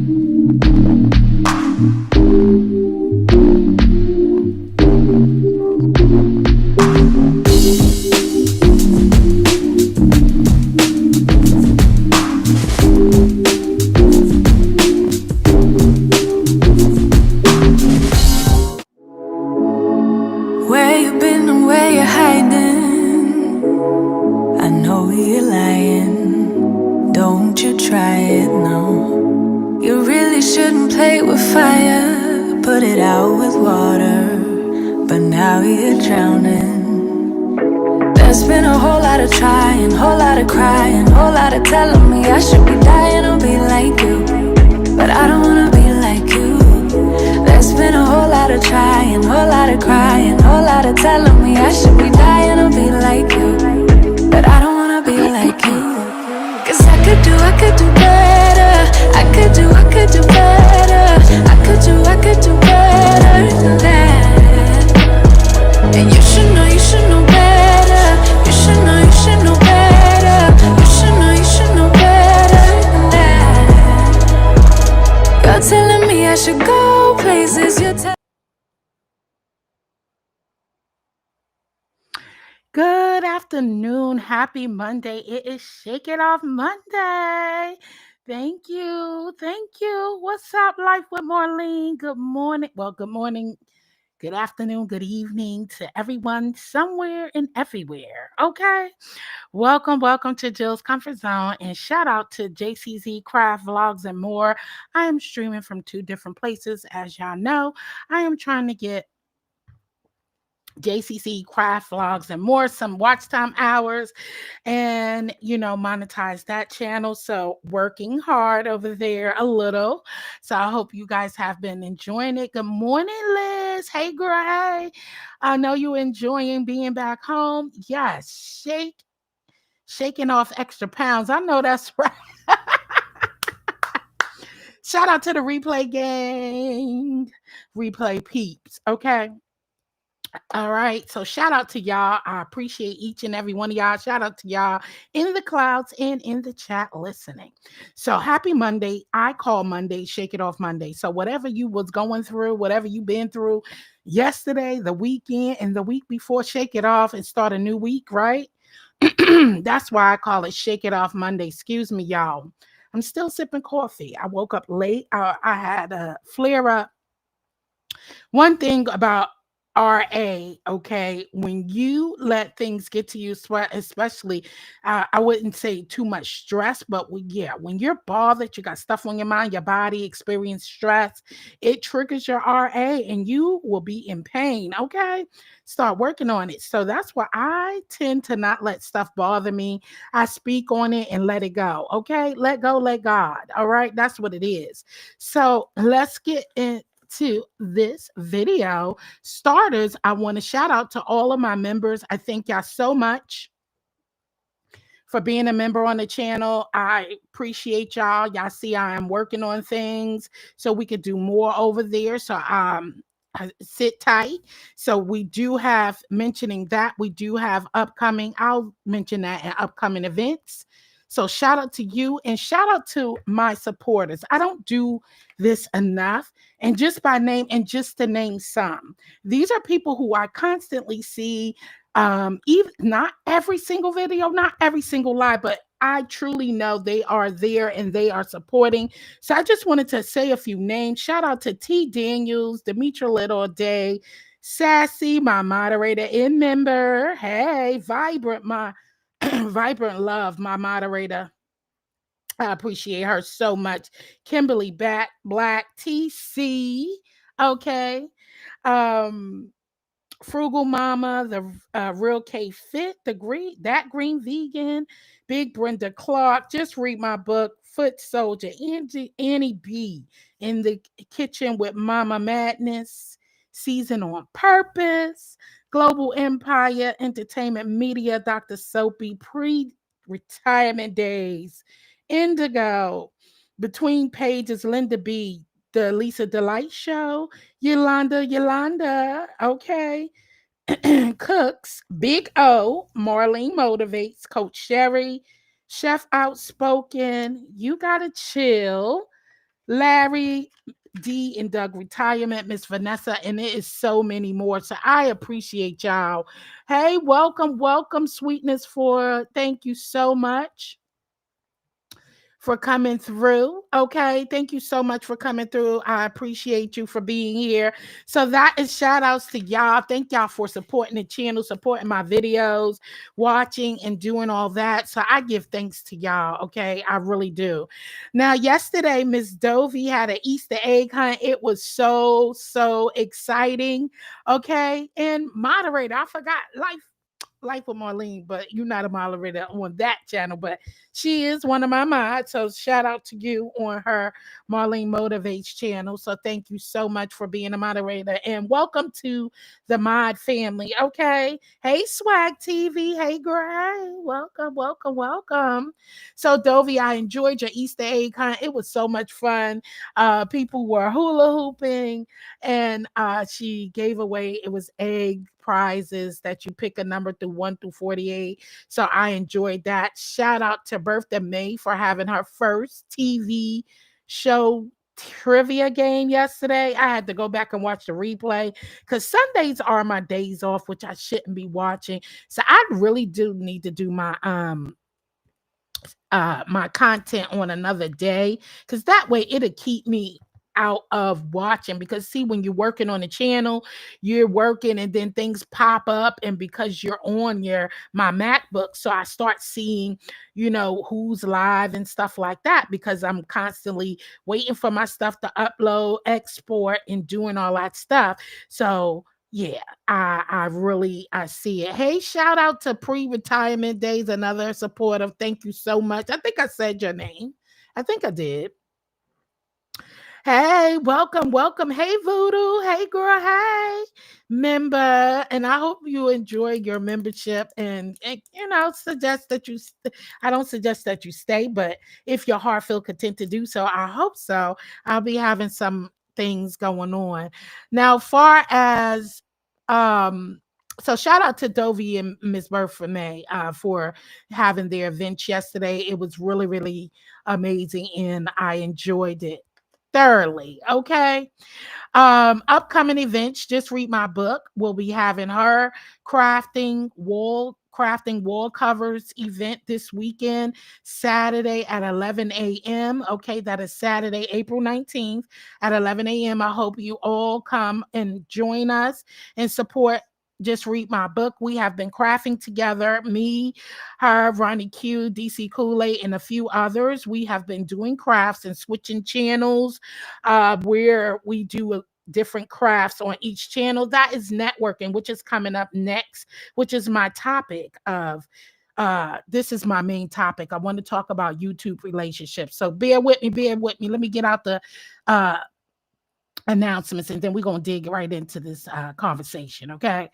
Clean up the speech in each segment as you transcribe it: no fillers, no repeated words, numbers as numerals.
Where you been and where you hiding? I know you're lying. Don't you try it, no. You really shouldn't play with fire. Put it out with water. But now you're drowning. There's been a whole lot of trying, whole lot of crying, whole lot of telling me I should be dying or be like you. But I don't wanna be like you. There's been a whole lot of trying, whole lot of crying, whole lot of telling me I should be dying or be like you. But I don't wanna be like you. Cause I could do better. I could do better. I could do better than that. And you should know better. You should know better. You should know better than that. You're telling me I should go places. Good afternoon. Happy Monday. It is Shake It Off Monday. Thank you. What's up, Life with Marlene? Good morning. Well, good morning, good afternoon, good evening to everyone somewhere and everywhere. Okay. Welcome to Jill's Comfort Zone, and shout out to JCZ Craft Vlogs and more. I am streaming from 2 different places. As y'all know, I am trying to get JCC Craft Vlogs and more, some watch time hours, and monetize that channel. So working hard over there a little. So I hope you guys have been enjoying it. Good morning, Liz. Hey, girl. Hey, I know you enjoying being back home. Yes, shaking off extra pounds. I know that's right. Shout out to the replay gang, replay peeps. Okay. All right. So shout out to y'all. I appreciate each and every one of y'all. Shout out to y'all in the clouds and in the chat listening. So happy Monday. I call Monday Shake It Off Monday. So whatever you was going through, whatever you've been through yesterday, the weekend, and the week before, shake it off and start a new week, right? That's why I call it Shake It Off Monday. Excuse me, y'all. I'm still sipping coffee. I woke up late. I had a flare up. One thing about RA, okay, when you let things get to you, especially, I wouldn't say too much stress, but when you're bothered, you got stuff on your mind, your body experience stress, it triggers your RA and you will be in pain, okay? Start working on it. So that's why I tend to not let stuff bother me. I speak on it and let it go, okay? Let go, let God, all right? That's what it is. So let's get into this video. Starters, I want to shout out to all of my members. I thank y'all so much for being a member on the channel. I appreciate y'all. Y'all see I am working on things so we could do more over there. So sit tight. So we do have, mentioning that, we do have upcoming, I'll mention that in upcoming events. So shout out to you and shout out to my supporters. I don't do this enough. And just by name, and just to name some, these are people who I constantly see, even not every single video, not every single live, but I truly know they are there and they are supporting. So I just wanted to say a few names. Shout out to T. Daniels, Demetra Little Day, Sassy, my moderator and member. Hey, Vibrant, my Vibrant Love, my moderator. I appreciate her so much. Kimberly Black, TC. Okay. Um, Frugal Mama, the Real K Fit, Green Vegan, Big Brenda Clark. Just read my book, Foot Soldier, Annie B, in the Kitchen with Mama Madness, Season on Purpose, Global Empire Entertainment Media, Dr. Soapy, Pre-Retirement Days, Indigo, Between Pages, Linda B, The Lisa Delight Show, Yolanda, okay. Cooks, Big O, Marlene Motivates, Coach Sherry, Chef Outspoken, You Gotta Chill, Larry D and Doug Retirement, Miss Vanessa, and it is so many more. So I appreciate y'all. Hey, welcome, welcome, Sweetness for thank you so much for coming through. Okay. Thank you so much for coming through. I appreciate you for being here. So that is shout outs to y'all. Thank y'all for supporting the channel, supporting my videos, watching and doing all that. So I give thanks to y'all. Okay. I really do. Now, yesterday, Miss Dovey had an Easter egg hunt. It was so exciting. Okay. And moderator, I forgot Life with Marlene, but you're not a moderator on that channel, but she is one of my mods. So shout out to you on her Marlene Motivates channel. So thank you so much for being a moderator and welcome to the mod family. Okay. Hey, Swag TV. Hey, Gray. Welcome, welcome, welcome. So, Dovey, I enjoyed your Easter egg hunt. It was so much fun. People were hula hooping and she gave away, it was egg prizes that you pick a number through 1 through 48. So I enjoyed that. Shout out to Bertha May for having her first TV show trivia game yesterday. I had to go back and watch the replay because Sundays are my days off, which I shouldn't be watching. So I really do need to do my content on another day because that way it'll keep me out of watching. Because see, when you're working on a channel, you're working and then things pop up, and because you're on my MacBook, so I start seeing who's live and stuff like that, because I'm constantly waiting for my stuff to upload, export, and doing all that stuff. So yeah, I see it. Hey, shout out to Pre-Retirement Days, another supportive. Thank you so much. I think I said your name. I think I did. Hey, welcome, welcome. Hey, Voodoo. Hey, girl. Hey, member. And I hope you enjoy your membership. And suggest that you. I don't suggest that you stay, but if your heart feel content to do so, I hope so. I'll be having some things going on now. Far as so shout out to Dovey and Miss Bertha May for having their event yesterday. It was really amazing, and I enjoyed it thoroughly. Okay. Upcoming events, just read my book. We'll be having her crafting wall covers event this weekend, Saturday at 11 a.m. Okay, that is Saturday, April 19th at 11 a.m. I hope you all come and join us and support. Just read my book. We have been crafting together, me, her, Ronnie Q, DC Kool-Aid, and a few others. We have been doing crafts and switching channels where we do different crafts on each channel. That is networking, which is coming up next, which is my topic of this is my main topic. I want to talk about YouTube relationships. So bear with me. Let me get out the announcements, and then we're going to dig right into this conversation. Okay.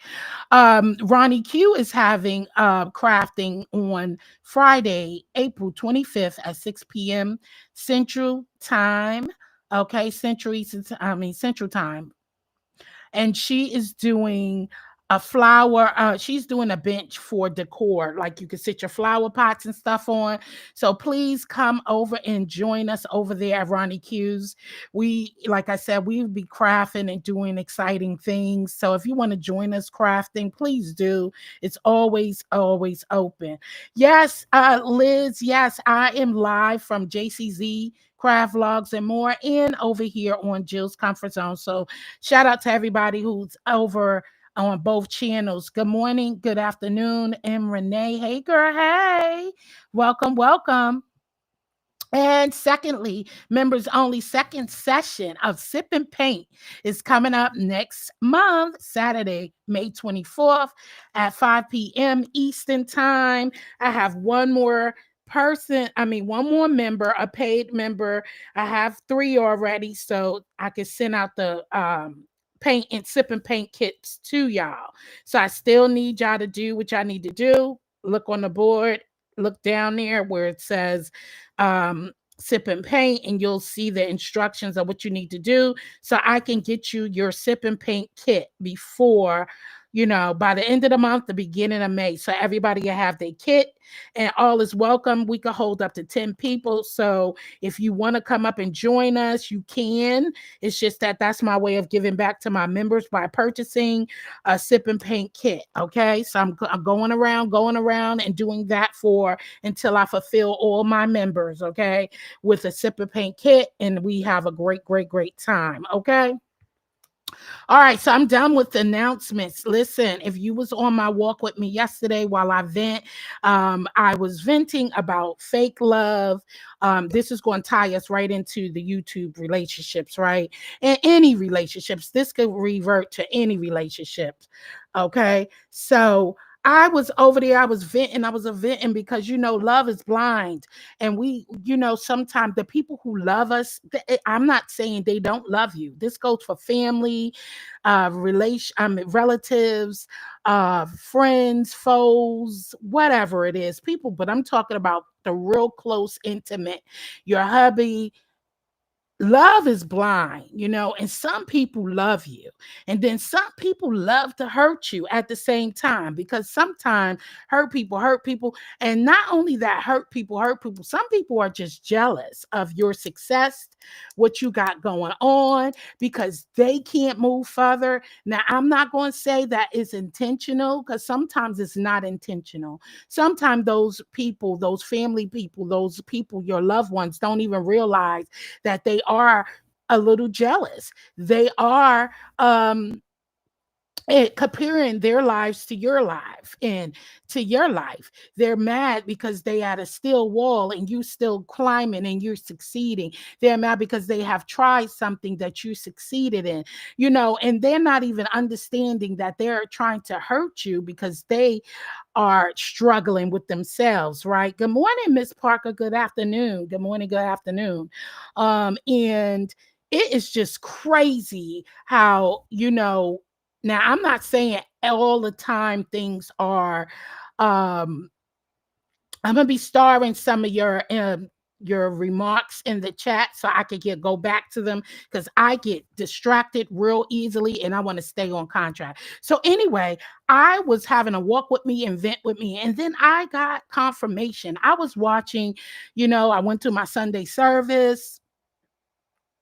Ronnie Q is having crafting on Friday, April 25th at 6 p.m. Central Time. Okay, Central Time. And she is doing a flower. She's doing a bench for decor, like you can sit your flower pots and stuff on. So please come over and join us over there at Ronnie Q's. We, like I said, we'll be crafting and doing exciting things. So if you want to join us crafting, please do. It's always open. Yes, Liz. Yes, I am live from JCZ Craft Vlogs and more, and over here on Jill's Comfort Zone. So shout out to everybody who's over on both channels. Good morning, good afternoon, and Renee. Hey, girl. Hey, welcome. And secondly, members only second session of Sip and Paint is coming up next month, Saturday, May 24th at 5 p.m. Eastern Time. I have one more member, a paid member. I have 3 already, so I can send out the paint and Sip and Paint kits to y'all. So I still need y'all to do what y'all need to do. Look on the board, look down there where it says Sip and Paint, and you'll see the instructions of what you need to do so I can get you your Sip and Paint kit before by the end of the month, the beginning of May. So everybody will have their kit and all is welcome. We could hold up to 10 people. So if you want to come up and join us, you can. It's just that that's my way of giving back to my members by purchasing a sip and paint kit. Okay. So I'm going around and doing that for until I fulfill all my members. Okay. With a sip and paint kit. And we have a great, great, great time. Okay. All right, so I'm done with the announcements. Listen, if you was on my walk with me yesterday while I vent, I was venting about fake love. This is going to tie us right into the YouTube relationships, right? And any relationships. This could revert to any relationships. Okay, so I was over there, I was venting because love is blind. And sometimes the people who love us, I'm not saying they don't love you. This goes for family, relatives, friends, foes, whatever it is, people. But I'm talking about the real close, intimate, your hubby. Love is blind, and some people love you. And then some people love to hurt you at the same time, because sometimes hurt people. And not only that, hurt people. Some people are just jealous of your success, what you got going on, because they can't move further. Now, I'm not going to say that it's intentional, because sometimes it's not intentional. Sometimes those people, those family people, those people, your loved ones, don't even realize that they are a little jealous. They are comparing their lives to your life and to your life. They're mad because they had a still wall and you still climbing and you're succeeding. They're mad because they have tried something that you succeeded in, and they're not even understanding that they're trying to hurt you because they are struggling with themselves, right? Good morning, Miss Parker. Good afternoon. Good morning. Good afternoon. And it is just crazy how, now I'm not saying all the time things are, I'm going to be starring some of your remarks in the chat so I could go back to them, because I get distracted real easily and I want to stay on contract. So anyway, I was having a walk with me and vent with me, and then I got confirmation. I was watching, I went to my Sunday service,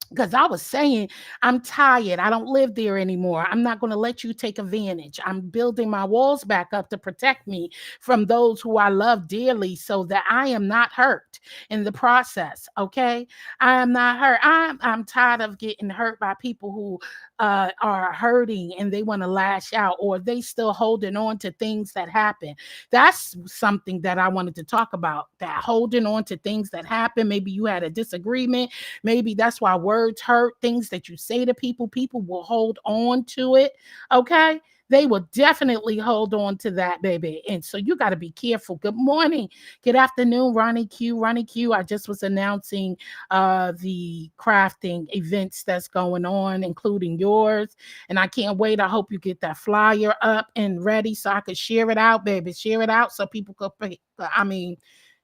because I was saying, I'm tired. I don't live there anymore. I'm not going to let you take advantage. I'm building my walls back up to protect me from those who I love dearly, so that I am not hurt in the process. Okay. I am not hurt. I'm tired of getting hurt by people who are hurting and they want to lash out, or they still holding on to things that happen. That's something that I wanted to talk about, that holding on to things that happen. Maybe you had a disagreement. Maybe that's why words hurt. Things that you say to people will hold on to it. Okay. They will definitely hold on to that, baby. And so you got to be careful. Good morning. Good afternoon, Ronnie Q. Ronnie Q. I just was announcing the crafting events that's going on, including yours. And I can't wait. I hope you get that flyer up and ready so I could share it out, baby. Share it out so people could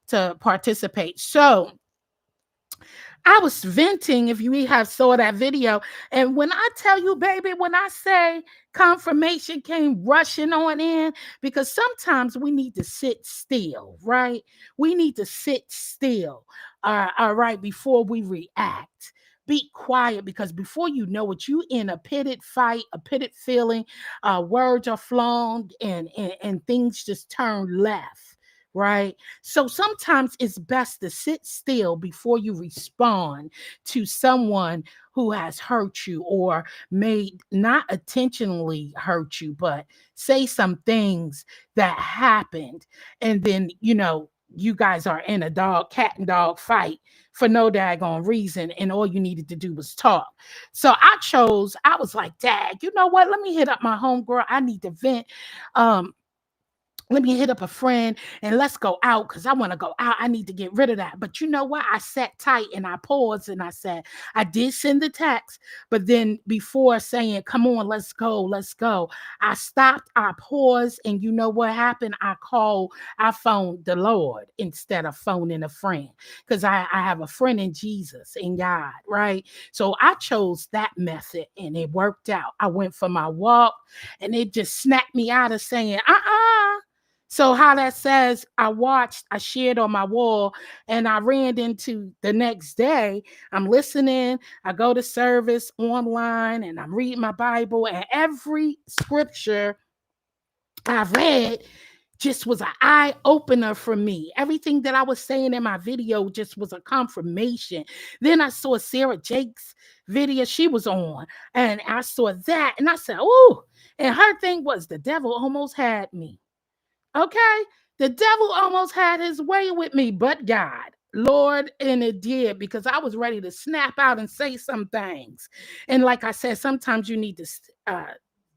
to participate. So I was venting, if you have saw that video. And when I tell you, baby, when I say confirmation came rushing on in, because sometimes we need to sit still, right? We need to sit still, all right, before we react. Be quiet, because before you know it, you in a pitted fight, a pitted feeling, words are flown, and things just turn left. Right. So sometimes it's best to sit still before you respond to someone who has hurt you, or may not intentionally hurt you, but say some things that happened. And then, you guys are in a cat and dog fight for no daggone reason. And all you needed to do was talk. So I was like, Dad, you know what? Let me hit up my homegirl. I need to vent. let me hit up a friend and let's go out because I want to go out. I need to get rid of that. But you know what? I sat tight and I paused and I said, I did send the text, but then before saying, come on, let's go, I stopped, I paused, and you know what happened? I phoned the Lord instead of phoning a friend because I have a friend in Jesus, in God, right? So I chose that method and it worked out. I went for my walk and it just snapped me out of saying, so how that says, I shared on my wall, and I ran into the next day. I'm listening, I go to service online, and I'm reading my Bible, and every scripture I read just was an eye opener for me. Everything that I was saying in my video just was a confirmation. Then I saw Sarah Jake's video she was on, and I saw that, and I said, "Oh!" And her thing was, the devil almost had me. Okay? The devil almost had his way with me, but God. Lord, and it did because I was ready to snap out and say some things. And like I said, sometimes you need to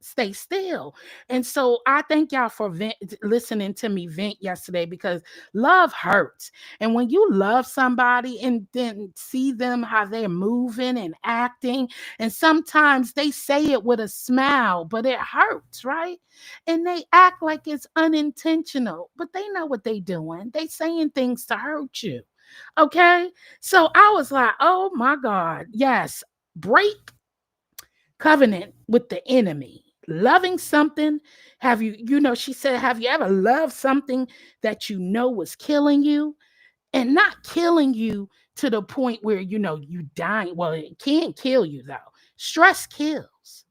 stay still. And so I thank y'all for listening to me vent yesterday because love hurts. And when you love somebody and then see them how they're moving and acting, and sometimes they say it with a smile, but it hurts, right? And they act like it's unintentional, but they know what they're doing. They saying things to hurt you. Okay. So I was like, oh my God, yes, break covenant with the enemy. Loving something, she said, have you ever loved something that you know was killing you and not killing you to the point where, you dying? Well, it can't kill you though. Stress kills.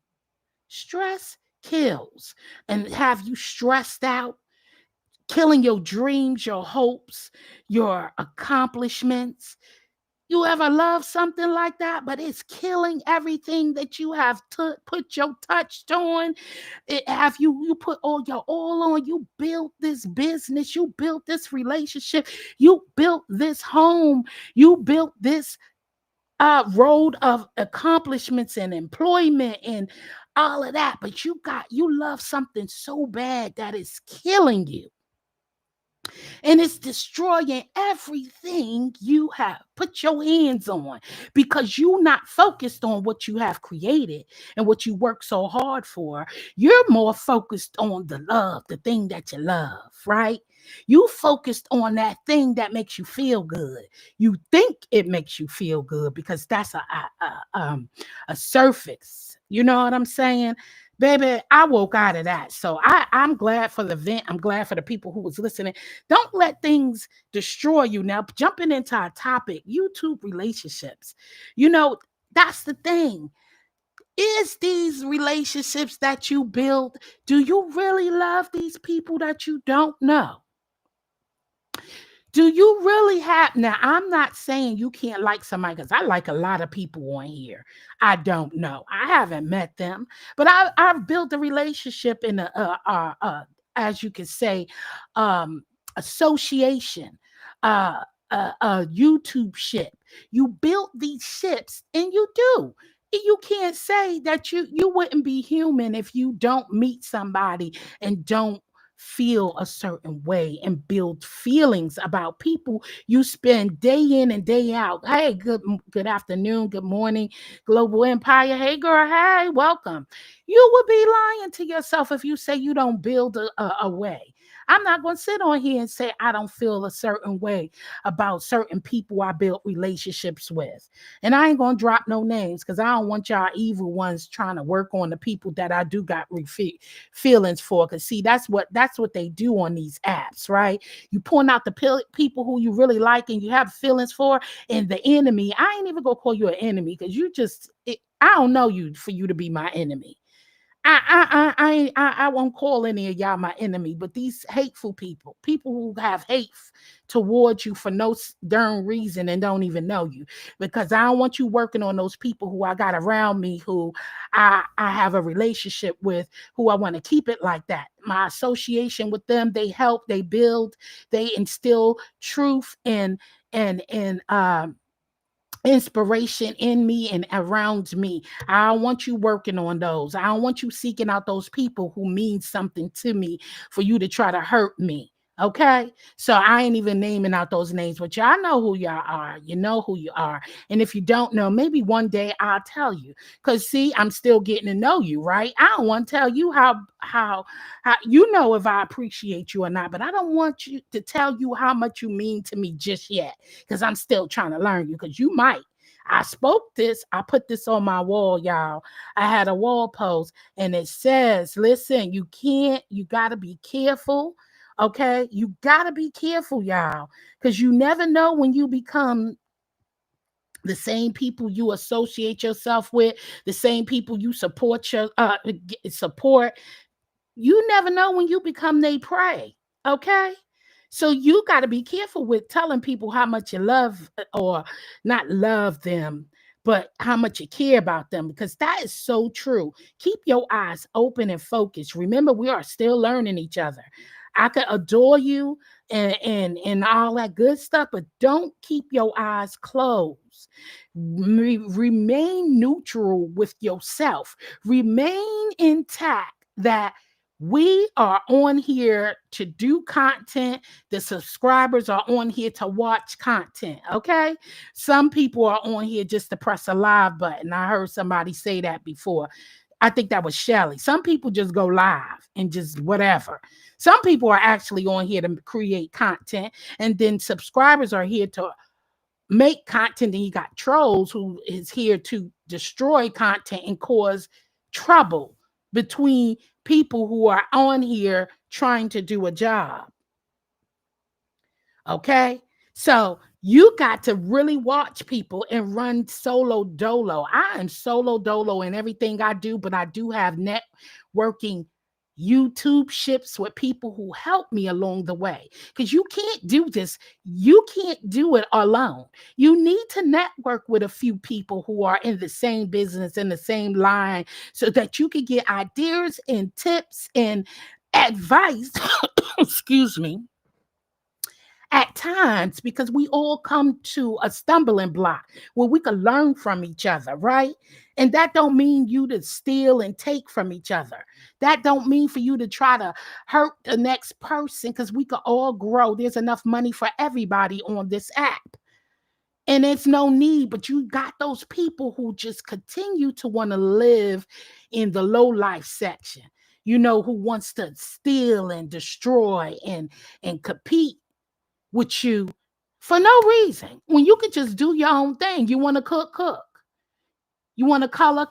Stress kills. And have you stressed out, killing your dreams, your hopes, your accomplishments? You ever love something like that, but it's killing everything that you have put your touch on? Have you put all your all on? You built this business, you built this relationship, you built this home, you built this road of accomplishments and employment and all of that, but you love something so bad that it's killing you. And it's destroying everything you have put your hands on because you're not focused on what you have created and what you work so hard for. You're more focused on the love, the thing that you love, right? You focused on that thing that makes you feel good. You think it makes you feel good because that's a surface. You know what I'm saying? Baby, I woke out of that. So I'm glad for the vent. I'm glad for the people who was listening. Don't let things destroy you. Now, jumping into our topic, YouTube relationships. That's the thing. Is these relationships that you build, do you really love these people that you don't know? Do you really have? Now, I'm not saying you can't like somebody because I like a lot of people on here. I don't know. I haven't met them, but I've built a relationship in as you could say, association, a YouTube ship. You built these ships, and you do. You can't say that you wouldn't be human if you don't meet somebody and don't feel a certain way and build feelings about people you spend day in and day out. Hey, good afternoon, good morning, Global Empire. Hey, girl, hey, welcome. You would be lying to yourself if you say you don't build a way. I'm not going to sit on here and say I don't feel a certain way about certain people I built relationships with. And I ain't going to drop no names because I don't want y'all evil ones trying to work on the people that I do got feelings for. Because see, that's what they do on these apps, right? You point out the people who you really like and you have feelings for, and the enemy. I ain't even going to call you an enemy because I don't know you for you to be my enemy. I won't call any of y'all my enemy, but these hateful people who have hate towards you for no darn reason and don't even know you, because I don't want you working on those people who I got around me, who I have a relationship with, who I want to keep it like that. My association with them, they help, they build, they instill truth and inspiration in me and around me. I don't want you working on those. I don't want you seeking out those people who mean something to me for you to try to hurt me. Okay. So I ain't even naming out those names, but y'all know who y'all are. You know who you are. And if you don't know, maybe one day I'll tell you. Cause see, I'm still getting to know you, right? I don't want to tell you how you know if I appreciate you or not, but I don't want you to tell you how much you mean to me just yet. Because I'm still trying to learn you. Because you might. I spoke this, I put this on my wall, y'all. I had a wall post and it says, listen, you got to be careful. Okay. You got to be careful, y'all, because you never know when you become the same people you associate yourself with, the same people you support. You never know when you become their prey. Okay. So you got to be careful with telling people how much you love or not love them, but how much you care about them, because that is so true. Keep your eyes open and focused. Remember, we are still learning each other. I could adore you and all that good stuff, but don't keep your eyes closed. Remain neutral with yourself. Remain intact that we are on here to do content. The subscribers are on here to watch content. Okay. Some people are on here just to press a live button. I heard somebody say that before. I think that was Shelly. Some people just go live and just whatever. Some people are actually on here to create content, and then subscribers are here to make content. And you got trolls who is here to destroy content and cause trouble between people who are on here trying to do a job. Okay. So you got to really watch people and run solo dolo. I am solo dolo in everything I do, but I do have networking YouTube ships with people who help me along the way. Because you can't do this. You can't do it alone. You need to network with a few people who are in the same business, in the same line, so that you can get ideas and tips and advice. Excuse me, at times, because we all come to a stumbling block where we can learn from each other, right? And that don't mean you to steal and take from each other. That don't mean for you to try to hurt the next person, because we can all grow. There's enough money for everybody on this app. And it's no need, but you got those people who just continue to want to live in the low life section, who wants to steal and destroy and compete with you for no reason. When you can just do your own thing. You want to cook. You want to color.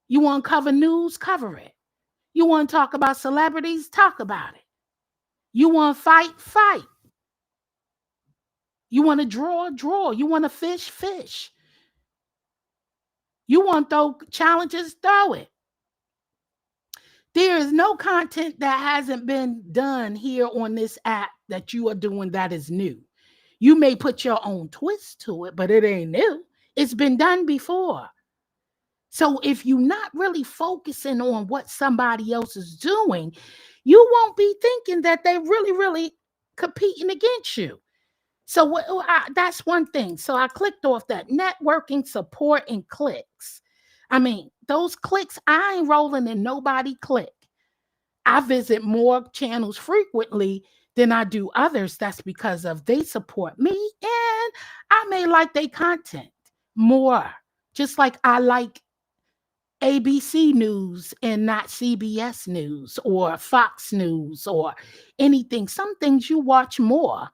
You want to cover news, cover it. You want to talk about celebrities, talk about it. You want to fight. You want to draw. You want to fish. You want to throw challenges, throw it. There is no content that hasn't been done here on this app that you are doing that is new. You may put your own twist to it, but it ain't new. It's been done before. So if you're not really focusing on what somebody else is doing, you won't be thinking that they really competing against you. So that's one thing. So I clicked off that networking, support, and clicks. I mean, those clicks, I ain't rolling in nobody click. I visit more channels frequently than I do others. That's because of they support me and I may like their content more. Just like I like ABC News and not CBS News or Fox News or anything. Some things you watch more.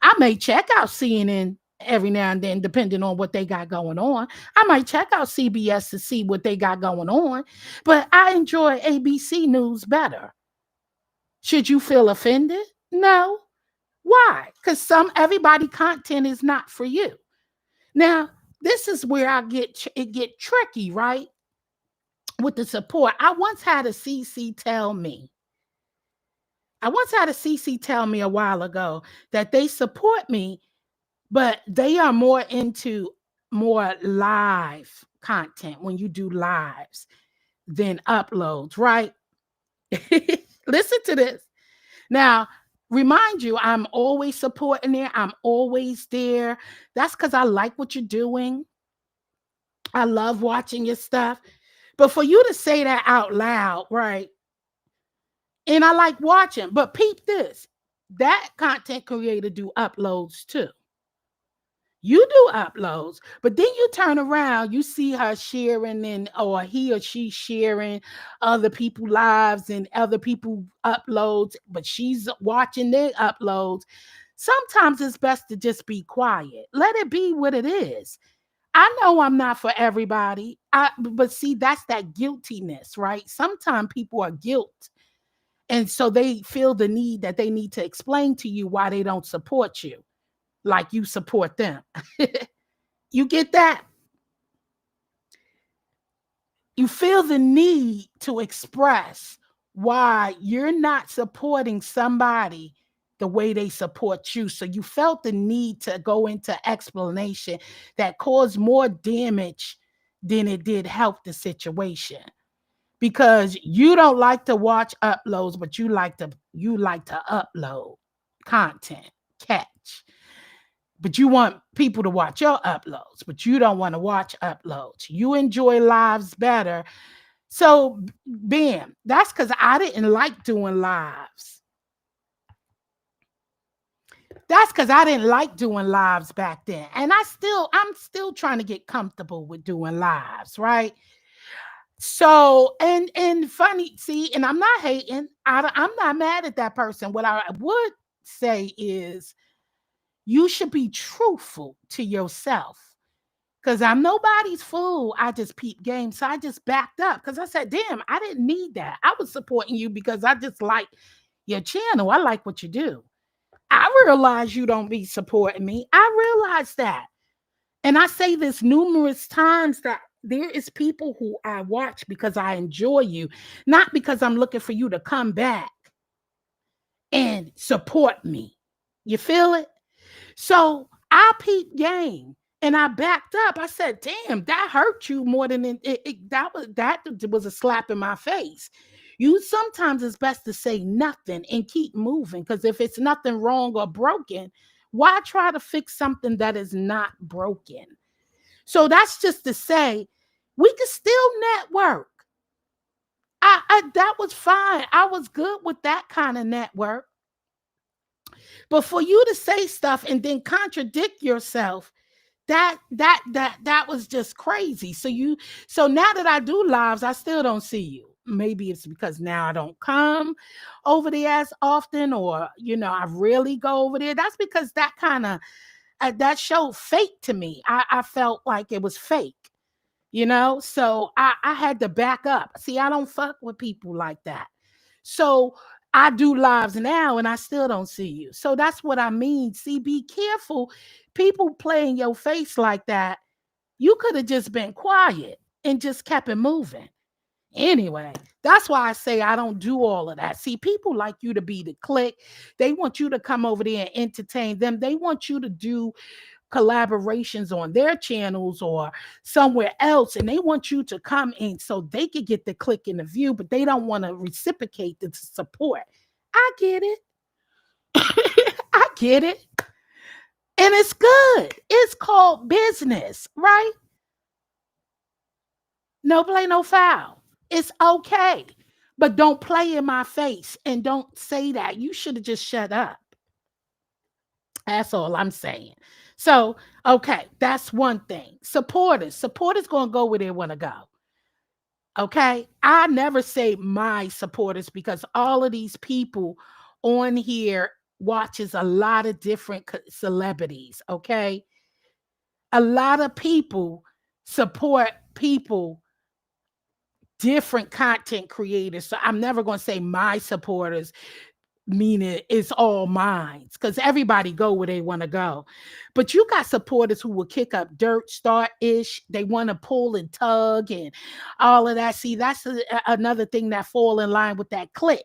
I may check out CNN every now and then, depending on what they got going on. I might check out CBS to see what they got going on, but I enjoy ABC News better. Should you feel offended? No. Why? Because everybody content is not for you. Now, this is where it get tricky, right? With the support. I once had a CC tell me a while ago that they support me, but they are more into more live content when you do lives than uploads, right? Listen to this. Now, Remind you, I'm always supporting it. I'm always there. That's because I like what you're doing. I love watching your stuff. But for you to say that out loud, right? And I like watching, but peep this. That content creator do uploads too. You do uploads, but then you turn around, you see her sharing and or he or she sharing other people lives and other people uploads, but she's watching their uploads. Sometimes it's best to just be quiet. Let it be what it is. I know I'm not for everybody. But see, that's that guiltiness, right? Sometimes people are guilt. And so they feel the need that they need to explain to you why they don't support you like you support them. You get that? You feel the need to express why you're not supporting somebody the way they support you. So you felt the need to go into explanation that caused more damage than it did help the situation. Because you don't like to watch uploads, but you like to upload content, catch. But you want people to watch your uploads, but you don't want to watch uploads. You enjoy lives better. So, bam, that's because I didn't like doing lives. That's because I didn't like doing lives back then. And I'm still trying to get comfortable with doing lives, right? So, and funny, see, and I'm not hating. I'm not mad at that person. What I would say is you should be truthful to yourself. Because I'm nobody's fool. I just peep game. So I just backed up because I said, damn, I didn't need that. I was supporting you because I just like your channel. I like what you do. I realize you don't be supporting me. I realize that. And I say this numerous times that there is people who I watch because I enjoy you, not because I'm looking for you to come back and support me. You feel it? So I peeped game and I backed up. I said, damn, that hurt you more than that was a slap in my face. You sometimes it's best to say nothing and keep moving because if it's nothing wrong or broken, why try to fix something that is not broken? So that's just to say we can still network. That was fine. I was good with that kind of network. But for you to say stuff and then contradict yourself, that was just crazy. So now that I do lives, I still don't see you. Maybe it's because now I don't come over there as often, or I really go over there. That's because that kind of that showed fake to me. I felt like it was fake. So I had to back up. See, I don't fuck with people like that. So I do lives now and I still don't see you. So that's what I mean. See, be careful. People play in your face like that. You could have just been quiet and just kept it moving. Anyway, that's why I say I don't do all of that. See, people like you to be the click. They want you to come over there and entertain them. They want you to do collaborations on their channels or somewhere else, and they want you to come in so they could get the click and the view, but they don't want to reciprocate the support. I get it. I get it. And it's good. It's called business, right? No play, no foul. It's okay. But don't play in my face and don't say that. You should have just shut up. That's all I'm saying. So, okay, that's one thing. Supporters going to go where they want to go. Okay, I never say my supporters because all of these people on here watches a lot of different celebrities. Okay, a lot of people support people, different content creators. So I'm never going to say my supporters, meaning it's all mine, because everybody go where they want to go. But you got supporters who will kick up dirt, start ish. They want to pull and tug and all of that. See, that's another thing that fall in line with that click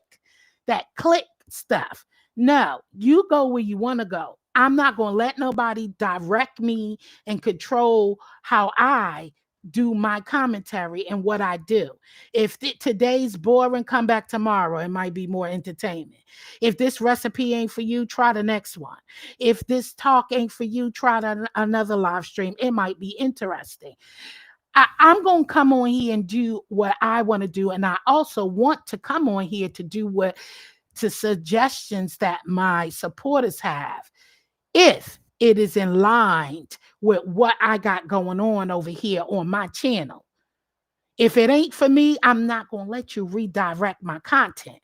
stuff. No, you go where you want to go. I'm not going to let nobody direct me and control how I do my commentary and what I do. If today's boring, come back tomorrow. It might be more entertainment. If this recipe ain't for you, try the next one. If this talk ain't for you, try another live stream. It might be interesting. I'm going to come on here and do what I want to do. And I also want to come on here to do to suggestions that my supporters have, if it is in line with what I got going on over here on my channel. If it ain't for me, I'm not going to let you redirect my content.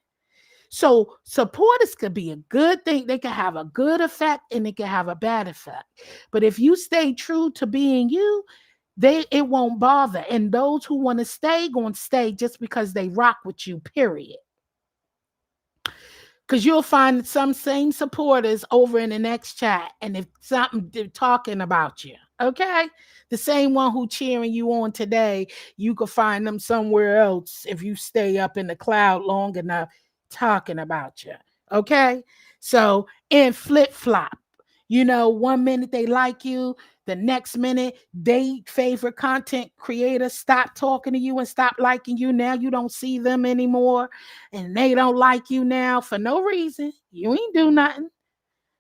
So supporters could be a good thing. They can have a good effect and they can have a bad effect. But if you stay true to being you, it won't bother. And those who want to stay, going to stay just because they rock with you, period. Because you'll find some same supporters over in the next chat, and if something they're talking about you, okay? The same one who cheering you on today, you could find them somewhere else if you stay up in the cloud long enough talking about you, okay? So, and flip-flop. You know, 1 minute they like you, the next minute they favorite content creator stop talking to you and stop liking you. Now you don't see them anymore and they don't like you now for no reason. You ain't do nothing.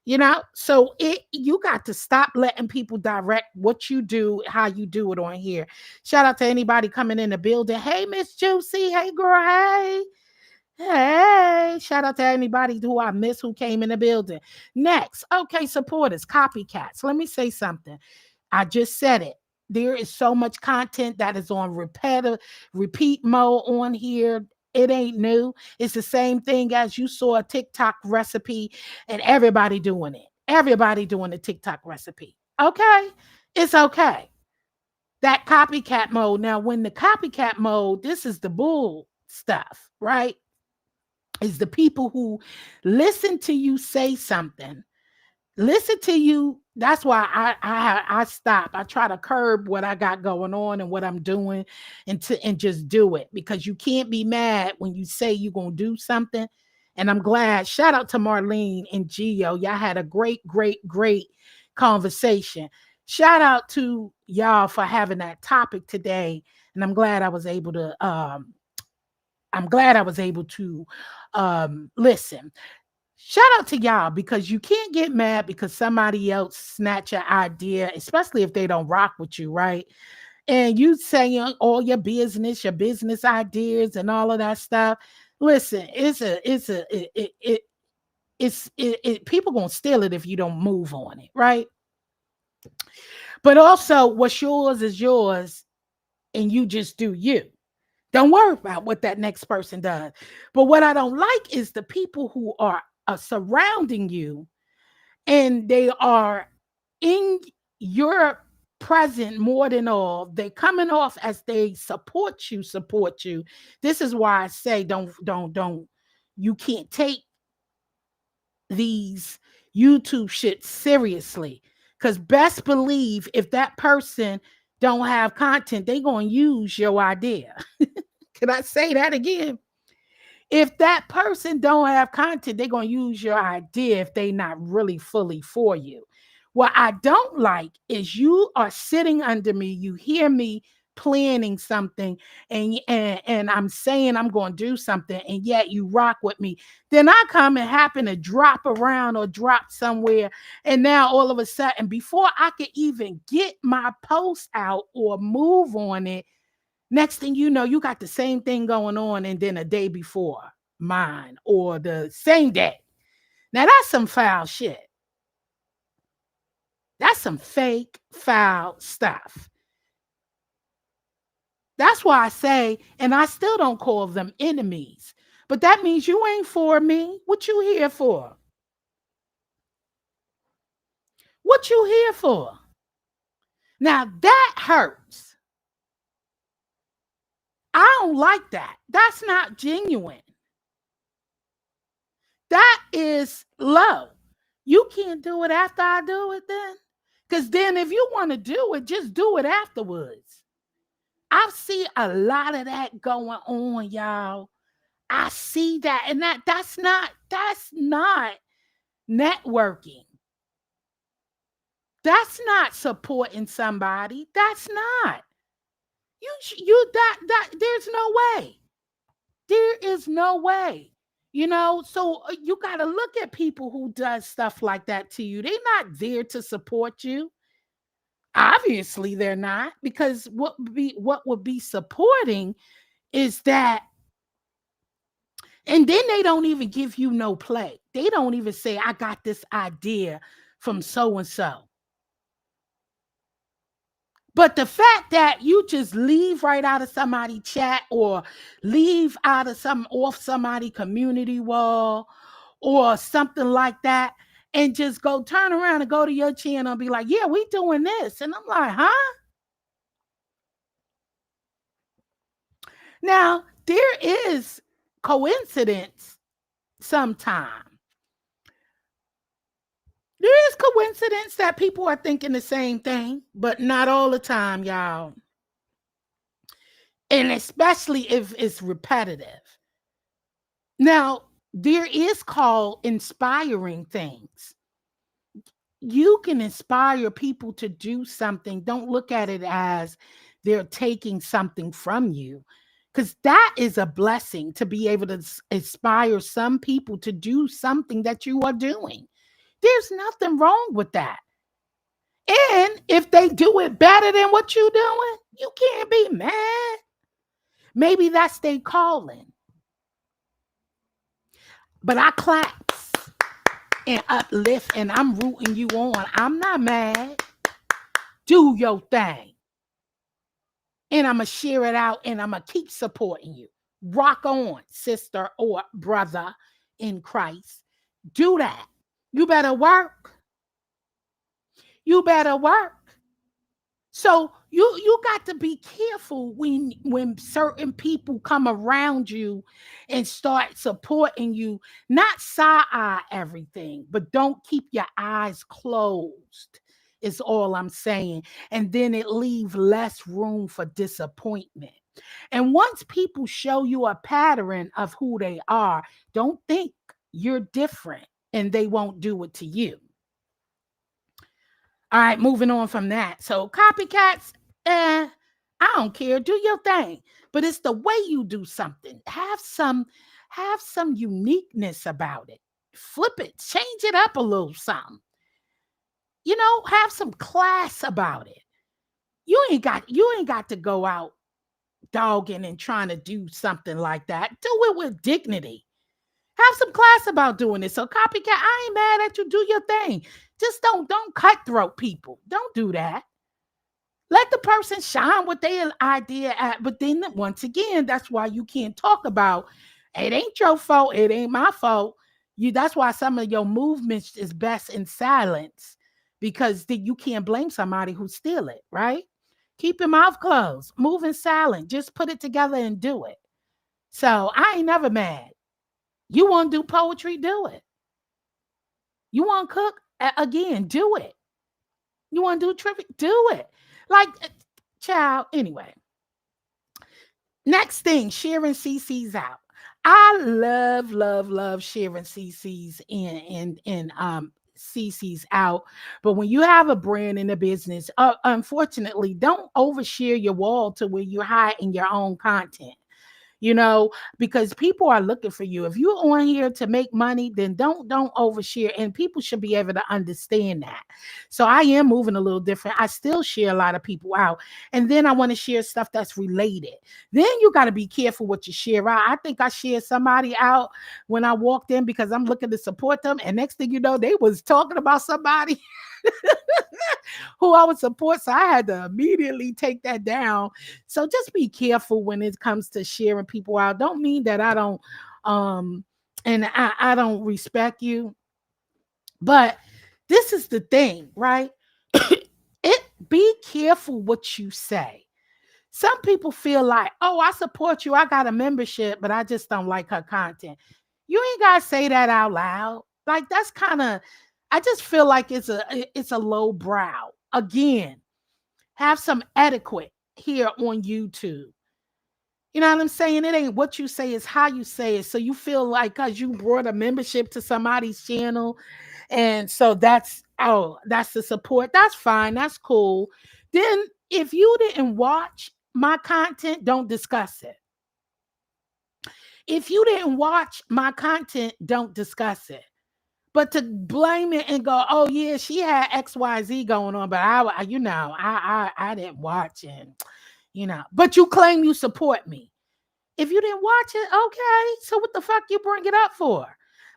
You know, so you got to stop letting people direct what you do, how you do it on here. Shout out to anybody coming in the building. Hey, Miss Juicy. Hey, girl. Hey. Hey, shout out to anybody who I miss who came in the building. Next, okay, supporters, copycats. Let me say something. I just said it. There is so much content that is on repeat mode on here. It ain't new. It's the same thing as you saw a TikTok recipe and everybody doing it. Everybody doing the TikTok recipe. Okay, it's okay. That copycat mode. Now, when the copycat mode, this is the bull stuff, right? Is the people who listen to you say something, listen to you. That's why I stop. I try to curb what I got going on and what I'm doing and just do it, because you can't be mad when you say you're going to do something. And I'm glad. Shout out to Marlene and Gio. Y'all had a great conversation. Shout out to y'all for having that topic today. And I'm glad I was able to listen. Shout out to y'all, because you can't get mad because somebody else snatch your idea, especially if they don't rock with you, right? And you saying all your business ideas and all of that stuff. Listen, people gonna steal it if you don't move on it, right? But also, what's yours is yours, and you just do you. Don't worry about what that next person does. But what I don't like is the people who are surrounding you, and they are in your present more than all. They coming off as they support you. This is why I say don't. You can't take these YouTube shit seriously, because best believe if that person don't have content, they gonna use your idea. Can I say that again? If that person don't have content, they're going to use your idea if they not really fully for you. What I don't like is you are sitting under me, you hear me planning something, and I'm saying I'm going to do something, and yet you rock with me. Then I come and happen to drop around or drop somewhere, and now all of a sudden, before I could even get my post out or move on it, next thing you know, you got the same thing going on, and then a day before mine or the same day. Now that's some foul shit. That's some fake foul stuff. That's why I say, and I still don't call them enemies, but that means you ain't for me. What you here for? What you here for? Now that hurts. I don't like that. That's not genuine. That is low. You can't do it after I do it then. Because then if you want to do it, just do it afterwards. I see a lot of that going on, y'all. I see that. And that's not networking. That's not supporting somebody. That's not. There's no way. There is no way. So you got to look at people who does stuff like that to you. They're not there to support you. Obviously they're not, because what would be supporting is that, and then they don't even give you no play. They don't even say, I got this idea from so and so. But the fact that you just leave right out of somebody chat, or leave out of off somebody community wall or something like that, and just go turn around and go to your channel and be like, yeah, we doing this. And I'm like, huh? Now, there is coincidence sometimes. There is coincidence that people are thinking the same thing, but not all the time, y'all. And especially if it's repetitive. Now, there is called inspiring things. You can inspire people to do something. Don't look at it as they're taking something from you, because that is a blessing, to be able to inspire some people to do something that you are doing. There's nothing wrong with that. And if they do it better than what you're doing, you can't be mad. Maybe that's their calling. But I claps and uplift, and I'm rooting you on. I'm not mad. Do your thing. And I'm going to share it out, and I'm going to keep supporting you. Rock on, sister or brother in Christ. Do that. You better work. You better work. So you got to be careful when certain people come around you and start supporting you. Not side-eye everything, but don't keep your eyes closed, is all I'm saying. And then it leaves less room for disappointment. And once people show you a pattern of who they are, don't think you're different and they won't do it to you. All right, moving on from that. So copycats, I don't care. Do your thing. But it's the way you do something. Have some uniqueness about it. Flip it, change it up a little something. Have some class about it. You ain't got to go out dogging and trying to do something like that. Do it with dignity. Have some class about doing this. So copycat, I ain't mad at you. Do your thing. Just don't cutthroat people. Don't do that. Let the person shine with their idea at. But then once again, that's why you can't talk about it ain't your fault. It ain't my fault. That's why some of your movements is best in silence, because you can't blame somebody who steal it, right? Keep your mouth closed. Move in silent. Just put it together and do it. So I ain't never mad. You want to do poetry? Do it. You want to cook? Again, do it. You want to do trivia? Do it. Like, child, anyway. Next thing, sharing CCs out. I love sharing CCs in CCs out. But when you have a brand in a business, unfortunately, don't overshare your wall to where you're hiding your own content. Because people are looking for you. If you're on here to make money, then don't overshare. And people should be able to understand that. So I am moving a little different. I still share a lot of people out. And then I want to share stuff that's related. Then you got to be careful what you share out. I think I shared somebody out when I walked in because I'm looking to support them. And next thing you know, they was talking about somebody who I would support. So I had to immediately take that down. So just be careful when it comes to sharing people out. Don't mean that I don't and I don't respect you. But this is the thing, right? Be careful what you say. Some people feel like, oh, I support you. I got a membership, but I just don't like her content. You ain't got to say that out loud. Like, that's kind of, I just feel like it's a low brow. Again, have some etiquette here on YouTube. You know what I'm saying? It ain't what you say, it's how you say it. So you feel like because you brought a membership to somebody's channel, and so that's the support. That's fine. That's cool. Then if you didn't watch my content, don't discuss it. If you didn't watch my content, don't discuss it. But to blame it and go, oh yeah, she had XYZ going on, but I didn't watch it, but you claim you support me. If you didn't watch it, okay. So what the fuck you bring it up for?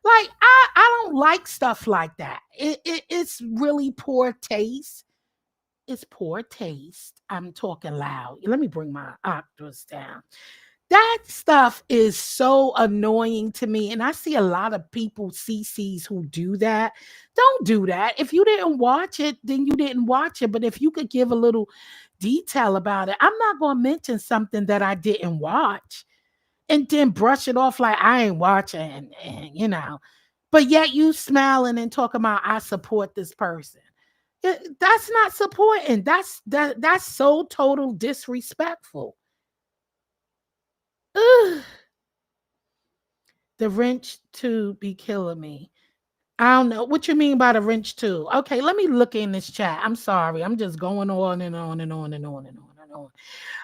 Like, I don't like stuff like that. It's really poor taste. It's poor taste. I'm talking loud. Let me bring my octaves down. That stuff is so annoying to me. And I see a lot of people, CCs, who do that. Don't do that. If you didn't watch it, then you didn't watch it. But if you could give a little detail about it, I'm not going to mention something that I didn't watch and then brush it off like I ain't watching, and. But yet you smiling and talking about I support this person. That's not supporting. That's so total disrespectful. Ugh. The wrench to be killing me. I don't know what you mean by the wrench too. Okay, let me look in this chat. I'm sorry. I'm just going on and on and on and on and on and on.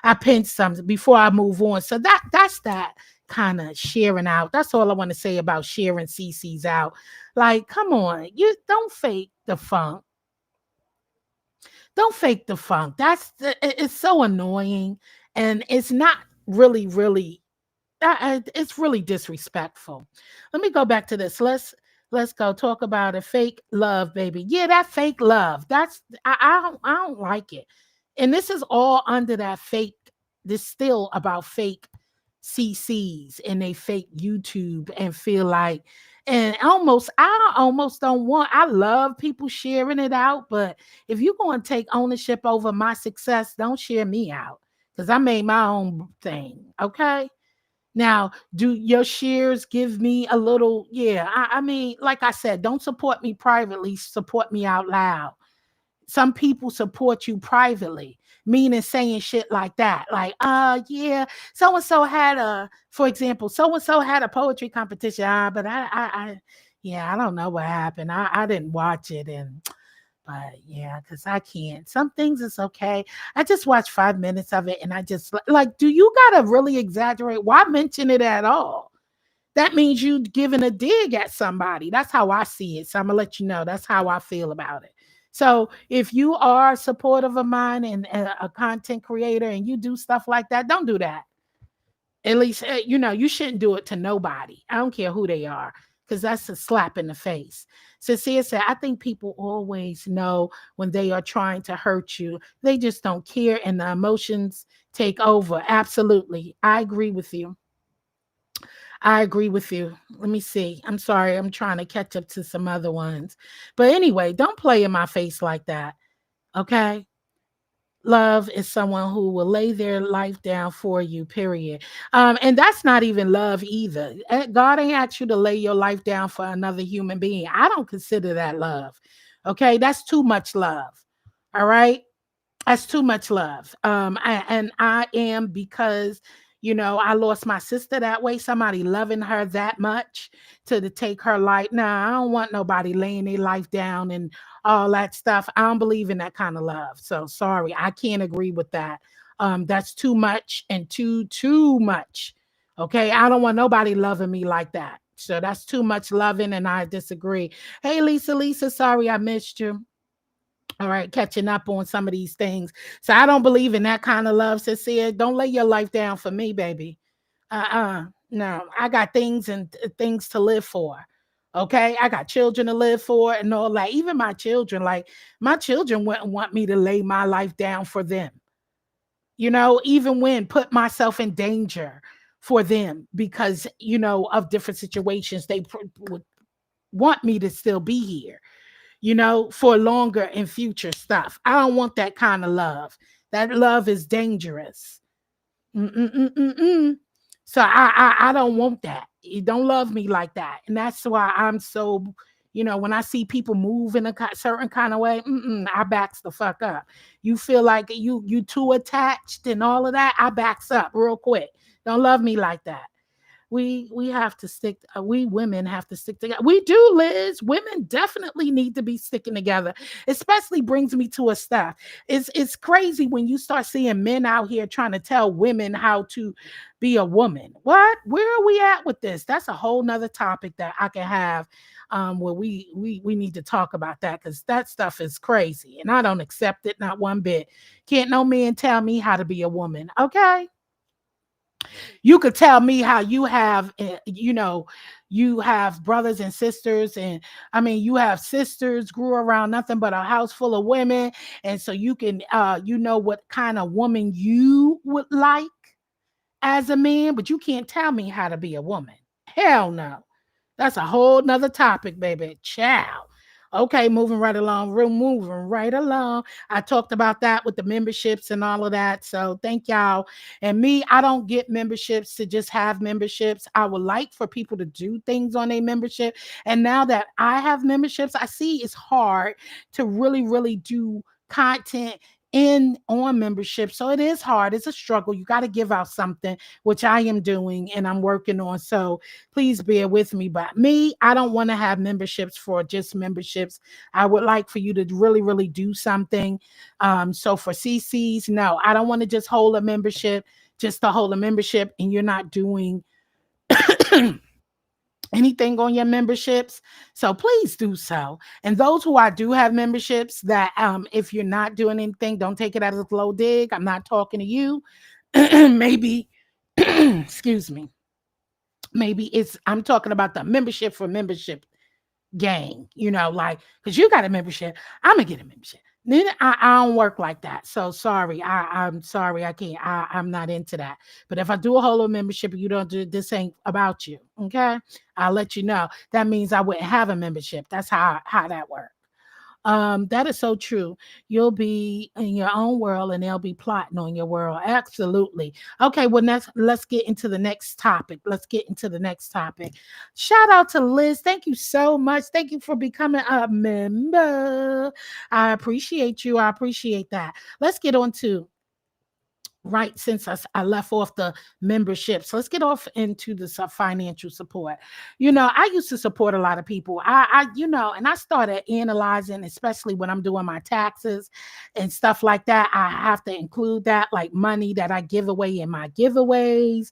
I pinned something before I move on. So that's that kind of sharing out. That's all I want to say about sharing CCs out. Like, come on, you don't fake the funk. Don't fake the funk. It's so annoying, and it's not really. It's really disrespectful. Let me go back to this. Let's go talk about it. Fake love, baby. Yeah, that fake love. I don't like it. And this is all under that fake. This still about fake CCs and they fake YouTube and feel like and I almost don't want. I love people sharing it out, but if you're going to take ownership over my success, don't share me out because I made my own thing. Okay. Now, do your shares give me a little? Yeah, I mean, like I said, don't support me privately, support me out loud. Some people support you privately, meaning saying shit like that. Like, yeah, so and so had for example, so and so had a poetry competition. But yeah, I don't know what happened. I didn't watch it, but yeah, because I can't. Some things it's okay. I just watched 5 minutes of it and I just like, do you gotta really exaggerate? Why mention it at all? That means you giving a dig at somebody. That's how I see it. So I'm gonna let you know that's how I feel about it. So if you are supportive of mine and a content creator and you do stuff like that, don't do that. At least, you shouldn't do it to nobody. I don't care who they are, because that's a slap in the face. Sincere said, I think people always know when they are trying to hurt you. They just don't care and the emotions take over. Absolutely. I agree with you. I agree with you. Let me see. I'm sorry. I'm trying to catch up to some other ones. But anyway, don't play in my face like that. Okay. Love is someone who will lay their life down for you, period. And that's not even love either. God ain't asked you to lay your life down for another human being. I don't consider that love. Okay. That's too much love. All right. That's too much love. I am because I lost my sister that way. Somebody loving her that much to take her life. Nah, I don't want nobody laying their life down and all that stuff. I don't believe in that kind of love. So sorry, I can't agree with that. That's too much and too much. Okay, I don't want nobody loving me like that. So that's too much loving, and I disagree. Hey, Lisa, sorry I missed you. All right, catching up on some of these things. So I don't believe in that kind of love. Sincere, don't lay your life down for me, baby. No, I got things and things to live for. Okay, I got children to live for and all that. Even my children, like my children wouldn't want me to lay my life down for them. Even when put myself in danger for them because of different situations, they would want me to still be here for longer and future stuff. I don't want that kind of love. That love is dangerous. Mm-mm-mm-mm-mm. So I don't want that. You don't love me like that. And that's why I'm so, when I see people move in a certain kind of way, I backs the fuck up. You feel like you too attached and all of that, I backs up real quick. Don't love me like that. we have to stick. We women have to stick together. We do, Liz. Women definitely need to be sticking together. Especially brings me to a stuff. It's crazy when you start seeing men out here trying to tell women how to be a woman. What? Where are we at with this? That's a whole nother topic that I can have where we need to talk about that because that stuff is crazy and I don't accept it not one bit. Can't no man tell me how to be a woman. Okay, you could tell me how you have you have brothers and sisters, and I mean you have sisters grew around nothing but a house full of women, and so you can you know what kind of woman you would like as a man, but you can't tell me how to be a woman. Hell no. That's a whole nother topic, baby. Ciao. Okay, moving right along. We're moving right along. I talked about that with the memberships and all of that. So thank y'all. And me, I don't get memberships to just have memberships. I would like for people to do things on a membership. And now that I have memberships, I see it's hard to really, really do content in on membership. So it is hard. It's a struggle. You got to give out something, which I am doing and I'm working on. So please bear with me. But me, I don't want to have memberships for just memberships. I would like for you to really, really do something. So for CCs, no, I don't want to just hold a membership, just to hold a membership, and you're not doing anything on your memberships. So please do so. And those who I do have memberships, that if you're not doing anything, don't take it as a low dig. I'm not talking to you. Maybe, excuse me. Maybe I'm talking about the membership for membership gang, like, because you got a membership, I'm gonna get a membership. Then I don't work like that. So sorry. I'm sorry. I can't. I'm not into that. But if I do a whole membership, you don't do this, ain't about you. Okay. I'll let you know. That means I wouldn't have a membership. That's how that works. That is so true. You'll be in your own world and they'll be plotting on your world. Absolutely. Okay, well, let's get into the next topic. Let's get into the next topic. Shout out to Liz. Thank you so much. Thank you for becoming a member. I appreciate you. I appreciate that. Let's get on to right since I left off the memberships. Let's get off into the financial support. I used to support a lot of people. And I started analyzing, especially when I'm doing my taxes and stuff like that. I have to include that, like money that I give away in my giveaways,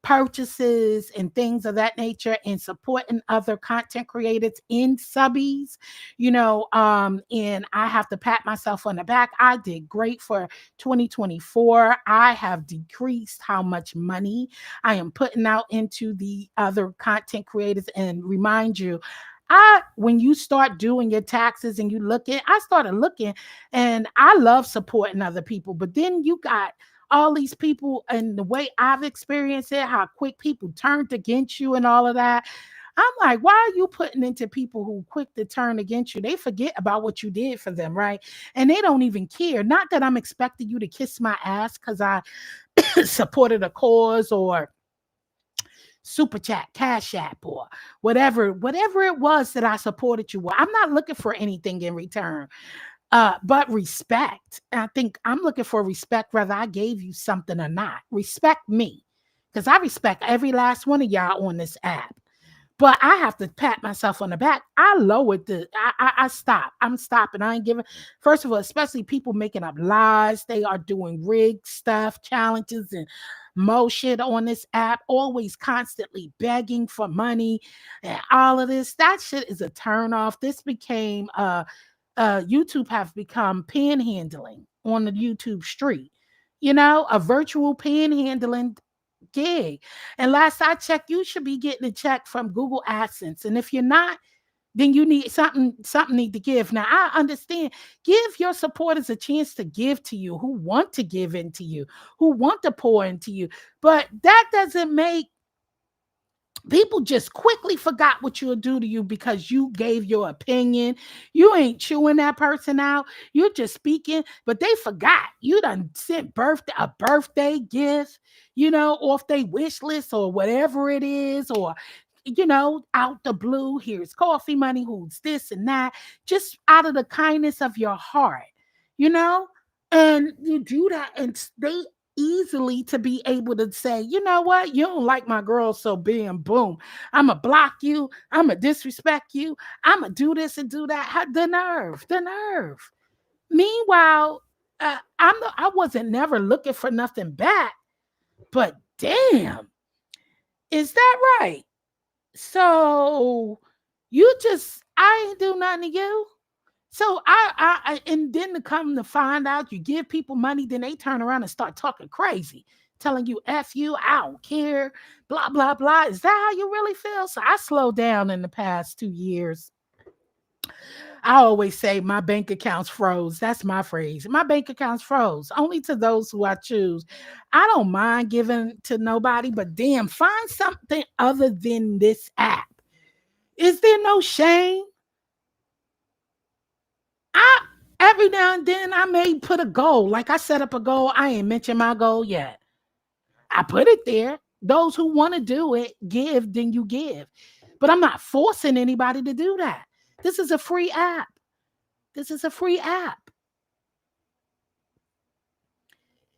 purchases and things of that nature, and supporting other content creators in subbies, and I have to pat myself on the back. I did great for 2024. I have decreased how much money I am putting out into the other content creators. And remind you, when you start doing your taxes and I started looking, and I love supporting other people, but then you got all these people, and the way I've experienced it, how quick people turned against you and all of that. I'm like, why are you putting into people who quick to turn against you? They forget about what you did for them, right? And they don't even care. Not that I'm expecting you to kiss my ass because I supported a cause or super chat, cash app, or whatever it was that I supported you with. I'm not looking for anything in return. But respect. I think I'm looking for respect, whether I gave you something or not. Respect me, because I respect every last one of y'all on this app. But I have to pat myself on the back. I lowered I stop. I'm stopping. I ain't giving. First of all, especially people making up lies. They are doing rigged stuff, challenges, and mo shit on this app. Always constantly begging for money and all of this. That shit is a turn off. This became YouTube have become panhandling on the YouTube street, a virtual panhandling gig. And last I checked, you should be getting a check from Google AdSense. And if you're not, then you need something need to give. Now I understand. Give your supporters a chance to give to you, who want to give into you, who want to pour into you. But that doesn't make people just quickly forgot what you'll do to you because you gave your opinion. You ain't chewing that person out. You're just speaking, but they forgot. You done sent a birthday gift, off their wish list or whatever it is, or out the blue, here's coffee money, who's this and that, just out of the kindness of your heart, and you do that, and easily to be able to say, you know what, you don't like my girl, so bam, boom, I'm gonna block you, I'm gonna disrespect you, I'm gonna do this and do that. The nerve, the nerve. Meanwhile, I wasn't never looking for nothing back, but damn, is that right? So I ain't do nothing to you. So and then to come to find out you give people money, then they turn around and start talking crazy, telling you F you, I don't care, blah, blah, blah. Is that how you really feel? So I slowed down in the past 2 years. I always say my bank accounts froze. That's my phrase. My bank accounts froze only to those who I choose. I don't mind giving to nobody, but damn, find something other than this app. Is there no shame? I every now and then I may put a goal. Like I set up a goal. I ain't mentioned my goal yet. I put it there. Those who want to do it, give, then you give. But I'm not forcing anybody to do that. This is a free app. This is a free app.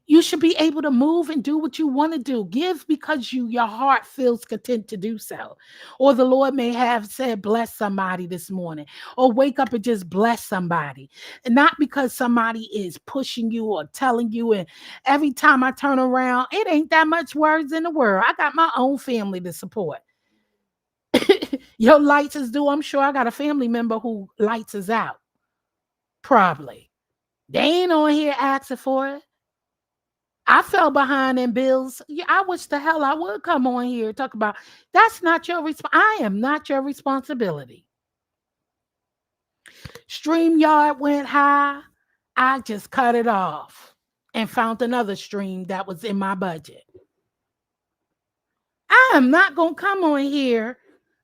You should be able to move and do what you want to do. Give because your heart feels content to do so. Or the Lord may have said, bless somebody this morning. Or wake up and just bless somebody. And not because somebody is pushing you or telling you. And every time I turn around, it ain't that much words in the world. I got my own family to support. Your lights is due. I'm sure I got a family member who lights is out. Probably. They ain't on here asking for it. I fell behind in bills. Yeah, I wish the hell I would come on here and talk about that's not your I am not your responsibility. StreamYard went high. I just cut it off and found another stream that was in my budget. I am not going to come on here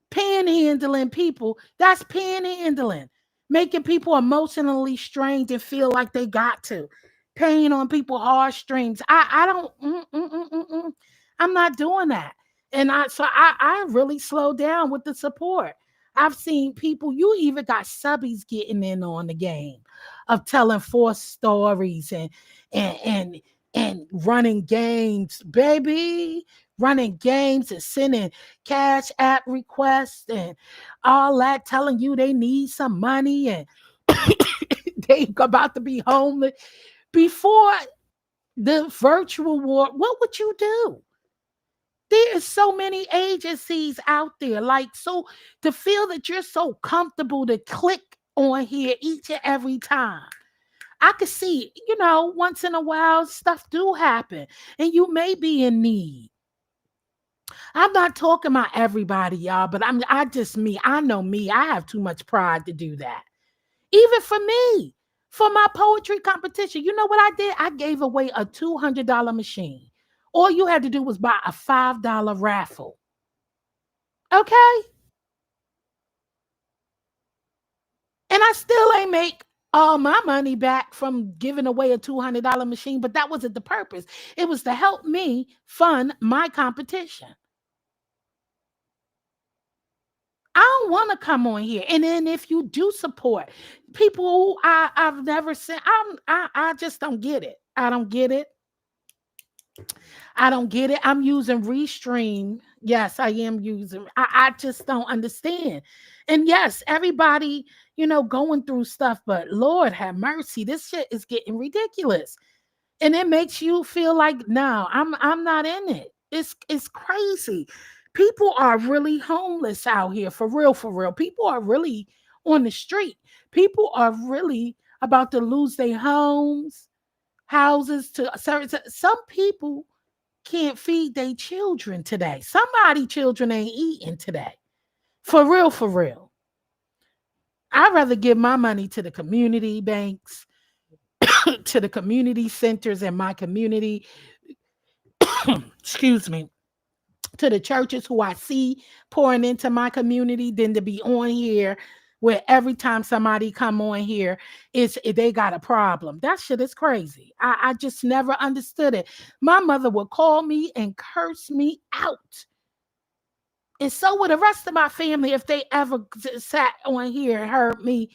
panhandling people. That's panhandling. Making people emotionally strained and feel like they got to. Paying on people heartstrings. I don't. I'm not doing that. And I really slowed down with the support. I've seen people. You even got subbies getting in on the game of telling false stories and and running games, baby. Running games and sending cash app requests and all that, telling you they need some money and they about to be homeless. Before the virtual war, what would you do? There is so many agencies out there. Like, so to feel that you're so comfortable to click on here each and every time. I could see, once in a while stuff do happen and you may be in need. I'm not talking about everybody, y'all, but I just me. I know me. I have too much pride to do that. Even for me. For my poetry competition, you know what I did? I gave away a $200 machine. All you had to do was buy a $5 raffle. Okay? And I still ain't make all my money back from giving away a $200 machine, but that wasn't the purpose. It was to help me fund my competition. I don't want to come on here. And then if you do support people who I've never seen, I just don't get it. I don't get it. I don't get it. I'm using Restream. Yes, I am using. I just don't understand. And yes, everybody, going through stuff, but Lord have mercy, this shit is getting ridiculous. And it makes you feel like, no, I'm not in it. It's crazy. People are really homeless out here, for real, for real. People are really on the street. People are really about to lose their houses to some people can't feed their children today. Somebody children ain't eating today. For real, for real. I'd rather give my money to the community banks, to the community centers in my community. Excuse me. To the churches who I see pouring into my community than to be on here where every time somebody come on here, they got a problem. That shit is crazy. I just never understood it. My mother would call me and curse me out. And so would the rest of my family if they ever sat on here and heard me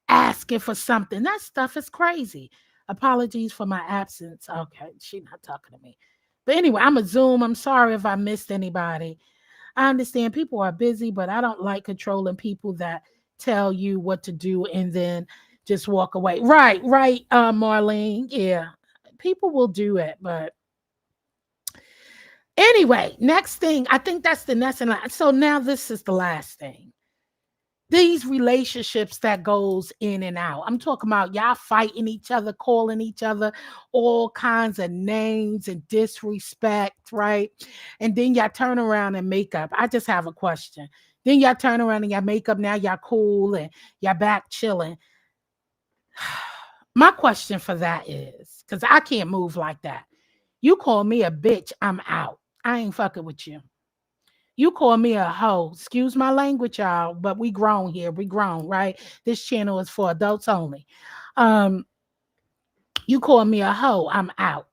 asking for something. That stuff is crazy. Apologies for my absence. Okay, she not talking to me. But anyway, I'm a Zoom. I'm sorry if I missed anybody. I understand people are busy, but I don't like controlling people that tell you what to do and then just walk away. Right, right, Marlene. Yeah, people will do it, but anyway, next thing. I think that's the next and last. So now this is the last thing. These relationships that goes in and out. I'm talking about y'all fighting each other, calling each other all kinds of names and disrespect, right? And then y'all turn around and make up. I just have a question. Then y'all turn around and y'all make up. Now y'all cool and y'all back chilling. My question for that is, because I can't move like that. You call me a bitch, I'm out. I ain't fucking with you. You call me a hoe. Excuse my language, y'all, but we grown here. We grown, right? This channel is for adults only. Um, you call me a hoe, I'm out.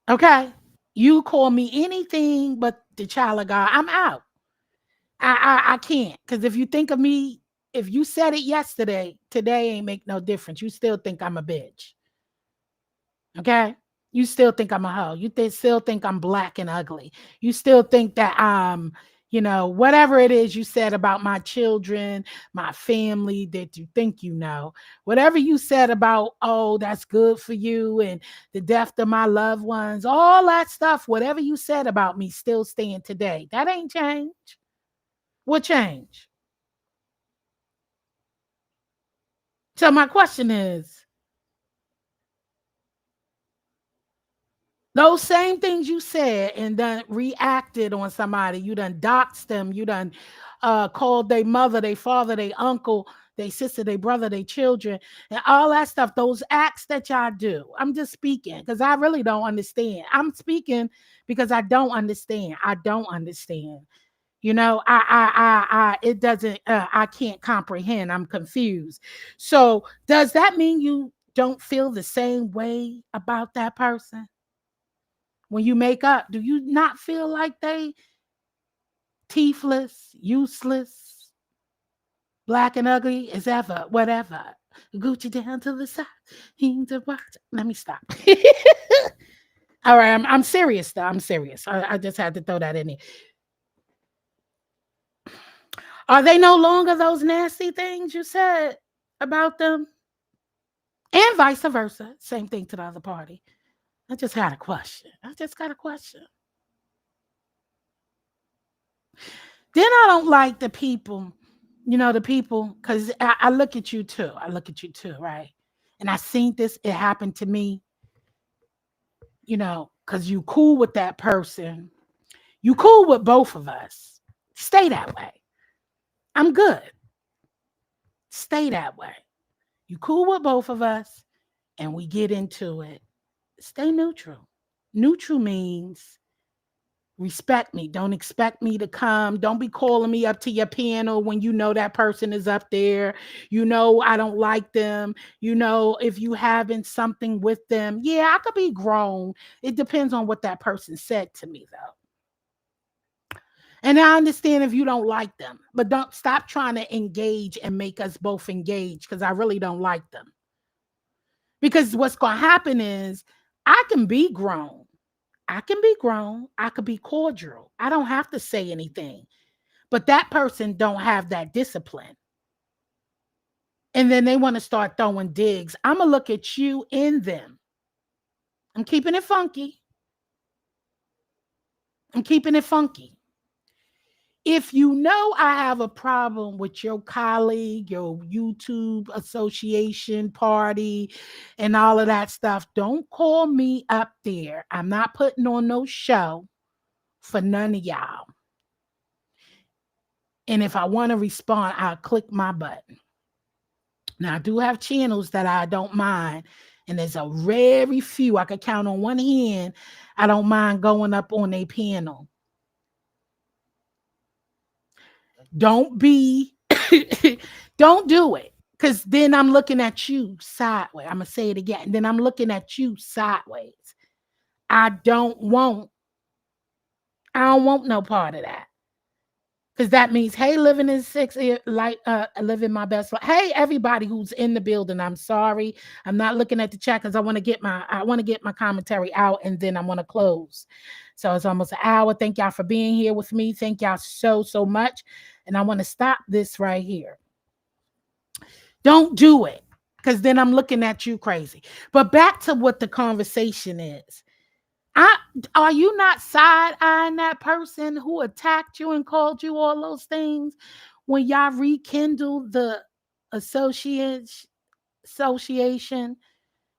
Okay. You call me anything but the child of God, I'm out. I can't. Because if you think of me, if you said it yesterday, today ain't make no difference. You still think I'm a bitch. Okay. You still think I'm a hoe. Still think I'm black and ugly. You still think that whatever it is you said about my children, my family that you think you know, whatever you said about, oh, that's good for you and the death of my loved ones, all that stuff, whatever you said about me still staying today. That ain't changed. What changed? So my question is, those same things you said and then reacted on somebody, you done doxed them, you done called their mother, their father, their uncle, their sister, their brother, their children, and all that stuff. Those acts that y'all do. I'm just speaking because I really don't understand. I'm speaking because I don't understand. I don't understand. It doesn't, I can't comprehend. I'm confused. So does that mean you don't feel the same way about that person? When you make up, do you not feel like they teethless, useless, black and ugly as ever, whatever? Gucci down to the side. Let me stop. All right, I'm serious though. I'm serious. I just had to throw that in there. Are they no longer those nasty things you said about them? And vice versa. Same thing to the other party. I just had a question. I just got a question. Then I don't like the people, because I look at you too. I look at you too, right? And I seen this, it happened to me, because you cool with that person. You cool with both of us. Stay that way. I'm good. Stay that way. You cool with both of us and we get into it. Stay neutral. Neutral means respect me. Don't expect me to come. Don't be calling me up to your panel when you know that person is up there. I don't like them. If you having something with them. Yeah, I could be grown. It depends on what that person said to me, though. And I understand if you don't like them, but don't stop trying to engage and make us both engage because I really don't like them. Because what's going to happen is I can be grown. I can be grown. I could be cordial. I don't have to say anything. But that person don't have that discipline. And then they want to start throwing digs. I'm going to look at you in them. I'm keeping it funky. I'm keeping it funky. If you know I have a problem with your colleague, your YouTube association party, and all of that stuff, don't call me up there. I'm not putting on no show for none of y'all. And if I want to respond, I'll click my button. Now, I do have channels that I don't mind. And there's a very few I could count on one hand. I don't mind going up on a panel. Don't don't do it. Because then I'm looking at you sideways. I'm going to say it again. Then I'm looking at you sideways. I don't want no part of that. Because that means, hey, living in living my best life. Hey, everybody who's in the building, I'm sorry. I'm not looking at the chat because I want to get my commentary out and then I want to close. So it's almost an hour. Thank y'all for being here with me. Thank y'all so much. And I want to stop this right here. Don't do it, because then I'm looking at you crazy. But back to what the conversation is. Are you not side-eyeing that person who attacked you and called you all those things when y'all rekindle the association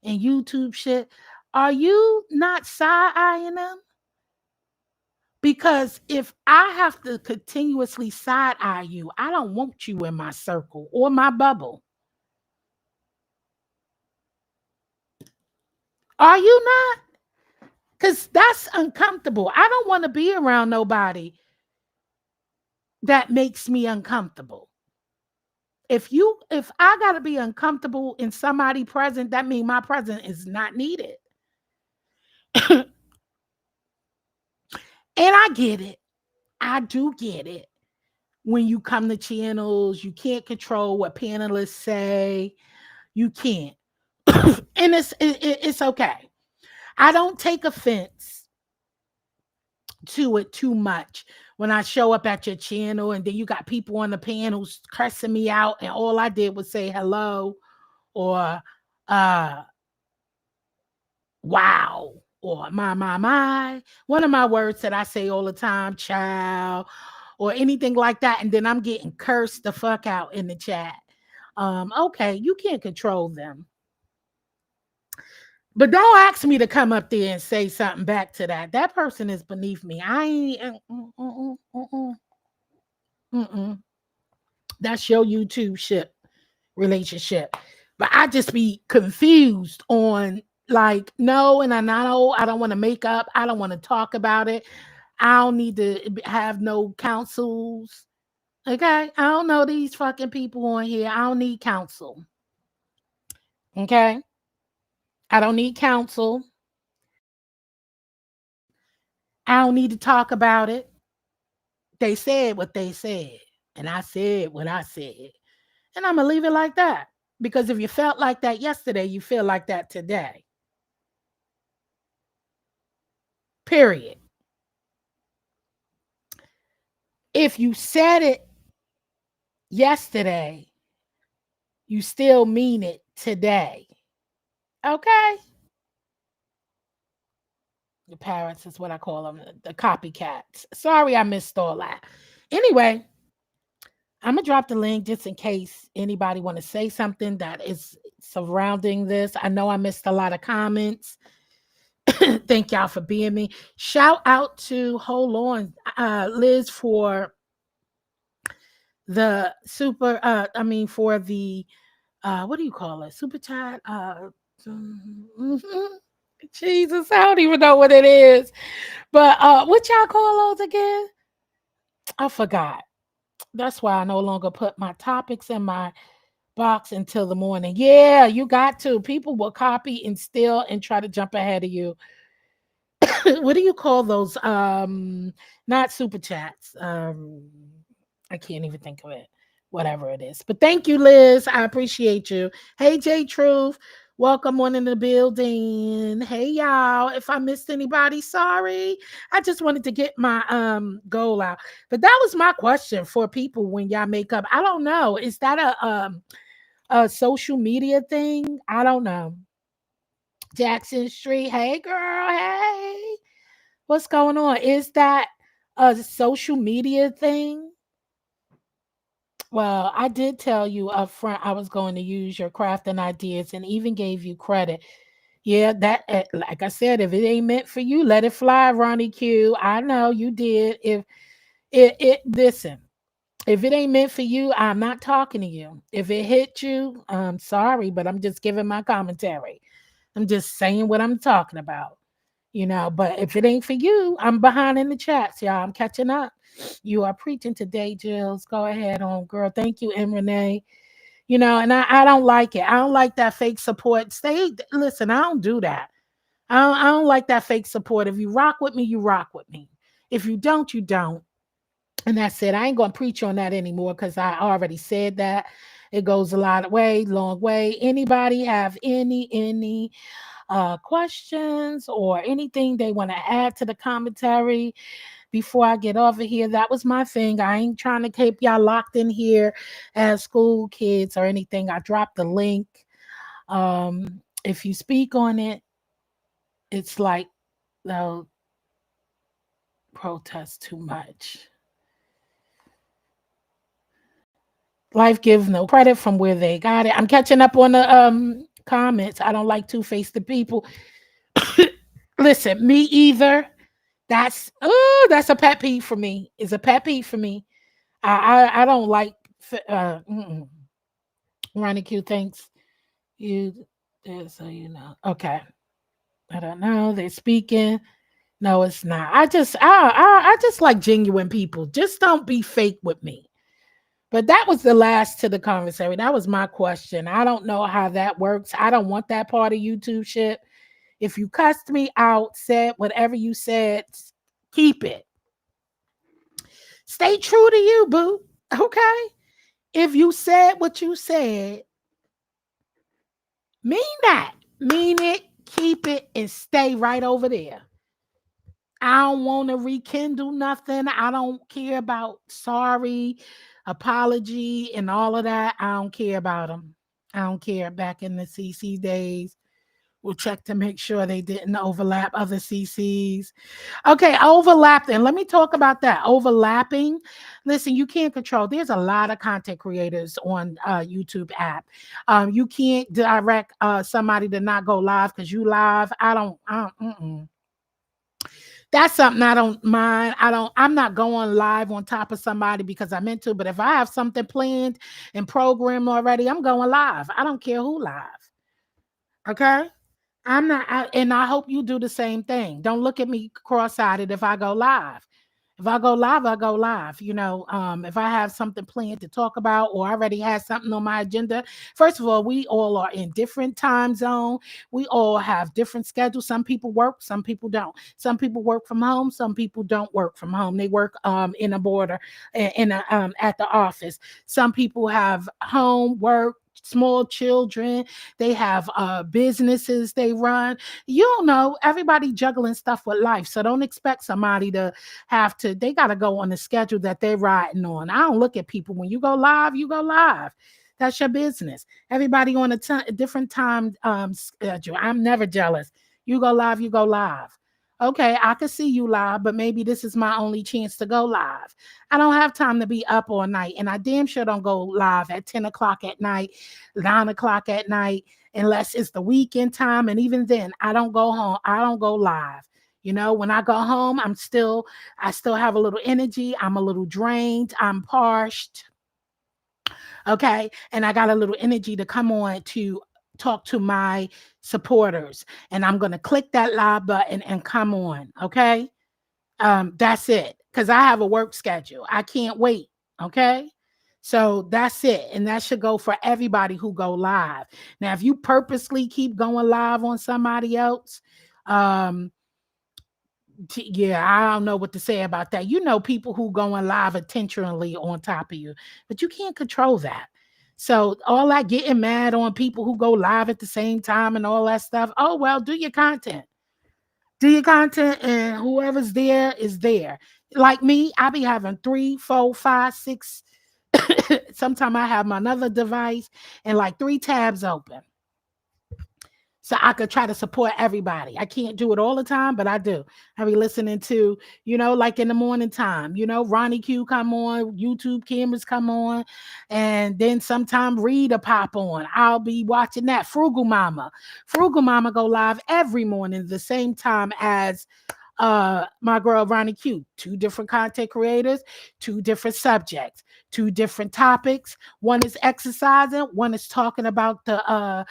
and YouTube shit? Are you not side-eyeing them? Because if I have to continuously side-eye you, I don't want you in my circle or my bubble. Are you not? Because that's uncomfortable. I don't want to be around nobody that makes me uncomfortable. If I got to be uncomfortable in somebody present, that means my presence is not needed. And I get it. I do get it. When you come to channels, you can't control what panelists say. You can't. And it's okay. I don't take offense to it too much when I show up at your channel and then you got people on the panels cursing me out and all I did was say hello or wow or my. One of my words that I say all the time, child, or anything like that, and then I'm getting cursed the fuck out in the chat. Okay, you can't control them. But don't ask me to come up there and say something back to that. That person is beneath me. I ain't. That's your YouTube shit relationship. But I just be confused on like, no, and I know I don't want to make up. I don't want to talk about it. I don't need to have no counsels. Okay? I don't know these fucking people on here. I don't need counsel. Okay? I don't need counsel. I don't need to talk about it. They said what they said, and I said what I said. And I'm going to leave it like that. Because if you felt like that yesterday, you feel like that today. Period. If you said it yesterday, you still mean it today. Okay? The parrots is what I call them, the copycats. Sorry I missed all that. Anyway, I'm going to drop the link just in case anybody want to say something that is surrounding this. I know I missed a lot of comments. Thank y'all for being me. Shout out to Liz for the for the what do you call it? Super chat. Jesus, I don't even know what it is. But what y'all call those again? I forgot. That's why I no longer put my topics in my box until the morning. Yeah, you got to. People will copy and steal and try to jump ahead of you. What do you call those? Not super chats. I can't even think of it. Whatever it is. But thank you, Liz. I appreciate you. Hey, J Truth. Welcome on in the building. Hey, y'all. If I missed anybody, sorry. I just wanted to get my goal out. But that was my question for people when y'all make up. I don't know. Is that a social media thing? I don't know. Jackson Street. Hey, girl. Hey. What's going on? Is that a social media thing? Well, I did tell you up front I was going to use your crafting ideas and even gave you credit. Yeah, that like I said, if it ain't meant for you, let it fly, Ronnie Q. I know you did. If listen, if it ain't meant for you, I'm not talking to you. If it hit you, I'm sorry, but I'm just giving my commentary. I'm just saying what I'm talking about. But if it ain't for you, I'm behind in the chats, y'all. I'm catching up. You are preaching today, Jills. Go ahead on, girl. Thank you, M. Renee. And I don't like it. I don't like that fake support. Listen, I don't do that. I don't like that fake support. If you rock with me, you rock with me. If you don't, you don't. And that's it. I ain't gonna preach on that anymore because I already said that. It goes a lot of way, long way. Anybody have any questions or anything they want to add to the commentary before I get over here? That was my thing. I ain't trying to keep y'all locked in here as school kids or anything. I dropped the link. If you speak on it, it's like they'll protest too much. Life gives no credit from where they got it. I'm catching up on the comments. I don't like two-faced people. Listen, me either. That's a pet peeve for me. It's a pet peeve for me. I don't like Ronnie Q thinks you so you know. Okay. I don't know. They're speaking. No, it's not. I just like genuine people. Just don't be fake with me. But that was the last to the conversation. That was my question. I don't know how that works. I don't want that part of YouTube shit. If you cussed me out, said whatever you said, keep it. Stay true to you, boo. Okay? If you said what you said, mean that. Mean it, keep it, and stay right over there. I don't want to rekindle nothing. I don't care about sorry, apology, and all of that. I don't care about them. I don't care. Back in the CC days, we'll check to make sure they didn't overlap other CCs. Okay, overlapping. Let me talk about that. Overlapping. Listen, you can't control. There's a lot of content creators on YouTube app. You can't direct somebody to not go live because you live. I don't. That's something I don't mind. I'm not going live on top of somebody because I'm into, but if I have something planned and programmed already, I'm going live. I don't care who live. Okay? And I hope you do the same thing. Don't look at me cross-eyed if I go live. If I go live, I go live. You know, if I have something planned to talk about or I already have something on my agenda. First of all, we all are in different time zone. We all have different schedules. Some people work, some people don't. Some people work from home, some people don't work from home. They work in a border at the office. Some people have home work, small children, they have businesses they run. You don't know, everybody juggling stuff with life, so don't expect somebody to have to, they got to go on the schedule that they're riding on. I don't look at people. When you go live, you go live. That's your business. Everybody on a different time schedule. I'm never jealous. You go live, you go live. Okay, I could see you live, but maybe this is my only chance to go live. I don't have time to be up all night, and I damn sure don't go live at 10 o'clock at night, 9 o'clock at night, unless it's the weekend time. And even then, I don't go home. I don't go live. You know, when I go home, I still have a little energy. I'm a little drained. I'm parched. Okay. And I got a little energy to come on to talk to my supporters. And I'm going to click that live button and come on. Okay. That's it. Because I have a work schedule. I can't wait. Okay. So that's it. And that should go for everybody who go live. Now, if you purposely keep going live on somebody else, yeah, I don't know what to say about that. You know, people who going live intentionally on top of you, but you can't control that. So all that getting mad on people who go live at the same time and all that stuff. Oh, well, do your content. Do your content, and whoever's there is there. Like me, I be having 3, 4, 5, 6. Sometimes I have my another device and like 3 tabs open, so I could try to support everybody. I can't do it all the time, but I do. I be listening to, like in the morning time, Ronnie Q come on, YouTube cameras come on, and then sometime Rita pop on. I'll be watching that. Frugal Mama go live every morning the same time as my girl Ronnie Q. 2 different content creators, 2 different subjects, 2 different topics. One is exercising, one is talking about the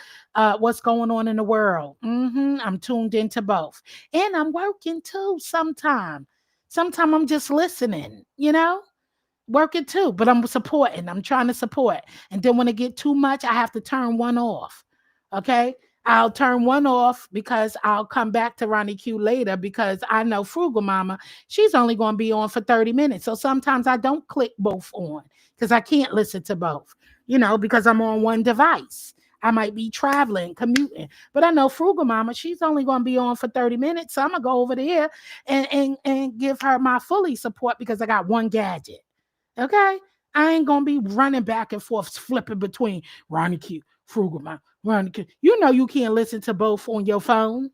what's going on in the world. I'm tuned into both, and I'm working too. Sometimes I'm just listening, working too, but I'm supporting. I'm trying to support, and then when it get too much, I have to turn one off. Okay. I'll turn one off because I'll come back to Ronnie Q later because I know Frugal Mama, she's only going to be on for 30 minutes. So sometimes I don't click both on because I can't listen to both, because I'm on one device. I might be traveling, commuting, but I know Frugal Mama, she's only going to be on for 30 minutes. So I'm going to go over there and give her my fully support because I got one gadget. Okay. I ain't going to be running back and forth, flipping between Ronnie Q, Frugal Mama, Ronnie Q. You can't listen to both on your phone.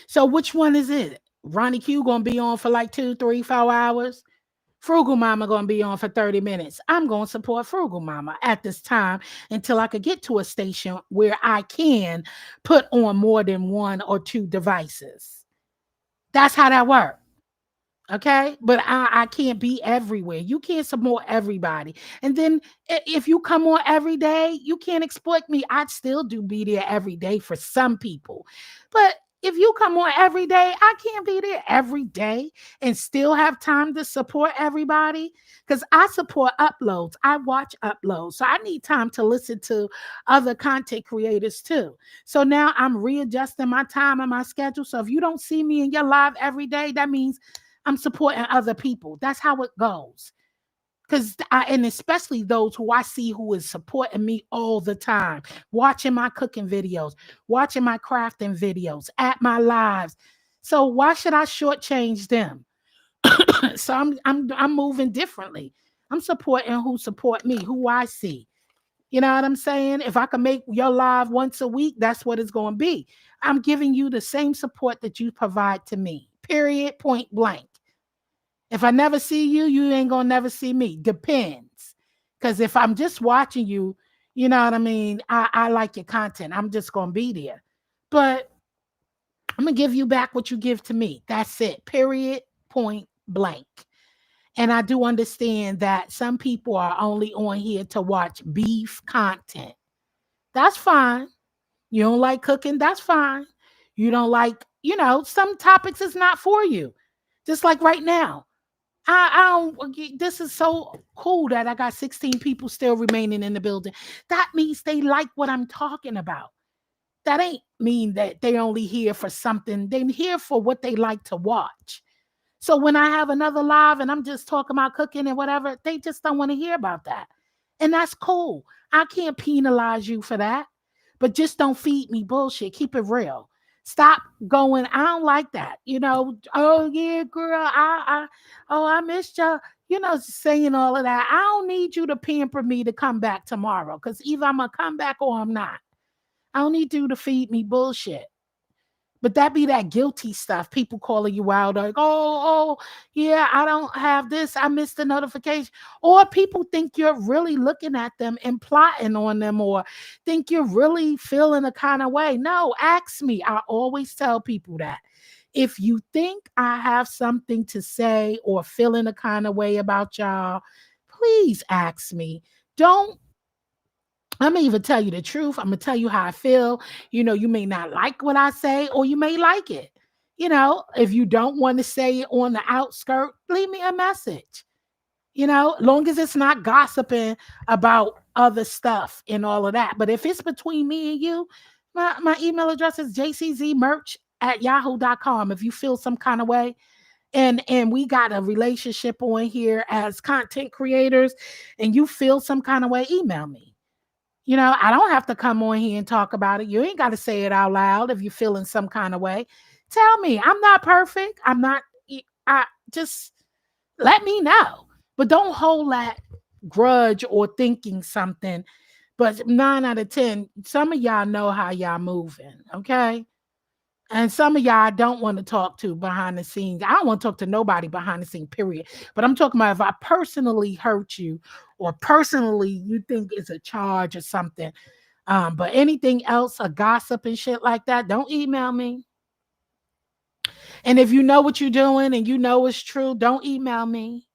So which one is it? Ronnie Q going to be on for like 2, 3, 4 hours. Frugal Mama going to be on for 30 minutes. I'm going to support Frugal Mama at this time until I could get to a station where I can put on more than 1 or 2 devices. That's how that works. Okay, but I can't be everywhere. You can't support everybody. And then if you come on every day, you can't exploit me. I'd still do be there every day for some people. But if you come on every day, I can't be there every day and still have time to support everybody because I support uploads. I watch uploads. So I need time to listen to other content creators too. So now I'm readjusting my time and my schedule. So if you don't see me in your live every day, that means I'm supporting other people. That's how it goes. And especially those who I see who is supporting me all the time, watching my cooking videos, watching my crafting videos, at my lives. So why should I shortchange them? So I'm moving differently. I'm supporting who support me, who I see. You know what I'm saying? If I can make your live once a week, that's what it's going to be. I'm giving you the same support that you provide to me. Period. Point blank. If I never see you, you ain't gonna never see me. Depends. Because if I'm just watching you, you know what I mean? I like your content. I'm just gonna be there. But I'm gonna give you back what you give to me. That's it. Period. Point blank. And I do understand that some people are only on here to watch beef content. That's fine. You don't like cooking, that's fine. You don't like, some topics is not for you. Just like right now. I don't. This is so cool that I got 16 people still remaining in the building. That means they like what I'm talking about. That ain't mean that they only here for something. They here for what they like to watch. So when I have another live and I'm just talking about cooking and whatever, they just don't want to hear about that. And that's cool. I can't penalize you for that. But just don't feed me bullshit. Keep it real. Stop going. I don't like that. Oh yeah, girl. I missed you. Saying all of that. I don't need you to pamper me to come back tomorrow. Because either I'm gonna come back or I'm not. I don't need you to feed me bullshit. But that be that guilty stuff. People calling you out like, yeah, I don't have this. I missed the notification. Or people think you're really looking at them and plotting on them or think you're really feeling a kind of way. No, ask me. I always tell people that. If you think I have something to say or feeling a kind of way about y'all, please ask me. I'm gonna even tell you the truth. I'm gonna tell you how I feel. You may not like what I say, or you may like it. If you don't want to say it on the outskirt, leave me a message. Long as it's not gossiping about other stuff and all of that. But if it's between me and you, my email address is jczmerch@yahoo.com. If you feel some kind of way, and we got a relationship on here as content creators, and you feel some kind of way, email me. I don't have to come on here and talk about it. You ain't got to say it out loud if you're feeling some kind of way. Tell me. I'm not perfect. I just let me know. But don't hold that grudge or thinking something. But 9 out of 10, some of y'all know how y'all moving, okay? And some of y'all don't want to talk to behind the scenes. I don't want to talk to nobody behind the scene, period. But I'm talking about if I personally hurt you or personally you think it's a charge or something. But anything else, a gossip and shit like that, don't email me. And if you know what you're doing and you know it's true, don't email me.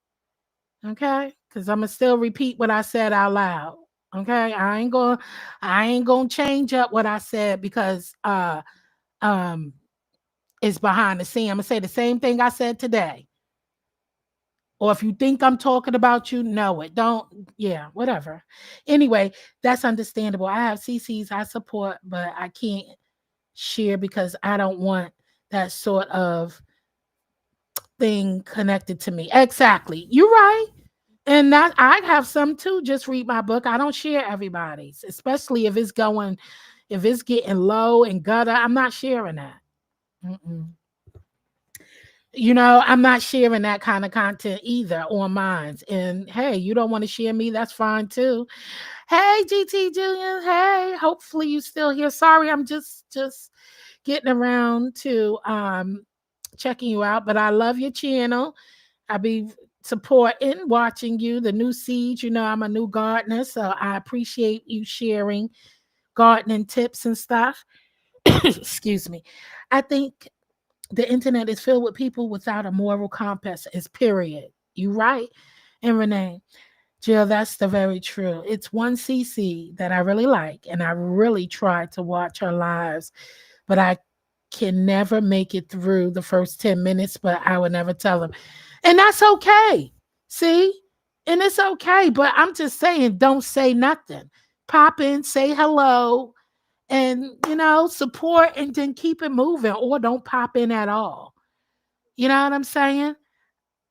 Okay? Because I'm gonna still repeat what I said out loud. Okay. I ain't gonna change up what I said because it's behind the scene. I'm gonna say the same thing I said today. Or if you think I'm talking about you, know it. Don't, yeah, whatever. Anyway, that's understandable. I have CCs I support, but I can't share because I don't want that sort of thing connected to me. Exactly. You're right. And that I have some too. Just read my book. I don't share everybody's, especially if it's getting low and gutter. I'm not sharing that. Mm-mm. I'm not sharing that kind of content either on mine. And hey, you don't want to share me, that's fine too. Hey, GT Julian. Hey, hopefully you still here. Sorry, I'm just getting around to checking you out, but I love your channel. I be supporting, watching you, the new seeds. I'm a new gardener, so I appreciate you sharing gardening tips and stuff. Excuse me. I think the internet is filled with people without a moral compass, is period. You right. And Renee, Jill, that's the very true. It's one CC that I really like, and I really try to watch her lives, but I can never make it through the first 10 minutes, but I would never tell them. And that's okay. See? And it's okay. But I'm just saying, don't say nothing. Pop in, say hello, and, support and then keep it moving, or don't pop in at all. You know what I'm saying?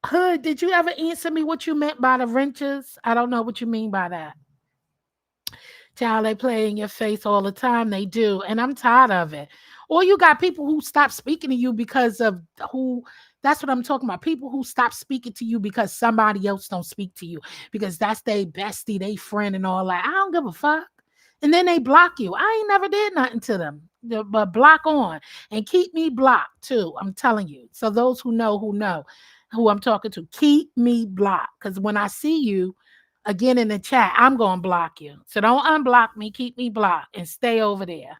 Hood, did you ever answer me what you meant by the wrenches? I don't know what you mean by that. Child, they play in your face all the time. They do. And I'm tired of it. Or you got people who stop speaking to you because of who that's what I'm talking about. People who stop speaking to you because somebody else don't speak to you. Because that's their bestie, they friend and all that. I don't give a fuck. And then they block you. I ain't never did nothing to them. But block on. And keep me blocked too. I'm telling you. So those who know who I'm talking to, keep me blocked. Because when I see you, again in the chat, I'm going to block you. So don't unblock me. Keep me blocked and stay over there.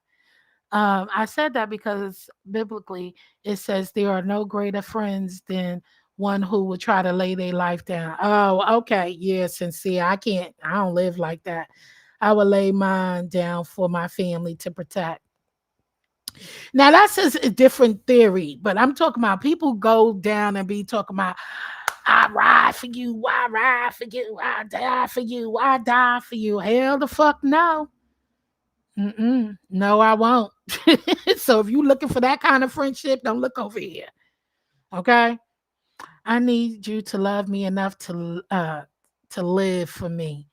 I said that because biblically it says there are no greater friends than one who would try to lay their life down. Oh, okay. Yeah, sincere. I don't live like that. I would lay mine down for my family to protect. Now that's just a different theory, but I'm talking about people go down and be talking about I ride for you, I ride for you, I die for you, I die for you. Hell the fuck no. Mm-mm. No, I won't. So if you're looking for that kind of friendship, don't look over here. Okay? I need you to love me enough to live for me.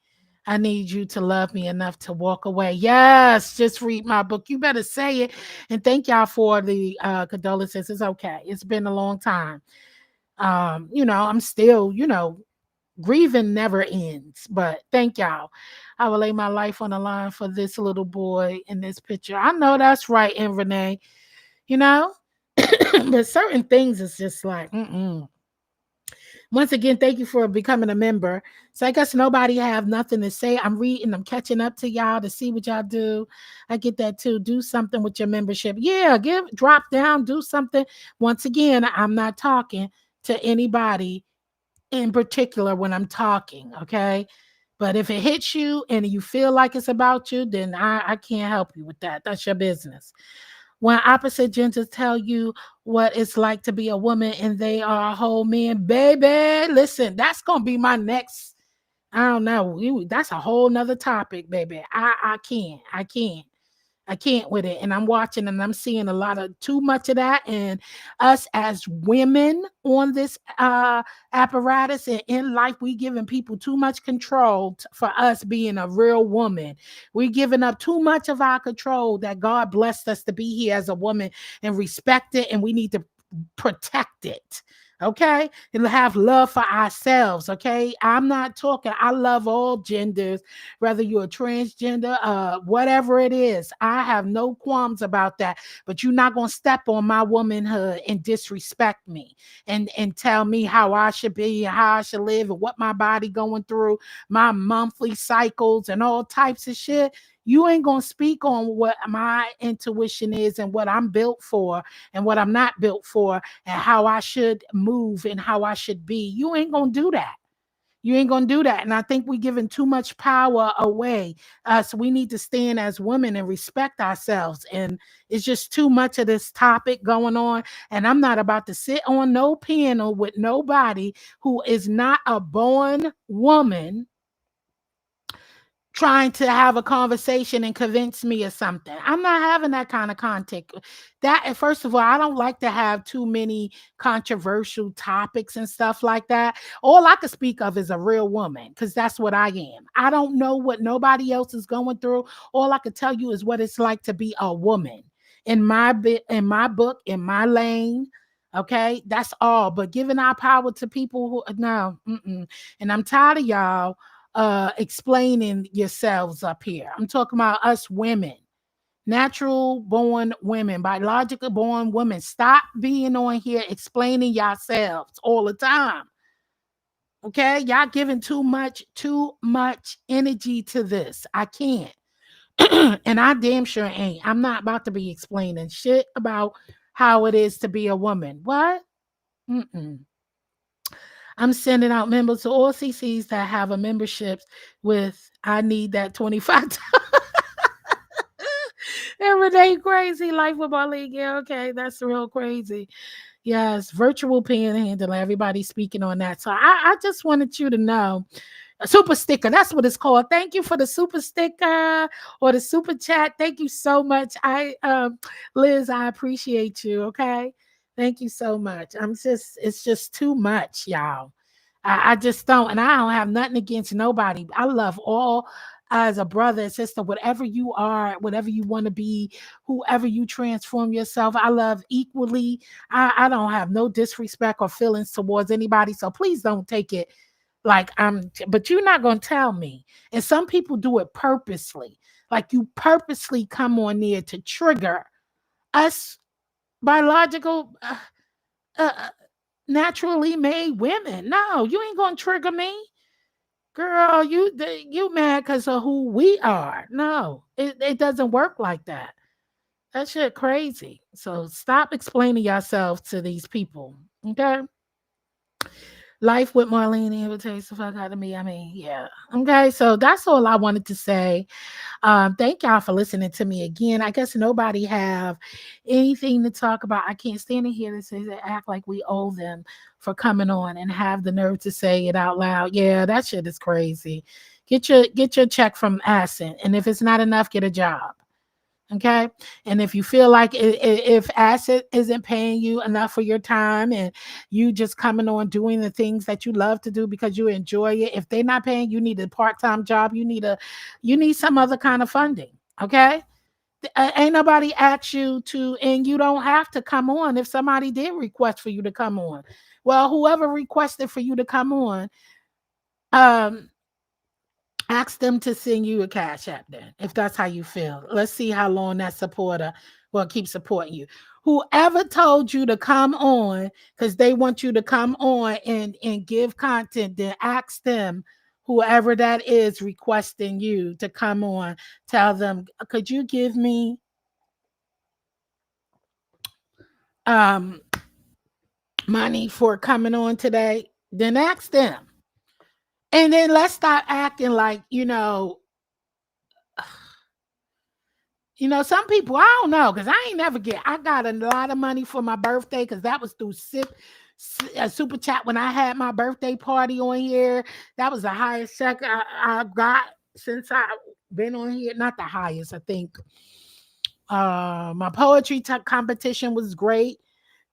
I need you to love me enough to walk away. Yes, just read my book. You better say it. And thank y'all for the condolences. It's okay. It's been a long time. I'm still, grieving never ends. But thank y'all. I will lay my life on the line for this little boy in this picture. I know that's right, and Renee, you know, but certain things is just like, mm-mm. Once again, thank you for becoming a member. So I guess nobody have nothing to say. I'm reading, I'm catching up to y'all to see what y'all do. I get that too. Do something with your membership. Yeah, drop down, do something. Once again, I'm not talking to anybody in particular when I'm talking, okay? But if it hits you and you feel like it's about you, then I can't help you with that. That's your business. When opposite genders tell you what it's like to be a woman and they are a whole man, baby, listen, that's gonna be my next. I don't know. That's a whole nother topic, baby. I can't with it. And I'm watching and I'm seeing a lot of too much of that. And us as women on this apparatus and in life, we giving people too much control for us being a real woman. We giving up too much of our control that God blessed us to be here as a woman and respect it. And we need to protect it. Okay, and have love for ourselves. Okay, I'm not talking. I love all genders, whether you're a transgender, whatever it is. I have no qualms about that. But you're not gonna step on my womanhood and disrespect me and tell me how I should be and how I should live and what my body going through, my monthly cycles and all types of shit. You ain't gonna speak on what my intuition is and what I'm built for and what I'm not built for and how I should move and how I should be. You ain't gonna do that. You ain't gonna do that. And I think we're giving too much power away. So we need to stand as women and respect ourselves. And it's just too much of this topic going on. And I'm not about to sit on no panel with nobody who is not a born woman trying to have a conversation and convince me of something. I'm not having that kind of contact. That first of all, I don't like to have too many controversial topics and stuff like that. All I can speak of is a real woman because that's what I am. I don't know what nobody else is going through. All I can tell you is what it's like to be a woman in my in my book, in my lane. Okay, that's all. But giving our power to people who no, and I'm tired of y'all explaining yourselves up here. I'm talking about us women, natural born women, biologically born women. Stop being on here explaining yourselves all the time. Okay, y'all giving too much energy to this. I can't. And I damn sure ain't. I'm not about to be explaining shit about how it is to be a woman. What? Mm-mm. I'm sending out members to all CCs that have a memberships with I need that 25. Everyday crazy life with my league. Yeah, okay, that's real crazy. Yes, virtual panhandling. Everybody speaking on that. So I just wanted you to know a super sticker. That's what it's called. Thank you for the super sticker or the super chat. Thank you so much. Liz, I appreciate you. Okay. Thank you so much. It's just too much, y'all. I just don't, and I don't have nothing against nobody. I love all as a brother and sister, whatever you are, whatever you want to be, whoever you transform yourself, I love equally. I don't have no disrespect or feelings towards anybody. So please don't take it like but you're not going to tell me. And some people do it purposely. Like you purposely come on there to trigger us biological, uh, naturally made women. No, you ain't gonna trigger me, girl. You mad because of who we are? No, it doesn't work like that. That shit crazy. So stop explaining yourself to these people. Okay. Life with Marlene irritates the fuck out of me. I mean, yeah. Okay, so that's all I wanted to say. Thank y'all for listening to me again. I guess nobody have anything to talk about. I can't stand in here to say that act like we owe them for coming on and have the nerve to say it out loud. Yeah, that shit is crazy. Get your check from Ascent, and if it's not enough, get a job. Okay. And if you feel like if Asset isn't paying you enough for your time and you just coming on doing the things that you love to do because you enjoy it, if they're not paying, you need a part-time job. You need some other kind of funding. Okay. Ain't nobody asked you to, and you don't have to come on if somebody did request for you to come on. Well, whoever requested for you to come on, um, ask them to send you a cash app then, if that's how you feel. Let's see how long that supporter will keep supporting you. Whoever told you to come on because they want you to come on and give content, then ask them, whoever that is requesting you to come on, tell them, could you give me um money for coming on today? Then ask them. And then let's start acting like, some people, I don't know, because I ain't never I got a lot of money for my birthday because that was through Super Chat when I had my birthday party on here. That was the highest check I got since I've been on here. Not the highest, I think. My poetry competition was great.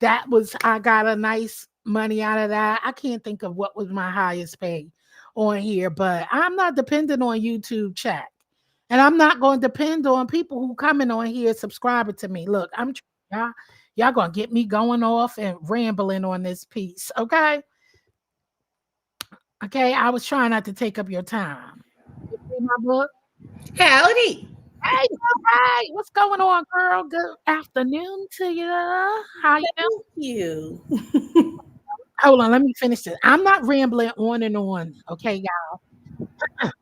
I got a nice money out of that. I can't think of what was my highest pay on here, but I'm not dependent on YouTube chat. And I'm not going to depend on people who coming on here subscribing to me. Look, y'all gonna get me going off and rambling on this piece, okay? Okay, I was trying not to take up your time. You read my book? Howdy. Hey, hey, what's going on, girl? Good afternoon to you. How you doing? Thank you. Hold on, let me finish this. I'm not rambling on and on, okay, y'all.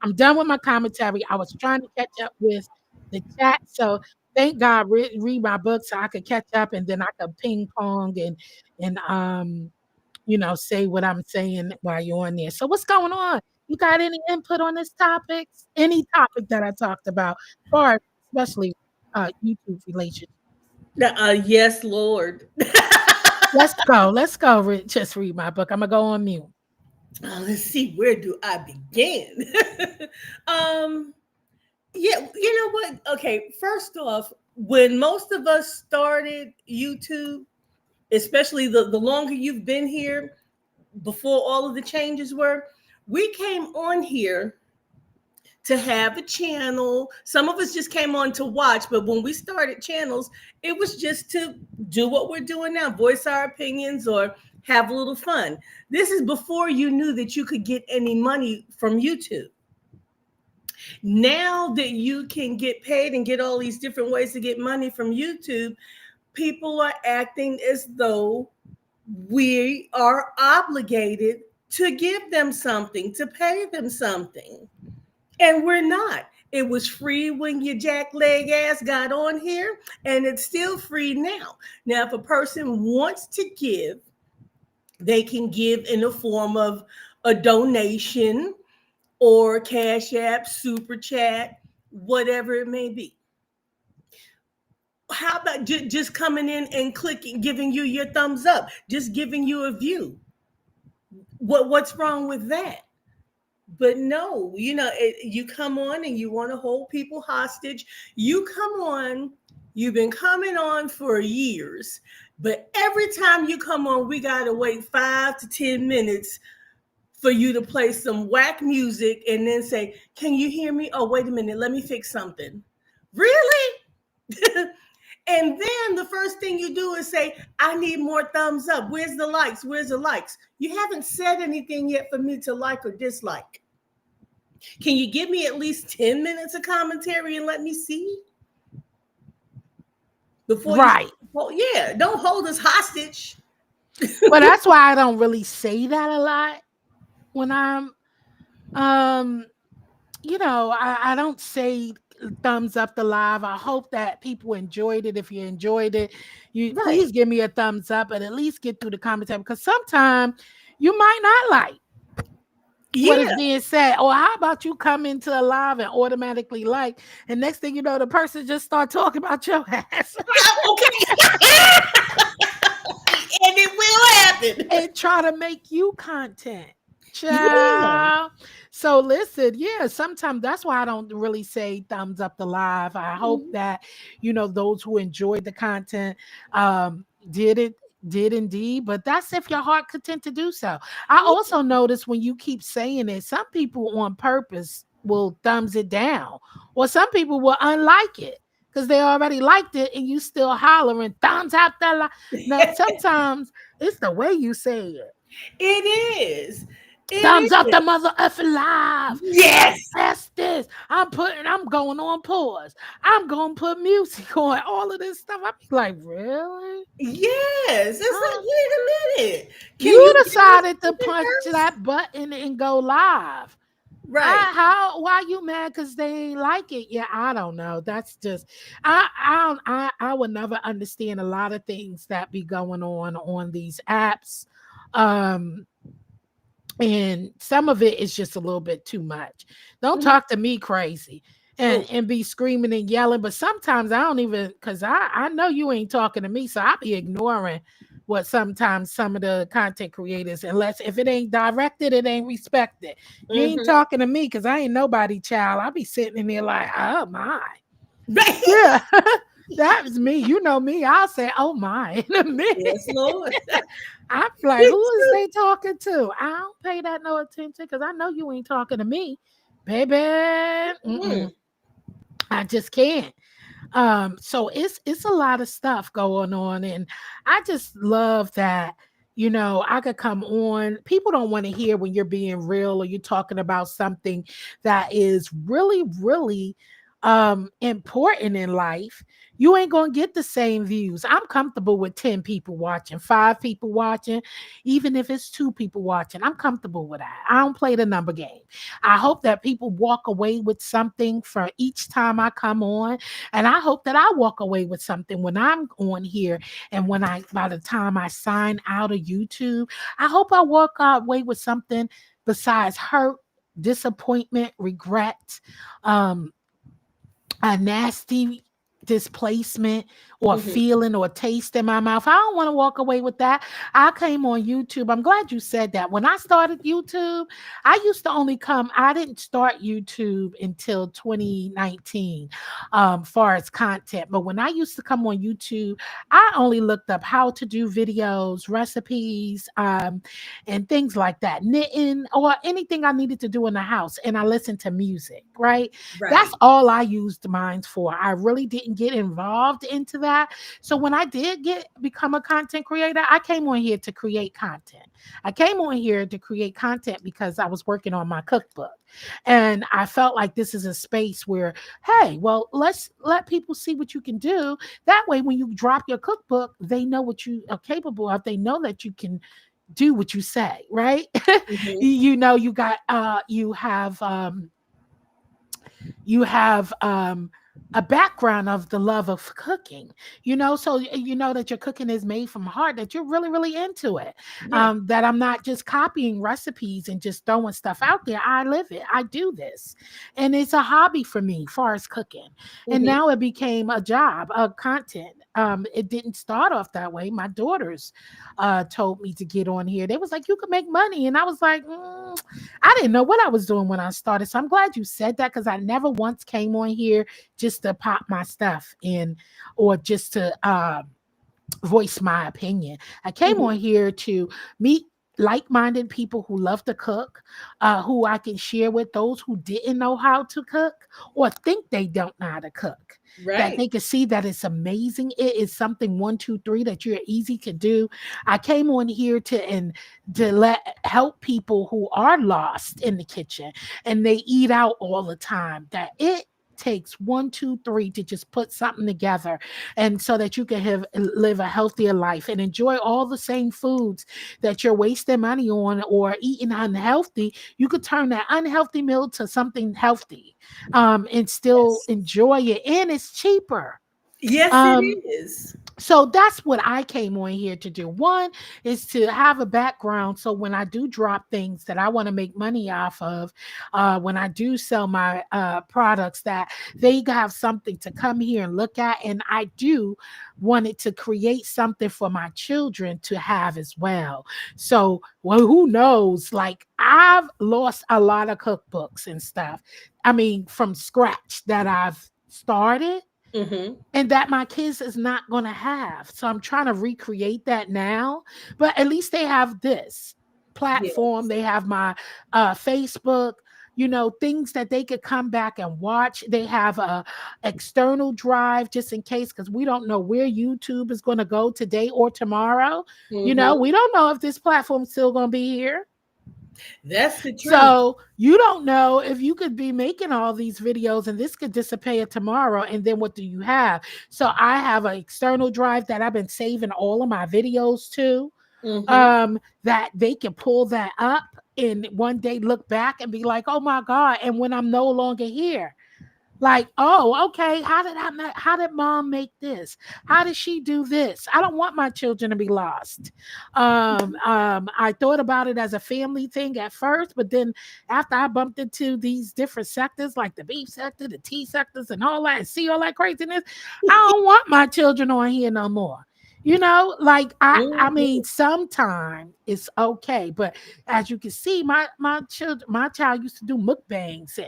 I'm done with my commentary. I was trying to catch up with the chat. So thank God read my book so I could catch up and then I could ping pong and say what I'm saying while you're on there. So what's going on? You got any input on this topic? Any topic that I talked about, or especially YouTube relationships? Yes, Lord. Let's go. Let's go. Just read my book. I'm gonna go on mute. Let's see, where do I begin? um, yeah, you know what? Okay, first off, when most of us started YouTube, especially the longer you've been here, before all of the changes were, we came on here to have a channel. Some of us just came on to watch, but when we started channels, it was just to do what we're doing now, voice our opinions or have a little fun. This is before you knew that you could get any money from YouTube. Now that you can get paid and get all these different ways to get money from YouTube, people are acting as though we are obligated to give them something, to pay them something. And we're not. It was free when your jackleg ass got on here, and it's still free now. Now, if a person wants to give, they can give in the form of a donation or Cash App, Super Chat, whatever it may be. How about just coming in and clicking, giving you your thumbs up, just giving you a view? What's wrong with that? But no, you come on and you want to hold people hostage. You come on, you've been coming on for years, but every time you come on, we got to wait 5 to 10 minutes for you to play some whack music and then say, can you hear me? Oh, wait a minute, let me fix something. Really? And then the first thing you do is say, I need more thumbs up. Where's the likes? Where's the likes? You haven't said anything yet for me to like or dislike. Can you give me at least 10 minutes of commentary and let me see? Before right. Yeah, don't hold us hostage. Well, that's why I don't really say that a lot when I'm, I don't say thumbs up the live. I hope that people enjoyed it. If you enjoyed it, please give me a thumbs up and at least get through the commentary, because sometimes you might not like what is being said. Or how about you come into a live and automatically like, and next thing you know, the person just start talking about your ass. Okay. And it will happen. And try to make you content. Child. So listen, sometimes that's why I don't really say thumbs up the live. I hope that those who enjoyed the content did indeed, but that's if your heart content to do so. I also notice when you keep saying it, some people on purpose will thumbs it down, or some people will unlike it because they already liked it and you still hollering thumbs up the live. Now sometimes it's the way you say it. It is. Thumbs up the mother effing live. Yes. That's this. I'm going on pause. I'm going to put music on. All of this stuff. I'm like, really? Yes. It's like, wait a minute. You decided to punch that button and go live. Right. Why you mad because they ain't like it? Yeah, I don't know. That's just I would never understand a lot of things that be going on these apps. And some of it is just a little bit too much. Don't talk to me crazy and be screaming and yelling. But sometimes I don't even, because I know you ain't talking to me. So I'll be ignoring what sometimes some of the content creators, unless if it ain't directed, it ain't respected. You ain't talking to me because I ain't nobody, child. I'll be sitting in there like, oh my. Right. Yeah. That was me. You know me. I'll say, oh my, in a minute. Yes, Lord. I'm like, who is they talking to? I don't pay that no attention because I know you ain't talking to me, baby. I just can't. So it's a lot of stuff going on, and I just love that. I could come on. People don't want to hear when you're being real or you're talking about something that is really, really important in life, you ain't gonna get the same views. I'm comfortable with 10 people watching, 5 people watching, even if it's 2 people watching. I'm comfortable with that. I don't play the number game. I hope that people walk away with something for each time I come on. And I hope that I walk away with something when I'm on here. And when by the time I sign out of YouTube, I hope I walk away with something besides hurt, disappointment, regret, a nasty displacement or feeling or taste in my mouth. I don't want to walk away with that. I came on YouTube. I'm glad you said that. When I started YouTube, I used to only come, I didn't start YouTube until 2019, far as content. But when I used to come on YouTube, I only looked up how to do videos, recipes, and things like that, knitting or anything I needed to do in the house. And I listened to music, right? That's all I used mine for. I really didn't get involved into that. So when I did become a content creator, I came on here to create content. I came on here to create content because I was working on my cookbook. And I felt like this is a space where, hey, well, let's let people see what you can do. That way, when you drop your cookbook, they know what you are capable of. They know that you can do what you say, right? You know, you have a background of the love of cooking, you know, so you know that your cooking is made from heart, that you're really, really into it. That I'm not just copying recipes and just throwing stuff out there. I live it. I do this. And it's a hobby for me, far as cooking. And now it became a job, a content. It didn't start off that way. My daughters told me to get on here. They was like, you could make money. And I was like, I didn't know what I was doing when I started. So I'm glad you said that, because I never once came on here just to pop my stuff in or just to voice my opinion. I came on here to meet like-minded people who love to cook, who I can share with, those who didn't know how to cook or think they don't know how to cook. That they can see that it's amazing. It is something 1, 2, 3 that you're easy to do. I came on here to help people who are lost in the kitchen and they eat out all the time. That it takes 1, 2, 3 to just put something together, and so that you can live a healthier life and enjoy all the same foods that you're wasting money on or eating unhealthy. You could turn that unhealthy meal to something healthy, and still enjoy it, and it's cheaper. Yes, it is. So that's what I came on here to do. One is to have a background, so when I do drop things that I want to make money off of, when I do sell my products, that they have something to come here and look at. And I do wanted to create something for my children to have as well. So, well, who knows? Like, I've lost a lot of cookbooks and stuff. I mean, from scratch that I've started. And that my kids is not going to have. So I'm trying to recreate that now, but at least they have this platform. They have my Facebook, you know, things that they could come back and watch. They have a external drive just in case, because we don't know where YouTube is going to go today or tomorrow. You know, we don't know if this platform's still going to be here. That's the truth. So you don't know if you could be making all these videos and this could disappear tomorrow. And then what do you have? So I have an external drive that I've been saving all of my videos to, that they can pull that up and one day look back and be like, oh my God. And when I'm no longer here, like, oh, okay, how did mom make this? How did she do this? I don't want my children to be lost. I thought about it as a family thing at first, but then after I bumped into these different sectors, like the beef sector, the tea sectors, and all that, and see all that craziness, I don't want my children on here no more. You know, like I mean, sometimes it's okay, but as you can see, my child used to do mukbangs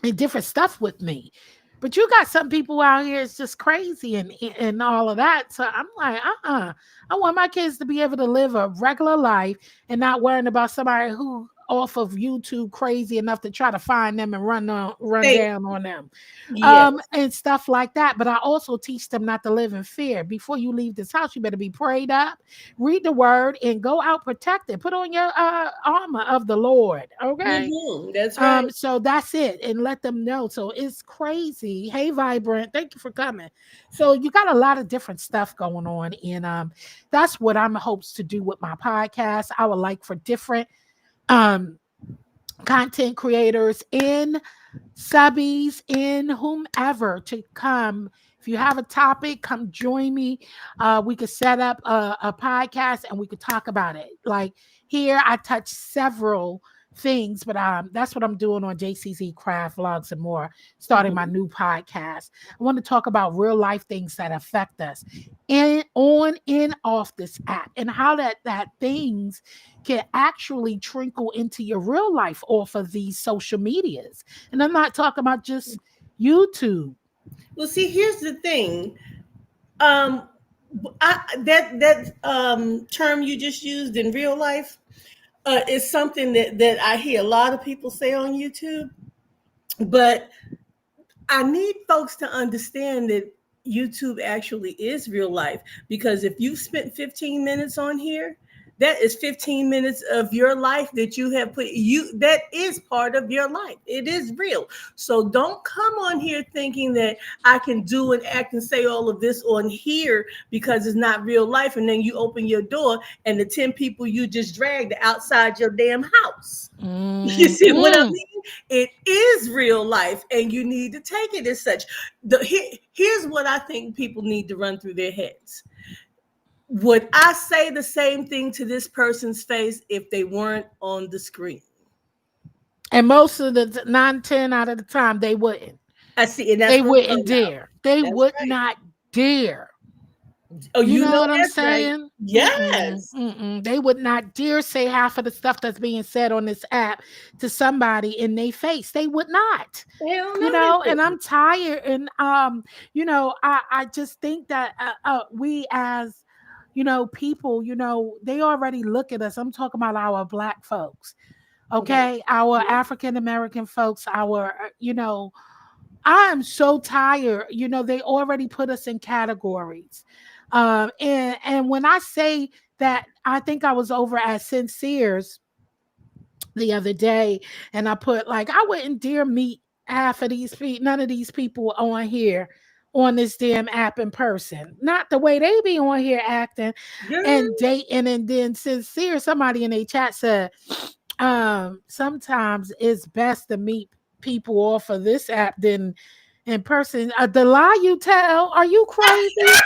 and different stuff with me. But you got some people out here, it's just crazy and all of that. So I'm like, I want my kids to be able to live a regular life and not worrying about somebody who off of YouTube crazy enough to try to find them and run Thank down on them, Yes. and stuff like that. But I also teach them not to live in fear. Before you leave this house, you better be prayed up, read the word, and go out protected. Put on your armor of the Lord. Okay. That's right. So that's it, and let them know. So it's crazy. Hey, Vibrant, thank you for coming. So you got a lot of different stuff going on, and that's what I'm hopes to do with my podcast. I would like for different um content creators in subbies in whomever to come. If you have a topic, come join me. We could set up a podcast and we could talk about it. Like here, I touch several things, but that's what I'm doing on JCZ Craft Vlogs and more, starting my new podcast. I want to talk about real life things that affect us on and off this app, and how that things can actually trickle into your real life off of these social medias. And I'm not talking about just YouTube. Well, see, here's the thing. That term you just used in real life is something that I hear a lot of people say on YouTube. But I need folks to understand that YouTube actually is real life, because if you spent 15 minutes on here, that is 15 minutes of your life that you have that is part of your life. It is real. So don't come on here thinking that I can do and act and say all of this on here because it's not real life. And then you open your door and the 10 people you just dragged outside your damn house. You see what I mean? It is real life, and you need to take it as such. Here's what I think people need to run through their heads. Would I say the same thing to this person's face if they weren't on the screen? And most of the 9-10 out of the time, they wouldn't. I see. And that's they wouldn't dare. They would right. not dare. Oh, you know what I'm saying? Right. Yes. They would not dare say half of the stuff that's being said on this app to somebody in their face. They would not. And I'm tired. And I just think that we as people, they already look at us. I'm talking about our Black folks. Okay. Our African American folks, I'm so tired. They already put us in categories. And when I say that, I think I was over at Sincere's the other day, and I put I wouldn't dare meet none of these people on here on this damn app in person. Not the way they be on here acting and dating. And then Sincere, somebody in a chat said, sometimes it's best to meet people off of this app than in person. The lie you tell, are you crazy?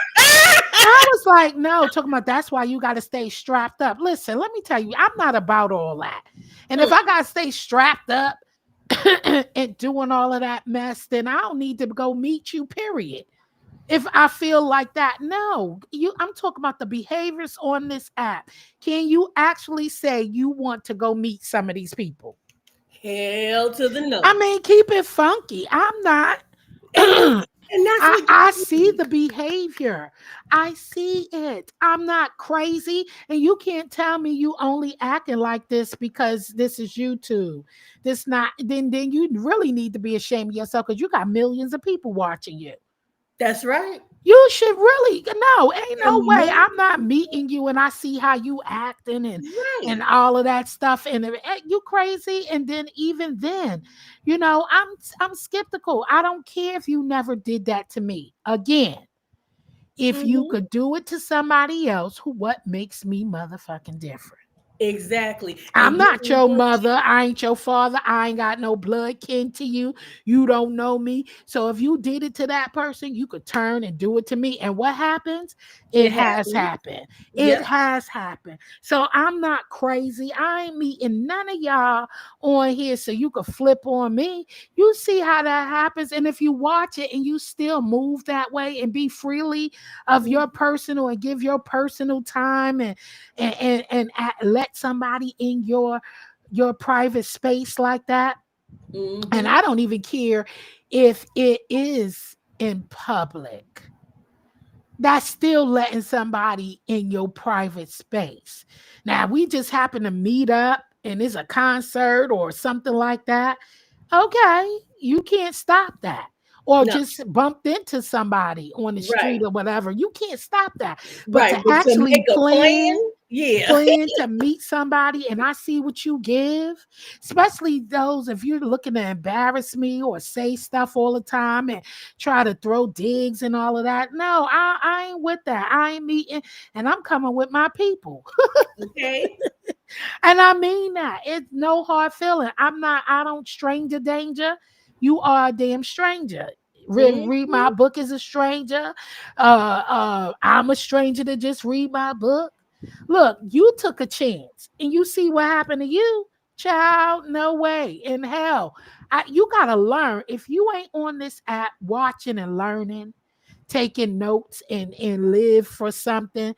I was like, no, talking about that's why you got to stay strapped up. Listen, let me tell you, I'm not about all that. And if I got to stay strapped up and doing all of that mess, then I don't need to go meet you, period. If I feel like that, no, I'm talking about the behaviors on this app. Can you actually say you want to go meet some of these people? Hell to the no. I mean, keep it funky. I'm not. And that's I see the behavior. I see it. I'm not crazy. And you can't tell me you only acting like this because this is YouTube. Then you really need to be ashamed of yourself, because you got millions of people watching you. That's right. You should really ain't no way I'm not meeting you and I see how you acting and all of that stuff, and you crazy. And then even then, I'm skeptical. I don't care if you never did that to me again. If you could do it to somebody else, what makes me motherfucking different? Exactly. I'm not your mother. I ain't your father. I ain't got no blood kin to you. You don't know me. So if you did it to that person, you could turn and do it to me. And what happens? It has happened. It has happened. So I'm not crazy. I ain't meeting none of y'all on here so you could flip on me. You see how that happens. And if you watch it and you still move that way and be freely of your personal and give your personal time and let somebody in your private space like that. And I don't even care if it is in public. That's still letting somebody in your private space. Now, we just happen to meet up and it's a concert or something like that, okay, you can't stop that. Or No, just bumped into somebody on the street right, or whatever. You can't stop that. But right. to But to actually make a plan, yeah. plan to meet somebody and I see what you give, especially those if you're looking to embarrass me or say stuff all the time and try to throw digs and all of that. No, I ain't with that. I ain't meeting, and I'm coming with my people. Okay. And I mean that. It's no hard feeling. I don't stranger danger. You are a damn stranger. Read Mhm. my book as a stranger. I'm a stranger to just read my book. Look, you took a chance and you see what happened to you. Child, no way in hell. You got to learn. If you ain't on this app watching and learning, taking notes and live for something,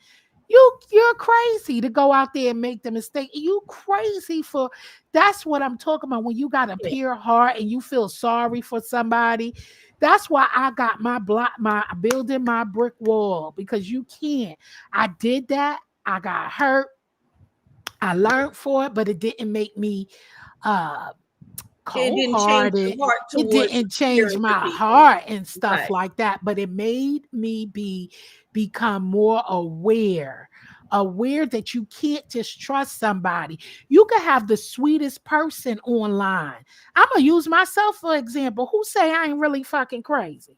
you're crazy to go out there and make the mistake. You crazy for that's what I'm talking about. When you got a Yeah. pure heart and you feel sorry for somebody, that's why I got my building my brick wall, because you can't. I did that. I got hurt. I learned for it, but it didn't make me uh It didn't change your cold-hearted. heart It towards didn't change caring for my people. heart and stuff Right. like that, but it made me become more aware that you can't just trust somebody. You can have the sweetest person online. I'm gonna use myself for example. Who say I ain't really fucking crazy?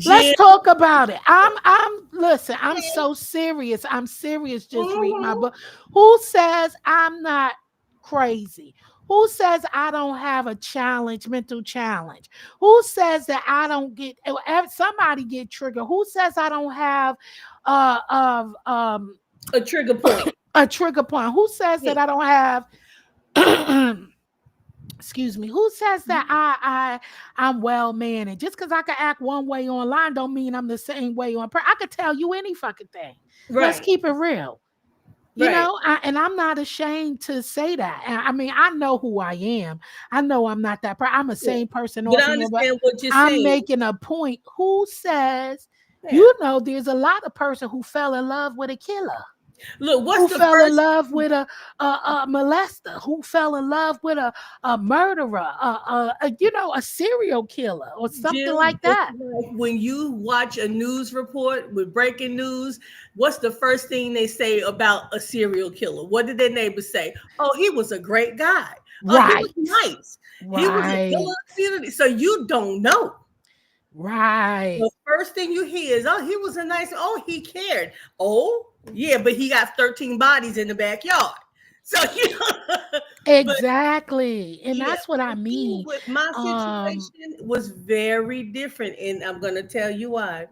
Let's Jim. talk about it. Listen, I'm so serious. I'm serious. Just read my Mhm. book. Who says I'm not crazy? Who says I don't have a challenge, mental challenge? Who says that I don't get somebody get triggered? Who says I don't have of A trigger point. a trigger point? Who says Yeah. that I don't have excuse me, who says that I'm well mannered? Just because I can act one way online don't mean I'm the same way I could tell you any fucking thing. Let's Right. keep it real. Right. And I'm not ashamed to say that. I mean, I know who I am. I know I'm not that I'm the Yeah. same person But off I and on, but understand what you're I'm saying. making a point. Who says, Yeah. there's a lot of person who fell in love with a killer, Look, what's who the fell in first love with a molester, who fell in love with a murderer, a serial killer or something Jim, like that. when you watch a news report with breaking news, what's the first thing they say about a serial killer? What did their neighbors say? Oh, he was a great guy. Oh, he was Right. nice. He was a Right. pillar of community. So you don't know. Right. The first thing you hear is, oh, he was a nice, oh, he cared. Oh, yeah, but he got 13 bodies in the backyard. So, but Exactly. And yeah, that's what I for me, mean. with my Um, situation was very different. And I'm going to tell you why.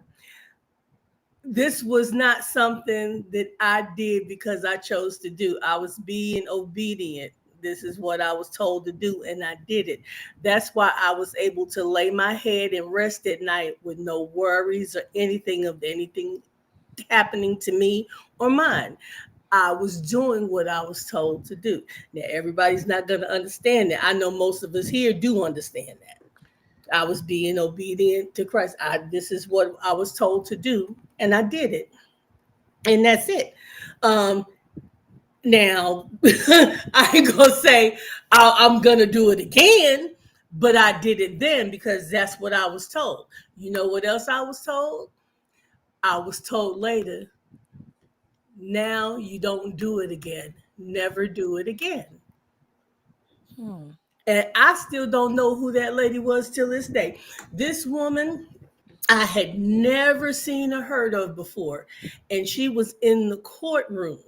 This was not something that I did because I chose to do. I was being obedient. This is what I was told to do, and I did it. That's why I was able to lay my head and rest at night with no worries or anything happening to me or mine. I was doing what I was told to do. Now, everybody's not going to understand that. I know most of us here do understand that. I was being obedient to Christ. This is what I was told to do, and I did it. And that's it. Um, Now, I ain't gonna say I'm gonna do it again, but I did it then because that's what I was told. You know what else I was told? I was told later, now you don't do it again. Never do it again. hmm, And I still don't know who that lady was till this day. This woman I had never seen or heard of before. And she was in the courtroom.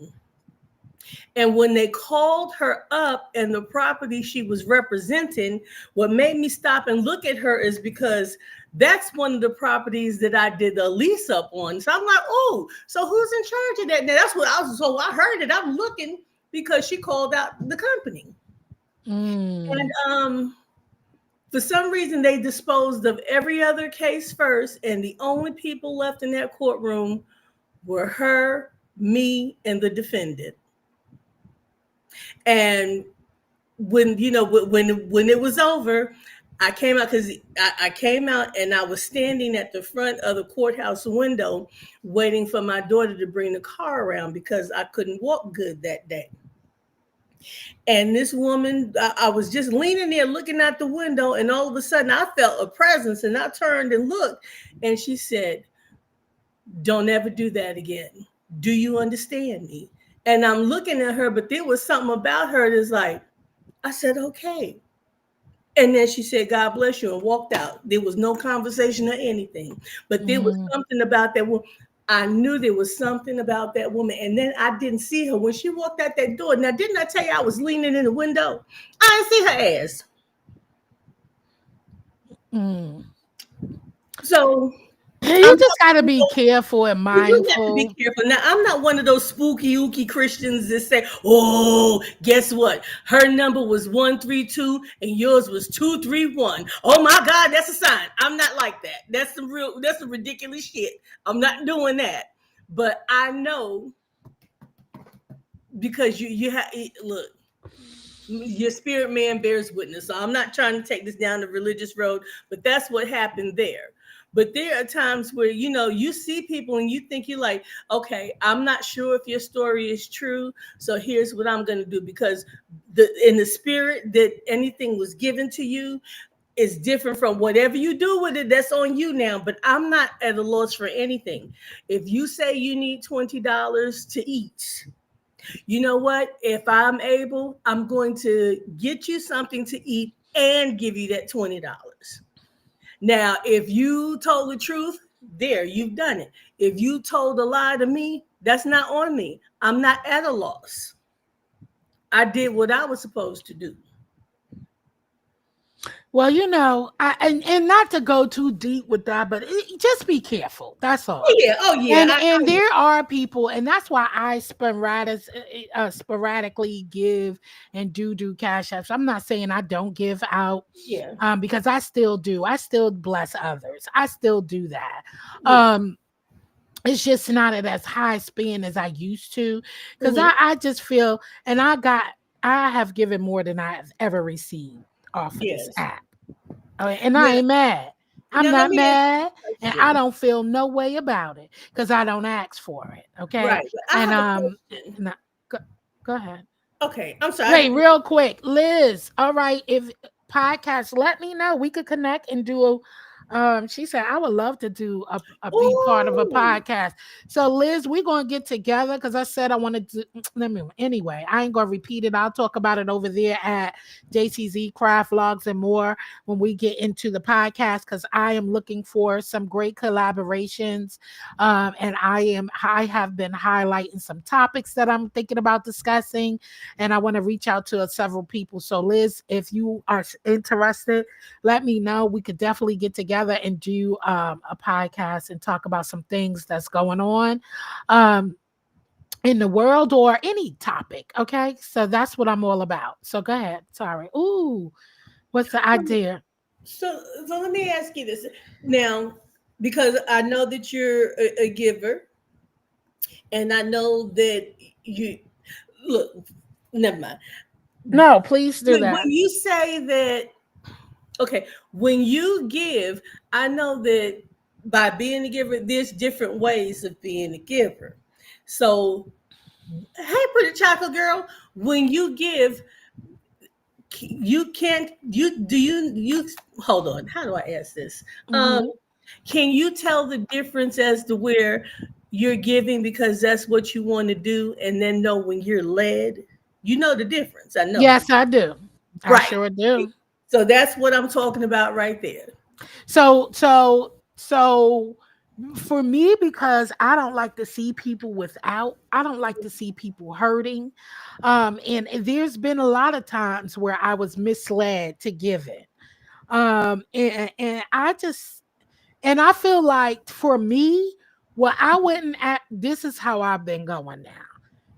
And when they called her up and the property she was representing, what made me stop and look at her is because that's one of the properties that I did the lease up on. So I'm like, oh, so who's in charge of that? Now that's what I was. So I heard it. I'm looking because she called out the company. And mm, for some reason, they disposed of every other case first, and the only people left in that courtroom were her, me, and the defendant. And when it was over, I came out because I came out and I was standing at the front of the courthouse window waiting for my daughter to bring the car around because I couldn't walk good that day. And this woman, I was just leaning there looking out the window, and all of a sudden I felt a presence, and I turned and looked, and she said, "Don't ever do that again. Do you understand me?" And I'm looking at her, but there was something about her that's like, I said, "Okay." And then she said, "God bless you," and walked out. There was no conversation or anything, but there was something about that woman. I knew there was something about that woman. And then I didn't see her when she walked out that door. Now, didn't I tell you I was leaning in the window? I didn't see her ass. So you just got to be careful and mindful. You have to be careful. Now, I'm not one of those spooky, ooky Christians that say, "Oh, guess what? Her number was 132 and yours was 231. Oh my God, that's a sign." I'm not like that. That's some ridiculous shit. I'm not doing that. But I know because you have look. Your spirit man bears witness. So I'm not trying to take this down the religious road, but that's what happened there. But there are times where, you see people and you think you're like, okay, I'm not sure if your story is true. So here's what I'm going to do, because in the spirit that anything was given to you is different from whatever you do with it. That's on you now. But I'm not at a loss for anything. If you say you need $20 to eat, you know what? If I'm able, I'm going to get you something to eat and give you that $20. Now, if you told the truth, there, you've done it. If you told a lie to me, that's not on me. I'm not at a loss. I did what I was supposed to do. Well, and not to go too deep with that, but just be careful. That's all. Oh yeah. And there are people, and that's why I sporadically give and do cash apps. I'm not saying I don't give out, because I still do. I still bless others. I still do that. Yeah. It's just not at as high spend as I used to, because I just feel, and I have given more than I have ever received off of this app. And I ain't mad. I'm not mad, and I don't feel no way about it because I don't ask for it. Okay. Right. And go ahead. Okay. I'm sorry. Wait, real quick. Liz. All right. If podcast, let me know. We could connect and do she said, I would love to do a be part of a podcast. So Liz, we're going to get together because I said I wanted to. Anyway, I ain't going to repeat it. I'll talk about it over there at JCZ Craft Vlogs and more when we get into the podcast, because I am looking for some great collaborations. And I have been highlighting some topics that I'm thinking about discussing, and I want to reach out to several people. So Liz, if you are interested, let me know. We could definitely get together and do a podcast and talk about some things that's going on in the world or any topic. Okay, so that's what I'm all about. So go ahead. Sorry. Ooh, what's the idea? So let me ask you this now, because I know that you're a giver, and I know that you look. Never mind. No, please do that. When you say that. Okay, when you give, I know that by being a giver, there's different ways of being a giver. So, hey, pretty chocolate girl, when you give, you can't. You hold on. How do I ask this? Mm-hmm. Can you tell the difference as to where you're giving because that's what you want to do, and then know when you're led? You know the difference. I know. Yes, I do. Right. I sure do. So that's what I'm talking about right there. So for me, because I don't like to see people I don't like to see people hurting. And there's been a lot of times where I was misled to give it. And I feel like for me, this is how I've been going now.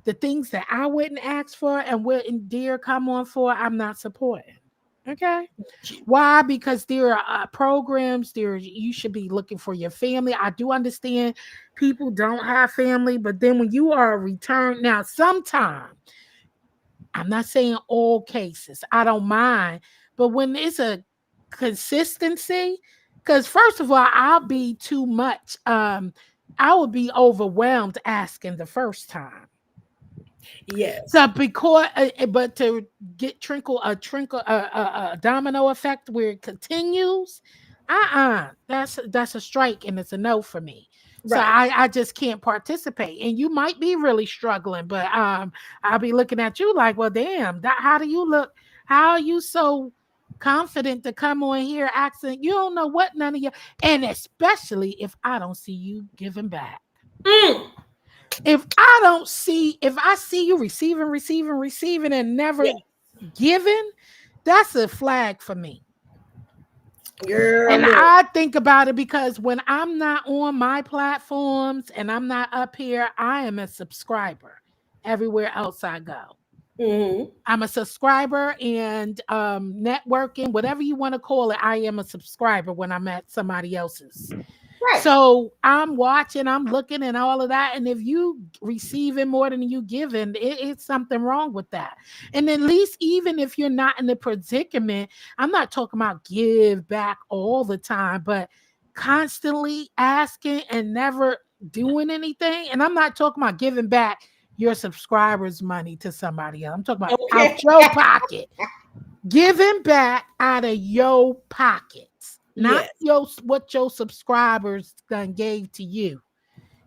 The things that I wouldn't ask for and wouldn't dare come on for, I'm not supporting. Okay. Why? Because there are programs there. You should be looking for your family. I do understand people don't have family, but then when you are a return, now sometimes, I'm not saying all cases, I don't mind, but when it's a consistency, because first of all, I'll be too much. I would be overwhelmed asking the first time. Yes. So because, but to get a domino effect where it continues, that's a strike and it's a no for me. So Right. I just can't participate. And you might be really struggling, but I'll be looking at you like, well, damn, how do you look? How are you so confident to come on here asking? You don't know what none of you, and especially if I don't see you giving back. Mm. If I see you receiving and never Yeah. giving, that's a flag for me. Girl, And look. I think about it because when I'm not on my platforms and I'm not up here, I am a subscriber everywhere else I go. Mm-hmm. I'm a subscriber and networking, whatever you want to call it. I am a subscriber when I'm at somebody else's. Right. So I'm watching, I'm looking, and all of that. And if you receiving more than you giving, it's something wrong with that. And at least, even if you're not in the predicament, I'm not talking about give back all the time, but constantly asking and never doing anything. And I'm not talking about giving back your subscribers' money to somebody else. I'm talking about Okay. out your pocket, giving back out of your pockets, not Yes. what your subscribers done gave to you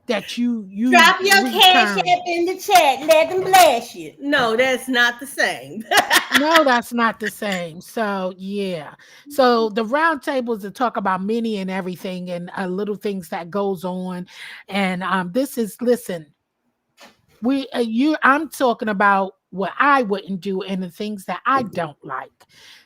that you Drop your cash return. app in the chat. Let them bless you. No, that's not the same. No, that's not the same. So yeah. So the round table is to talk about many and everything and little things that goes on. And this is listen. I'm talking about what I wouldn't do and the things that I don't like.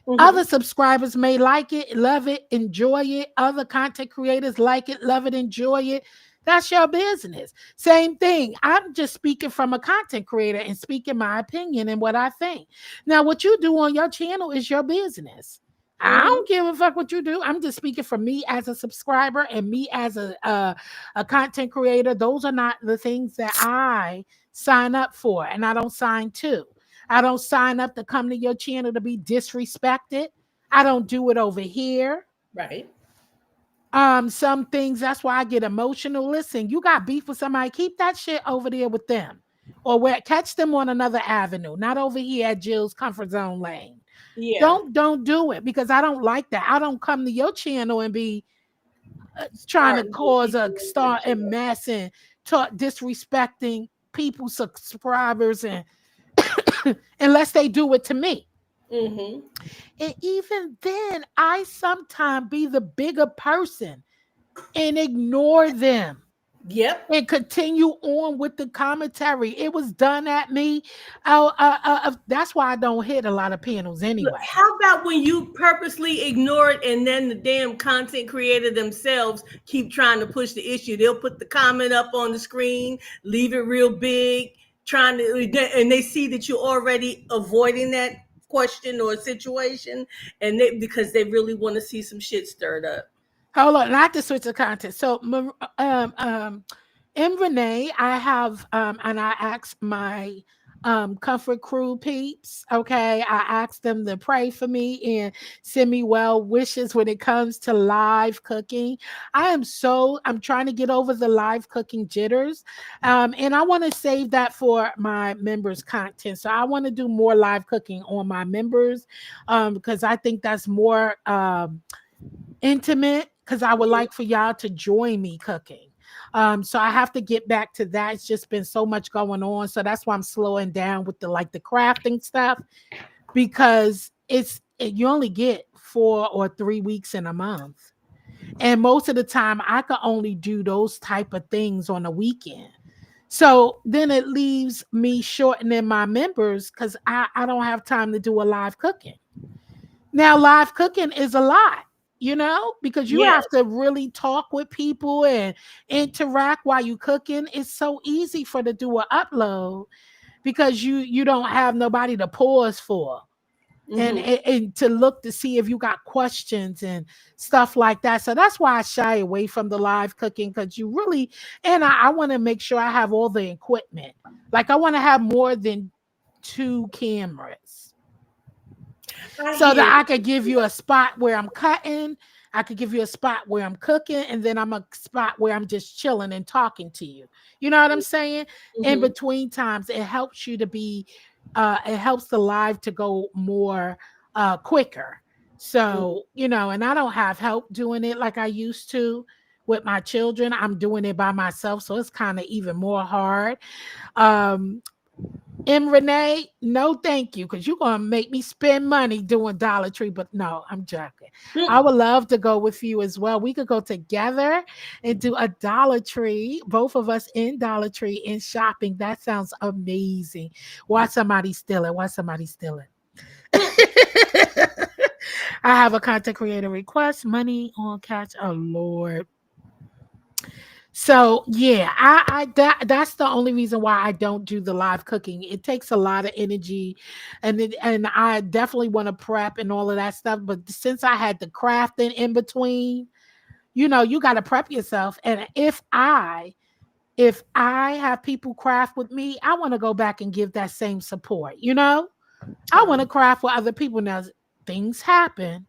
Mhm. Other subscribers may like it, love it, enjoy it. Other content creators like it, love it, enjoy it. That's your business. Same thing. I'm just speaking from a content creator and speaking my opinion and what I think. Now, what you do on your channel is your business. I Mhm. don't give a fuck what you do. I'm just speaking for me as a subscriber and me as a content creator. Those are not the things that I sign up for, and I don't sign to. I don't sign up to come to your channel to be disrespected. I don't do it over here. Right. Some things that's why I get emotional. Listen, you got beef with somebody, keep that shit over there with them. Or catch them on another avenue, not over here at Jill's comfort zone lane. Yeah. Don't do it because I don't like that. I don't come to your channel and be trying to Arguing with cause a people and start and mess and talk disrespecting people's subscribers and unless they do it to me. Mm-hmm. And even then, I sometimes be the bigger person and ignore them Yep. and continue on with the commentary. It was done at me. That's why I don't hit a lot of panels Look, anyway. how about when you purposely ignore it and then the damn content creator themselves keep trying to push the issue? They'll put the comment up on the screen, leave it real big, trying to, and they see that you're already avoiding that question or situation, and because they really want to see some shit stirred up. Hold on, not to switch the content. So, in Renee, I have and I asked my comfort crew peeps. Okay, I asked them to pray for me and send me well wishes when it comes to live cooking. I'm trying to get over the live cooking jitters, and I want to save that for my members' content. So I want to do more live cooking on my members because I think that's more intimate because I would like for y'all to join me cooking. So I have to get back to that. It's just been so much going on. So that's why I'm slowing down with the crafting stuff because you only get 4 or 3 weeks in a month. And most of the time I can only do those type of things on a weekend. So then it leaves me shortening my members because I don't have time to do a live cooking. Now, live cooking is a lot, because you Yes. have to really talk with people and interact while you cooking. It's so easy for to do an upload because you don't have nobody to pause for Mm-hmm. and to look to see if you got questions and stuff like that. So that's why I shy away from the live cooking because you really, and I want to make sure I have all the equipment. Like I want to have more than 2 cameras. so that hear I could give you a spot where I'm cutting. I could give you a spot where I'm cooking, and then I'm a spot where I'm just chilling and talking to you. You know what I'm saying? you. In between times, it helps you to be, it helps the live to go more quicker. So, you know, and I don't have help doing it like I used to with my children. I'm doing it by myself. So it's kind of even more hard. Um, M. Renee, no, thank you, because you're gonna make me spend money doing Dollar Tree. But no, I'm joking. I would love to go with you as well. We could go together and do a Dollar Tree, both of us in Dollar Tree in shopping. That sounds amazing. Watch somebody steal it. Watch somebody steal it. I have a content creator request. Money on catch. Oh Lord. So yeah, that's the only reason why I don't do the live cooking. It takes a lot of energy, and I definitely want to prep and all of that stuff. But since I had the crafting in between, you know, you got to prep yourself. And if I have people craft with me, I want to go back and give that same support. You know, I want to craft with other people. Now things happen.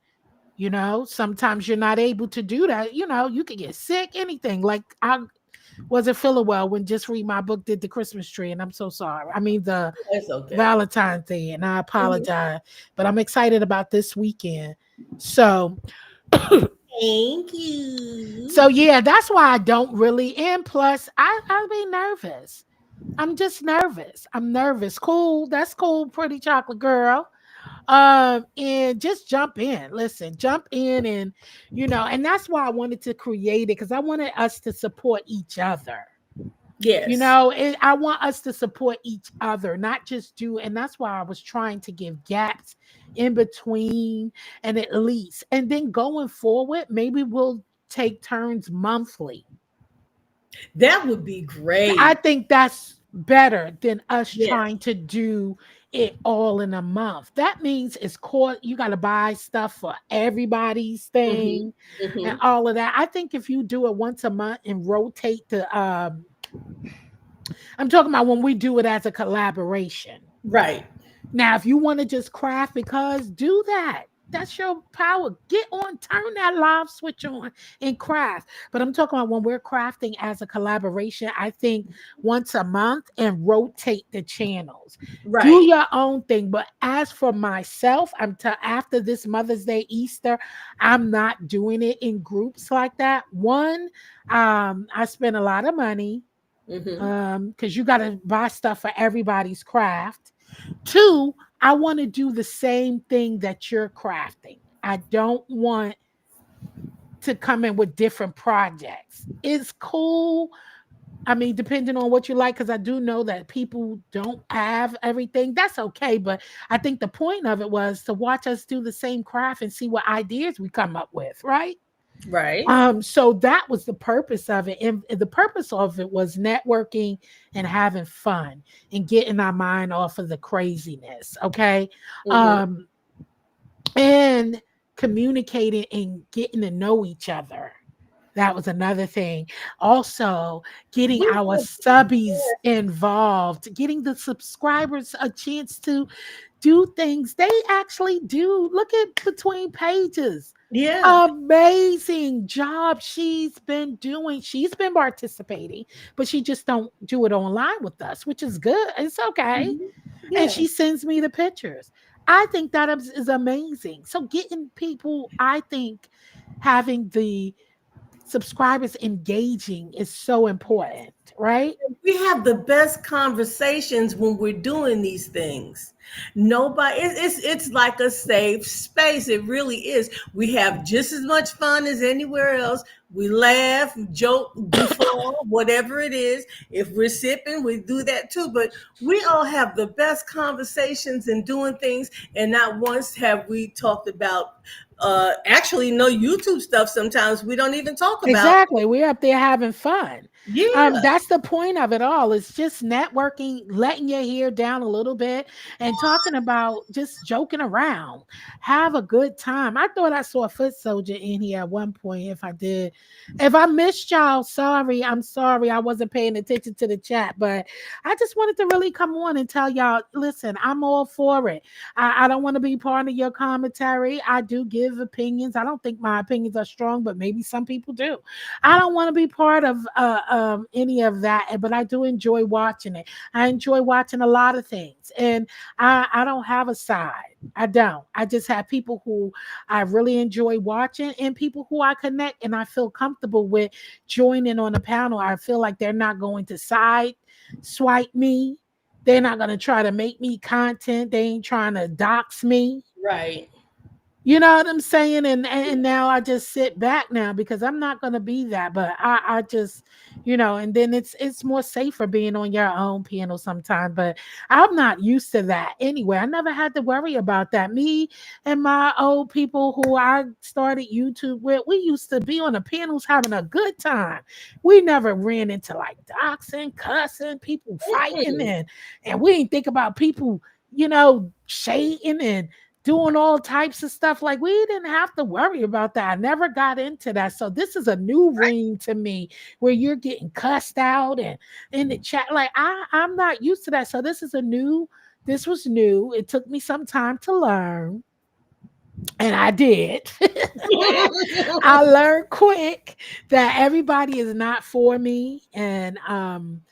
You know, sometimes you're not able to do that. You know, you could get sick, anything. Like I wasn't feeling well when Just Read My Book did the Christmas tree, and I'm so sorry. I mean the That's okay. Valentine's Day, and I apologize. But I'm excited about this weekend. So Thank you. so yeah, that's why I don't really. And plus, I'll be nervous. I'm just nervous. I'm nervous. Cool. That's cool, pretty chocolate girl. And just jump in. Listen, jump in, and you know, and that's why I wanted to create it, because I wanted us to support each other. Yes. You know, I want us to support each other, not just do. And that's why I was trying to give gaps in between, and at least, and then going forward, maybe we'll take turns monthly. That would be great. I think that's better than us Yes. trying to do it all in a month. That means it's caught. You got to buy stuff for everybody's thing and all of that. I think if you do it once a month and rotate the, I'm talking about when we do it as a collaboration. Right. Now, if you want to just craft because, do that. That's your power. Get on, turn that live switch on and craft. But I'm talking about when we're crafting as a collaboration, I think once a month and rotate the channels. Right. Do your own thing. But as for myself, after this Mother's Day, Easter, I'm not doing it in groups like that. One, I spend a lot of money because you got to buy stuff for everybody's craft. Two, I want to do the same thing that you're crafting. I don't want to come in with different projects. It's cool. I mean, depending on what you like, because I do know that people don't have everything. That's okay. But I think the point of it was to watch us do the same craft and see what ideas we come up with, right? Right. So that was the purpose of it. And the purpose of it was networking and having fun and getting our mind off of the craziness. Okay. And communicating and getting to know each other. That was another thing. Also, getting our subbies involved, getting the subscribers a chance to do things they actually do. Look at Between Pages. Yeah. Amazing job she's been doing. She's been participating, but she just don't do it online with us, which is good. It's okay. Yeah. And she sends me the pictures. I think that is amazing. So getting people, I think having the subscribers engaging is so important, right? We have the best conversations when we're doing these things. Nobody, it's like a safe space. It really is. We have just as much fun as anywhere else. We laugh, joke, goof off, whatever it is. If we're sipping, we do that too. But we all have the best conversations and doing things. And not once have we talked about actually no YouTube stuff sometimes we don't even talk about. Exactly. We're up there having fun. Yeah. That's the point of it all. It's just networking, letting your hair down a little bit, and talking about just joking around. Have a good time. I thought I saw a foot soldier in here at one point. If I did, if I missed y'all, sorry. I'm sorry. I wasn't paying attention to the chat, but I just wanted to really come on and tell y'all, listen, I'm all for it. I don't want to be part of your commentary. I do give opinions. I don't think my opinions are strong, but maybe some people do. I don't want to be part of any of that, but I do enjoy watching it. I enjoy watching a lot of things, and I don't have a side. I don't. I just have people who I really enjoy watching, and people who I connect and I feel comfortable with joining on the panel. I feel like they're not going to side swipe me. They're not going to try to make me content. They ain't trying to dox me. Right. You know what I'm saying? And now I just sit back now because I'm not gonna be that. But I just, and then it's more safer being on your own panel sometimes. But I'm not used to that anyway. I never had to worry about that. Me and my old people who I started YouTube with, we used to be on the panels having a good time. We never ran into like doxing, cussing, people fighting, and we didn't think about people, shading and doing all types of stuff. Like, we didn't have to worry about that. I never got into that. So this is a new ring to me where you're getting cussed out and in the chat. Like, I'm not used to that. So this was new. It took me some time to learn. And I did. I learned quick that everybody is not for me, and I'm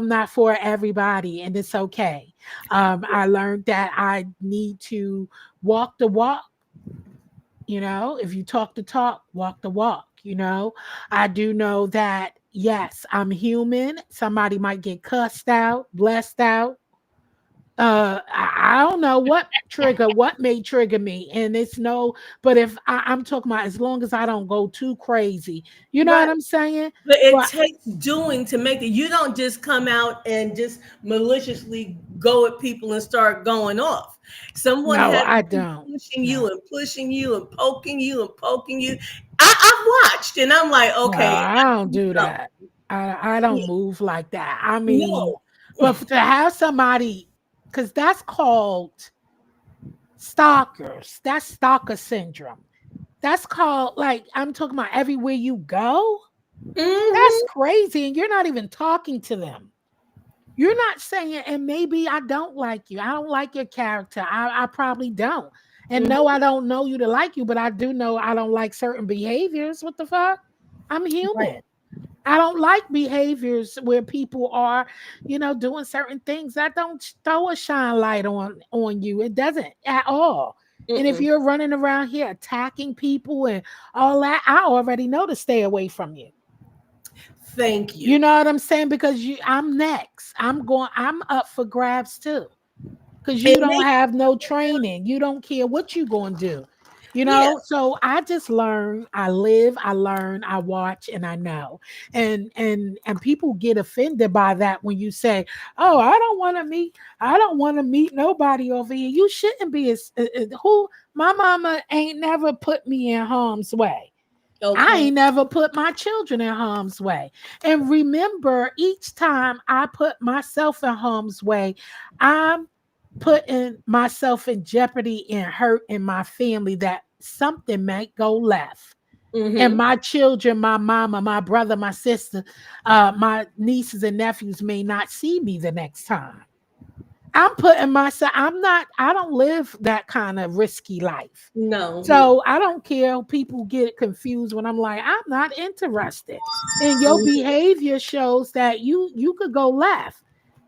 not for everybody, and it's okay. I learned that I need to walk the walk. If you talk the talk, walk the walk. I do know that, yes, I'm human. Somebody might get cussed out, blessed out. I don't know what may trigger me, and but if I'm talking about, as long as I don't go too crazy, you know what I'm saying? But it takes doing to make it. You don't just come out and just maliciously go at people and start going off. Someone I don't. Pushing you and pushing you and poking you and poking you. I've watched, and I'm like, okay, no, I don't do that. I don't move like that. I mean, but to have somebody, because that's called stalkers. That's stalker syndrome. That's called, like, I'm talking about everywhere you go. That's crazy. And you're not even talking to them. You're not saying, and maybe I don't like you. I don't like your character. I probably don't. And no, I don't know you to like you, but I do know I don't like certain behaviors. What the fuck? I'm human. Right. I don't like behaviors where people are, doing certain things that don't throw a shine light on you. It doesn't at all. And if you're running around here attacking people and all that, I already know to stay away from you. Thank you. You know what I'm saying? Because I'm next. I'm up for grabs too. Because you don't have no training. You don't care what you're going to do. So I just learn, I live, I learn, I watch, and I know. And people get offended by that when you say, oh, I don't want to meet nobody over here. You shouldn't be my mama ain't never put me in harm's way. Okay. I ain't never put my children in harm's way. And remember, each time I put myself in harm's way, I'm putting myself in jeopardy and hurt in my family, that something might go left. And my children, my mama, my brother, my sister, my nieces and nephews may not see me the next time. I'm putting myself, I don't live that kind of risky life. No. So I don't care. People get confused when I'm like, I'm not interested. And your behavior shows that you could go left.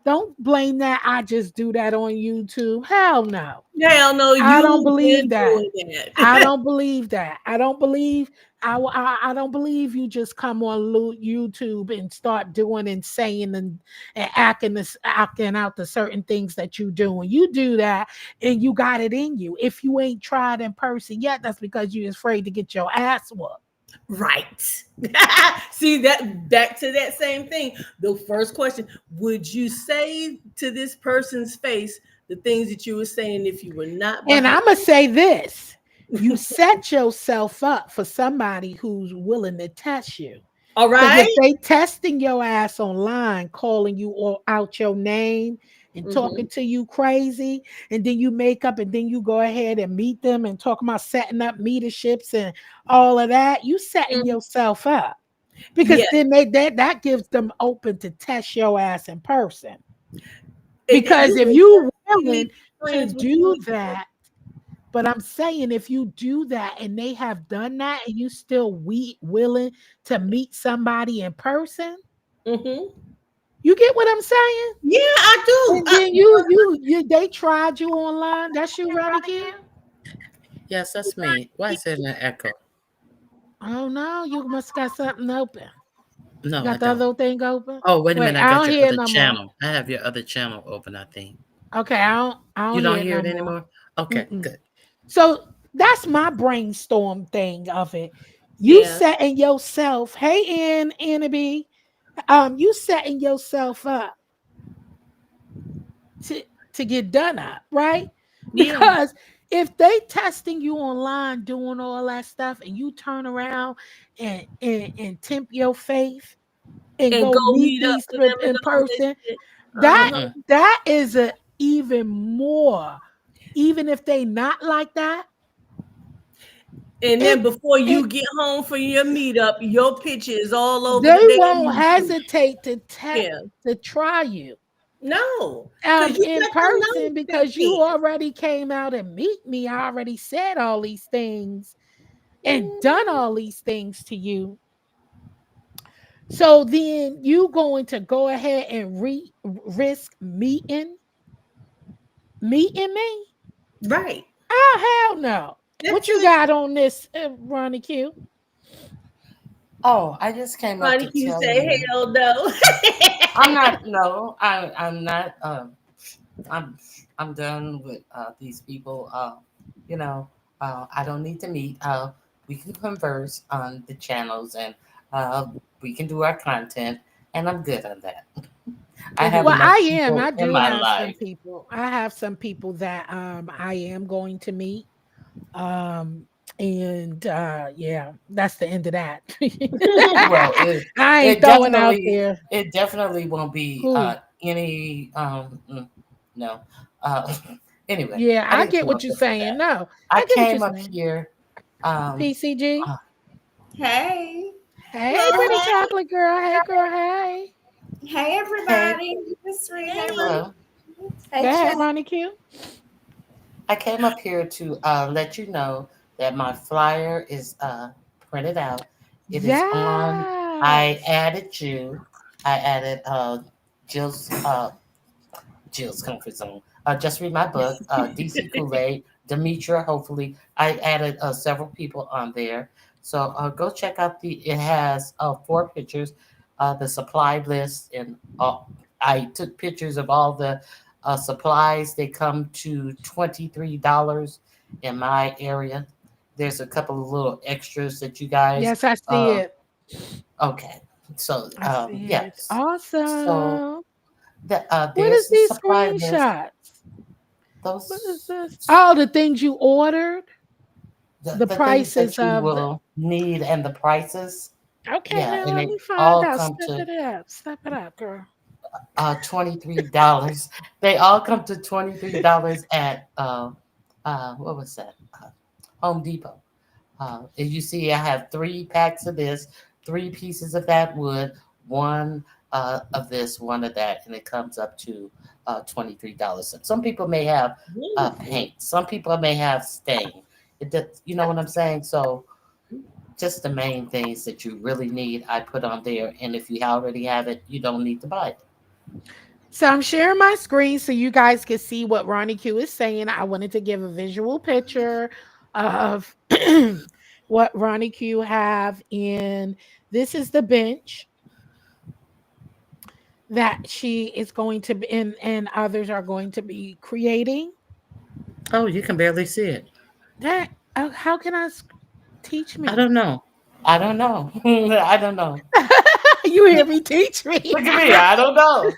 Don't blame that. I just do that on YouTube. Hell no. Hell no. I don't believe that. I don't believe that. I don't believe you just come on YouTube and start doing and saying and acting out the certain things that you do. And you do that and you got it in you. If you ain't tried in person yet, that's because you're afraid to get your ass whooped. Right. See, that back to that same thing. The first question, would you say to this person's face the things that you were saying if you were not? And I'm going to say this. You set yourself up for somebody who's willing to test you. All Because right. if they testing your ass online, calling you all out your name and talking Mhm. to you crazy, and then you make up and then you go ahead and meet them and talk about setting up meeterships and all of that, you setting Mhm. yourself up. Because Yeah. then that gives them open to test your ass in person. And Because you if can you definitely willing be to friends with do you. that, but I'm saying if you do that and they have done that and you still willing to meet somebody in person, Mhm. you get what I'm saying? Yeah, I do. And then you they tried you online. That's you, Ronnie Q? Yes, that's me. Why is it an echo? Oh no, you must got something open. You No, I got the don't. other thing open? Oh, wait a Wait, minute. I I got don't your hear it other no more. channel. I have your other channel open, I think. Okay, I don't You hear don't it hear no it more. anymore? Okay, Mm-mm. good. So that's my brainstorm thing of it. You Yeah. setting yourself, hey Anna B, you setting yourself up to to get done up, right? Yeah. Because if they testing you online doing all that stuff and you turn around and tempt your faith and And go go meet meet up these with people them and in all this person, shit. that Uh-huh. Mm-mm. that is a even more, even if they not like that, And it then before it you get home for your meetup, your picture is all over they the damn won't YouTube. hesitate Yeah. to try you No. Because you in let them know person step because you in. already came out and meet me. I already said all these things and done Mhm. all these things to you. So then you going to go ahead and risk meeting me? Right. Oh hell no! What That's you it. got on this, Ronnie Q? Oh, I just came up Ronnie to Q tell say, you. hell no. I'm not. No, I'm not. I'm I'm done with these people. You know, I don't need to meet. We can converse on the channels, and uh, we can do our content, and I'm good on that. I have Well, Mhm. enough I am. people I in do my have some life. people. I have some people that I am going to meet. Um and yeah, that's the end of that. Well, it I ain't it throwing out definitely there it definitely won't be who. any no. Uh, anyway, Yeah, I I didn't get come what up you're here for saying. that. No, I I get what you're came up saying. here. Um, PCG. uh, Hey, Hey, Hello, pretty hey. chocolate girl. Hey, girl. Hey. hey hey, everybody. Miss Ree, hey Hey. Ronnie. hello. Go Hey ahead, Chad. Ronnie Q. I came up here to let you know that my flyer is printed out. It is on. I Yes. added you. I added Jill's comfort zone. Just read my book, DC Kool Aid, Demetra. Hopefully, I added several people on there. So go check out the. It has 4 pictures, the supply list, and I took pictures of all the supplies. They come to $23 in my area. There's a couple of little extras that you guys. Yes, I see Uh, it. okay, so I see it. yes, so Awesome. What is there's the these supply list. screenshots? What is Those this? Oh, the things you ordered, the the things prices that you of the. will need and the prices. Okay, Yeah, now and let they me find all out. come Step to it up. Step it up, girl. $23. They all come to $23 at what was that? Home Depot. As you see, I have 3 packs of this, 3 pieces of that wood, one of this, one of that, and it comes up to $23. Some people may have Wonderful. paint, some people may have stain. It does, you know what I'm saying? So just the main things that you really need, I put on there, and if you already have it, you don't need to buy it. So I'm sharing my screen so you guys can see what Ronnie Q is saying. I wanted to give a visual picture of what Ronnie Q have in. This is the bench that she is going to be and others are going to be creating. Oh, you can barely see it. That how can teach I me? don't know. I don't know. I don't know. You hear me teach me? Look at me. I don't know.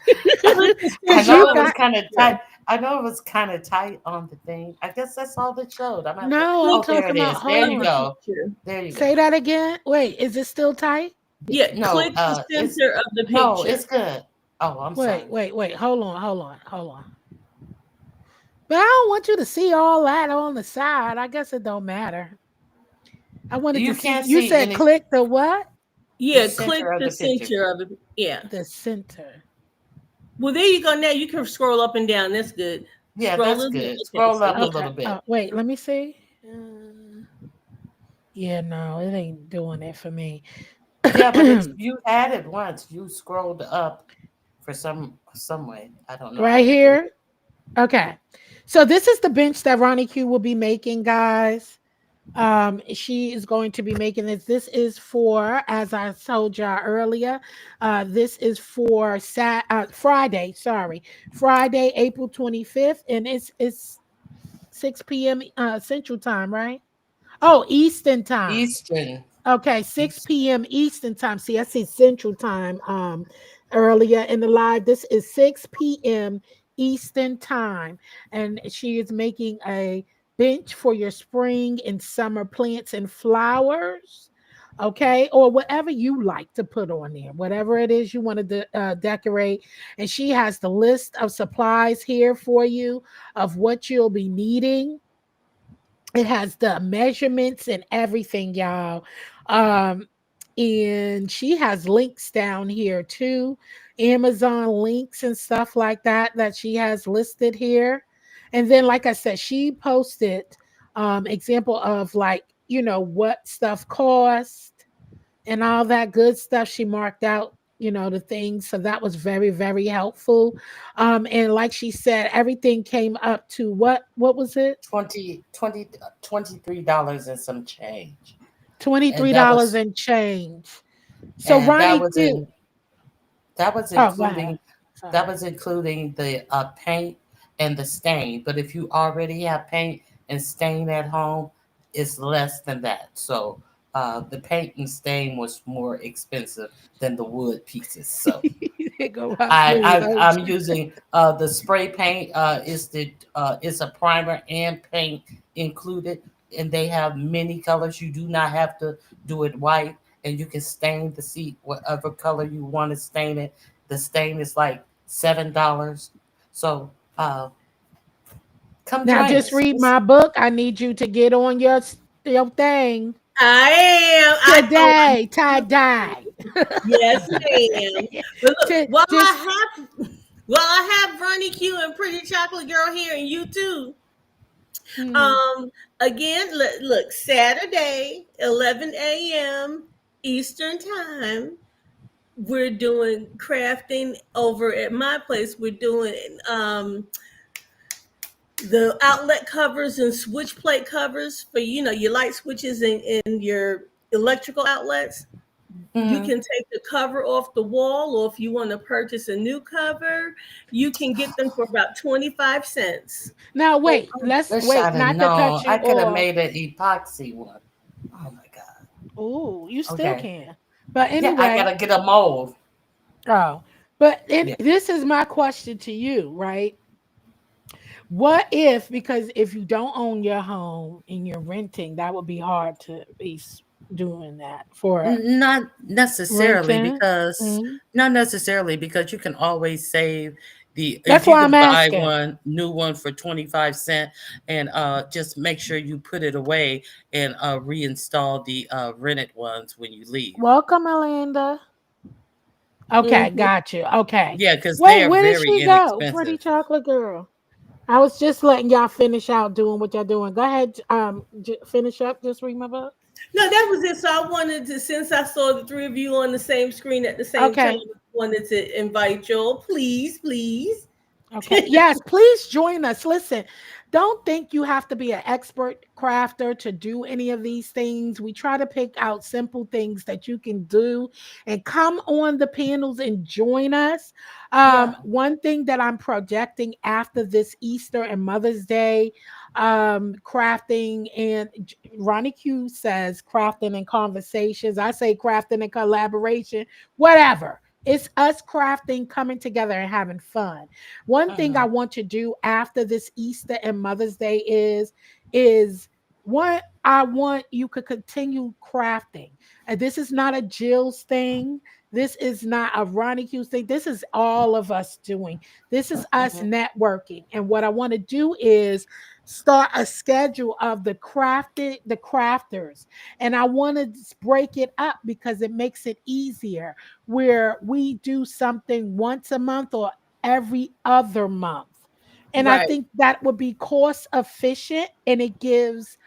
I Because know you it was got kind of tight. I know it was kind of tight on the thing. I guess that's all that showed. no, I'm Oh, there talking it about is. There hold you Take the on. go. picture. There you go. Say that again. Wait, is it still tight? Yeah, No, click the it's center of the picture. no, it's good. Oh, I'm sorry. Wait. Hold on. But I don't want you to see all that on the side. I guess it don't matter. I wanted to You see. can't You see said any click the what? the Yeah, click center of the the picture. center of it. Yeah. The center. Well, there you go. Now you can scroll up and down. That's good. Yeah, Scroll that's a little. good. Okay, Scroll so up a yeah. little Okay. bit. Wait, let me see. Yeah, no, it ain't doing it for me. Yeah, but it's you had it once. You scrolled up for some way. I don't know how Right you did here. it. Okay. So this is the bench that Ronnie Q will be making, guys. She is going to be making this. This is for, as I told y'all earlier, this is for Friday. Sorry, Friday, April 25th, and it's 6 p.m. Central Time, right? Oh, Eastern Time. Eastern. Okay, 6 Eastern. p.m. Eastern Time. See, I see Central Time earlier in the live. This is 6 p.m. Eastern Time. And she is making a bench for your spring and summer plants and flowers. Okay, or whatever you like to put on there, whatever it is you want to decorate. And she has the list of supplies here for you of what you'll be needing. It has the measurements and everything, y'all. Um, and she has links down here too, Amazon links and stuff like that she has listed here. And then, like I said, she posted example of like, what stuff cost and all that good stuff. She marked out, the things. So that was very, very helpful. And like she said, everything came up to what was it? 23 dollars and some change. And that $23 was and change. So and that Ronnie was Q. in that was Oh, go ahead. including Sorry. that was including the paint and the stain. But if you already have paint and stain at home, it's less than that. So the paint and stain was more expensive than the wood pieces. So There go my food. Oh, I'm using the spray paint. It's a primer and paint included, and they have many colors. You do not have to do it white, and you can stain the seat whatever color you want to stain it. The stain is like $7. So come now join just us. read my book. I need you to get on your thing I am. today. Tie dye. Yes, ma'am. But look, To while just I have Ronnie Q and Pretty Chocolate Girl here, and you too. Mhm. Again, look, Saturday, 11 a.m. Eastern time. We're doing crafting over at my place. We're doing the outlet covers and switch plate covers for your light switches and your electrical outlets. You Mhm. can take the cover off the wall, or if you want to purchase a new cover, you can get them for about 25 cents. now wait. Let's Wish wait. I'd have Not to known. cut I you could have off. made an epoxy one. Oh my god. Oh, you still Okay. can. But Yeah, I anyway, gotta get a mold. oh, but Yeah. this is my question to you, right? What if, because if you don't own your home and you're renting, that would be hard to be doing that for Not necessarily renting. because Mhm. not necessarily because you can always save the That's if you why I'm can buy asking. one new one for 25 cents and just make sure you put it away and reinstall the rented ones when you leave. Welcome, Melinda. Okay, Mhm. got you. Okay. Yeah, because they Wait, are where did very she go? Pretty inexpensive. chocolate girl. I was just letting y'all finish out doing what y'all doing. Go ahead, finish up. Just read my book. No, that was it. So I wanted to, since I saw the three of you on the same screen at the same time, Okay. I wanted to invite y'all. Please, please. Okay. Yes, please join us. Listen, don't think you have to be an expert crafter to do any of these things. We try to pick out simple things that you can do and come on the panels and join us. Yeah. One thing that I'm projecting after this Easter and Mother's Day, crafting and Ronnie Q says crafting and conversations. I say crafting and collaboration, whatever. It's us crafting, coming together and having fun. One thing I Mhm. want to do after this Easter and Mother's Day is One, I want you could continue crafting. And this is not a Jill's thing. This is not a Ronnie Hughes thing. This is all of us doing. This is us Mhm. networking. And what I want to do is start a schedule of the crafters. And I want to break it up because it makes it easier where we do something once a month or every other month. And I Right. think that would be cost efficient and it gives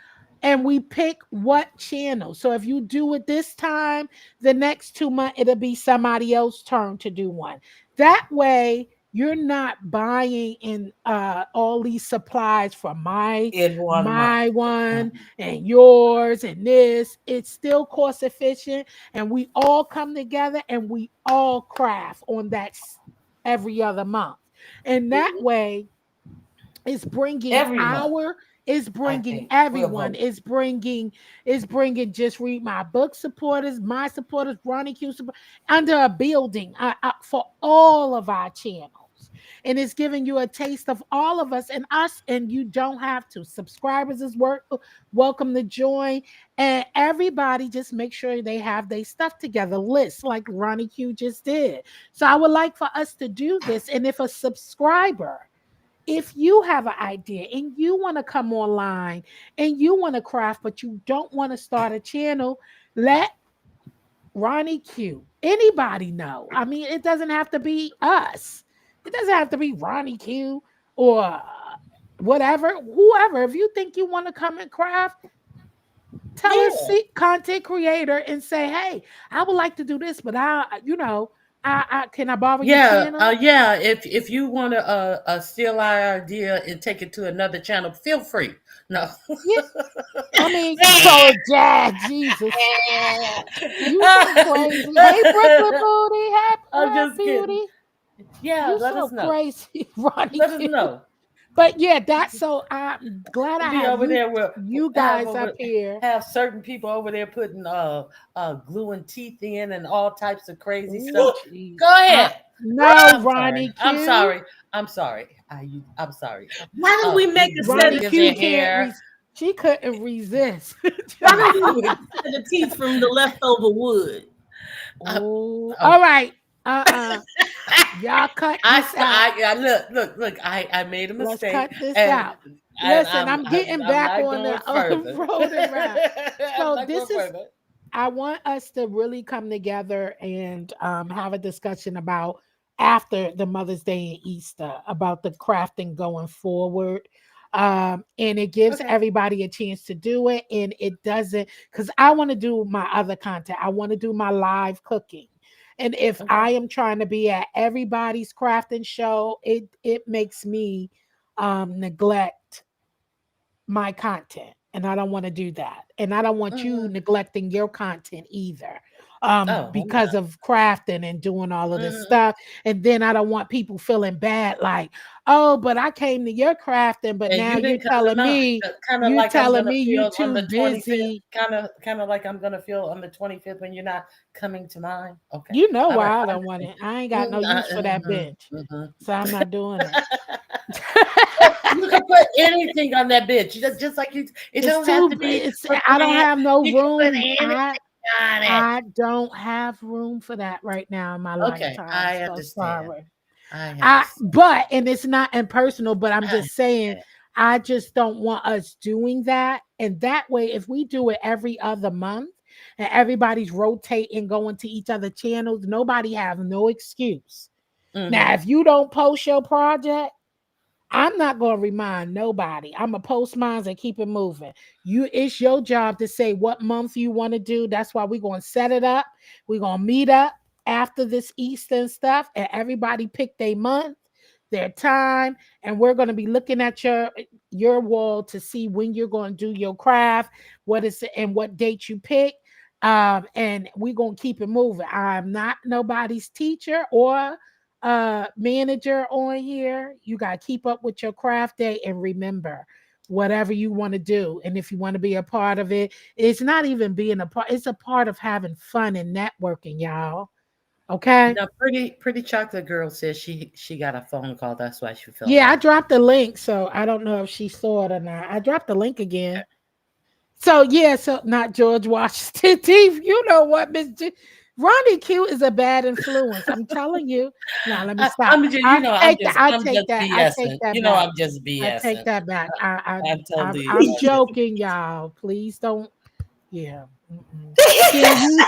and we pick what channel. So if you do it this time, the next 2 months it'll be somebody else's turn to do one. That way you're not buying in all these supplies for In 1 month. my one Mhm. and yours and this. It's still cost efficient and we all come together and we all craft on every other month. And that way it's bringing Every month, it's I bringing think we'll everyone, vote. it's bringing just read my book supporters, my supporters, Ronnie Q support, under a building for all of our channels. And it's giving you a taste of all of us and us, and you don't have to. Subscribers is welcome to join, and everybody just make sure they have their stuff together, lists like Ronnie Q just did. So I would like for us to do this, and if a subscriber if you have an idea and you want to come online and you want to craft, but you don't want to start a channel, let Ronnie Q, anybody know. I mean, it doesn't have to be us. It doesn't have to be Ronnie Q or whatever, whoever. If you think you want to come and craft, tell Yeah. us content creator and say, hey, I would like to do this, but I can I borrow your Yeah, channel? yeah. If you want to steal our idea and take it to another channel, feel free. No. Yeah. I mean, so Dad, Jesus. You so crazy. Hey, Brooklyn Booty. Hey, I'm just kidding. Beauty. Yeah, You let so us know. crazy, Ronnie Let us Q. know. But yeah, that's so I'm glad I Be have over there with you guys up here. have certain people over there putting gluing teeth in and all types of crazy stuff. Ooh, jeez. Go ahead. No, I'm Ronnie sorry. I'm Q. sorry. I'm sorry. I'm sorry. Why don't we make a set Ronnie of Bleaching Q their teeth? can't hair. she couldn't resist. Why don't we make a set of teeth from the leftover wood? Oh, Oh, all right. Y'all cut this out. look. I made a Let's mistake, cut this and out. Listen, I'm getting I'm back not on going the further. road and ride. I'm So not going further. I want us to really come together and have a discussion about after the Mother's Day and Easter about the crafting going forward. And it gives Okay. everybody a chance to do it. And it doesn't, because I want to do my other content. I want to do my live cooking. And if Okay. I am trying to be at everybody's crafting show, it makes me neglect my content, and I don't want to do that, and I don't want you Mhm. neglecting your content either, Oh, I'm because not. of crafting and doing all of this Mhm. stuff. And then I don't want people feeling bad like, oh, but I came to your crafting, but And now you you're didn't come to telling mine. me Kind of you're like I'm telling gonna me you feel on too the 25th. busy. Kind of like I'm gonna feel on the 25th when you're not coming to mine. Okay. You know All right. why I I don't want understand. it. I ain't got no use for that Mhm, bench, mhm. so I'm not doing it. You can put anything on that bitch. Just like you, it It's don't have too to be it's for I don't plant. have no You can put room. anything on it. I don't have room for that right now in my Okay, lifetime. I So understand. sorry. I understand. And it's not impersonal, but I'm I just saying understand. I just don't want us doing that. And that way, if we do it every other month and everybody's rotating going to each other channels, nobody have no excuse. Now, Mhm. if you don't post your project, I'm not going to remind nobody. I'm going to post mine and keep it moving. It's your job to say what month you want to do. That's why we're going to set it up. We're going to meet up after this Eastern stuff, and everybody pick their month, their time, and we're going to be looking at your wall to see when you're going to do your craft, what is it, and what date you pick. And we're going to keep it moving. I'm not nobody's teacher or manager on here. You got to keep up with your craft day and remember whatever you want to do. And if you want to be a part of it, it's not even being a part, it's a part of having fun and networking, y'all. Okay. Now, pretty chocolate girl says she got a phone call. That's why she fell Yeah, I off. dropped the link, so I don't know if she saw it or not. I dropped the link again. So yeah, so not George Washington Teeth. You know what, Miss Ronnie Q is a bad influence. I'm telling you. Now let me stop. I'm just, I take that. I I'm take just that. I take BSing. that You know, back. I'm just I take BSing. that back. I'm totally. I'm joking, y'all. Please don't. Yeah. Can you?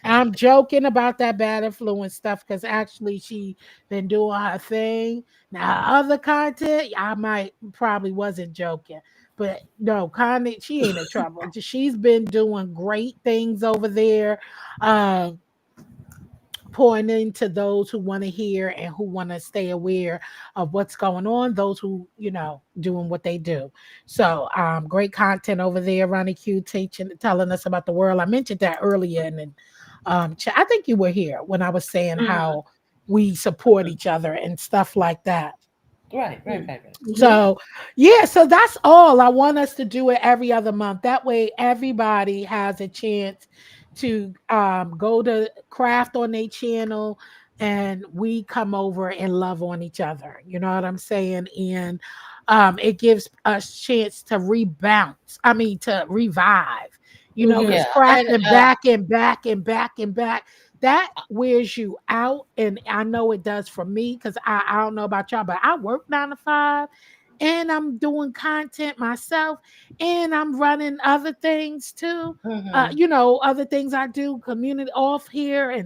I'm joking about that bad influence stuff because actually she been doing her thing. Now other content, I might probably wasn't joking, but no, Connie, she ain't in trouble. She's been doing great things over there. Um, pouring into those who want to hear and who want to stay aware of what's going on, those who, doing what they do. So great content over there, Ronnie Q teaching, telling us about the world. I mentioned that earlier, and then I think you were here when I was saying how we support each other and stuff like that. Right. So, yeah, so that's all. I want us to do it every other month. That way, everybody has a chance to go to craft on their channel and we come over and love on each other. You know what I'm saying? And it gives us chance to rebounce. I mean, to revive. Because Yeah. crafting back and back and back and back, that wears you out. And I know it does for me because I don't know about y'all, but I work 9 to 5 and I'm doing content myself and I'm running other things too. Other things I do, community off here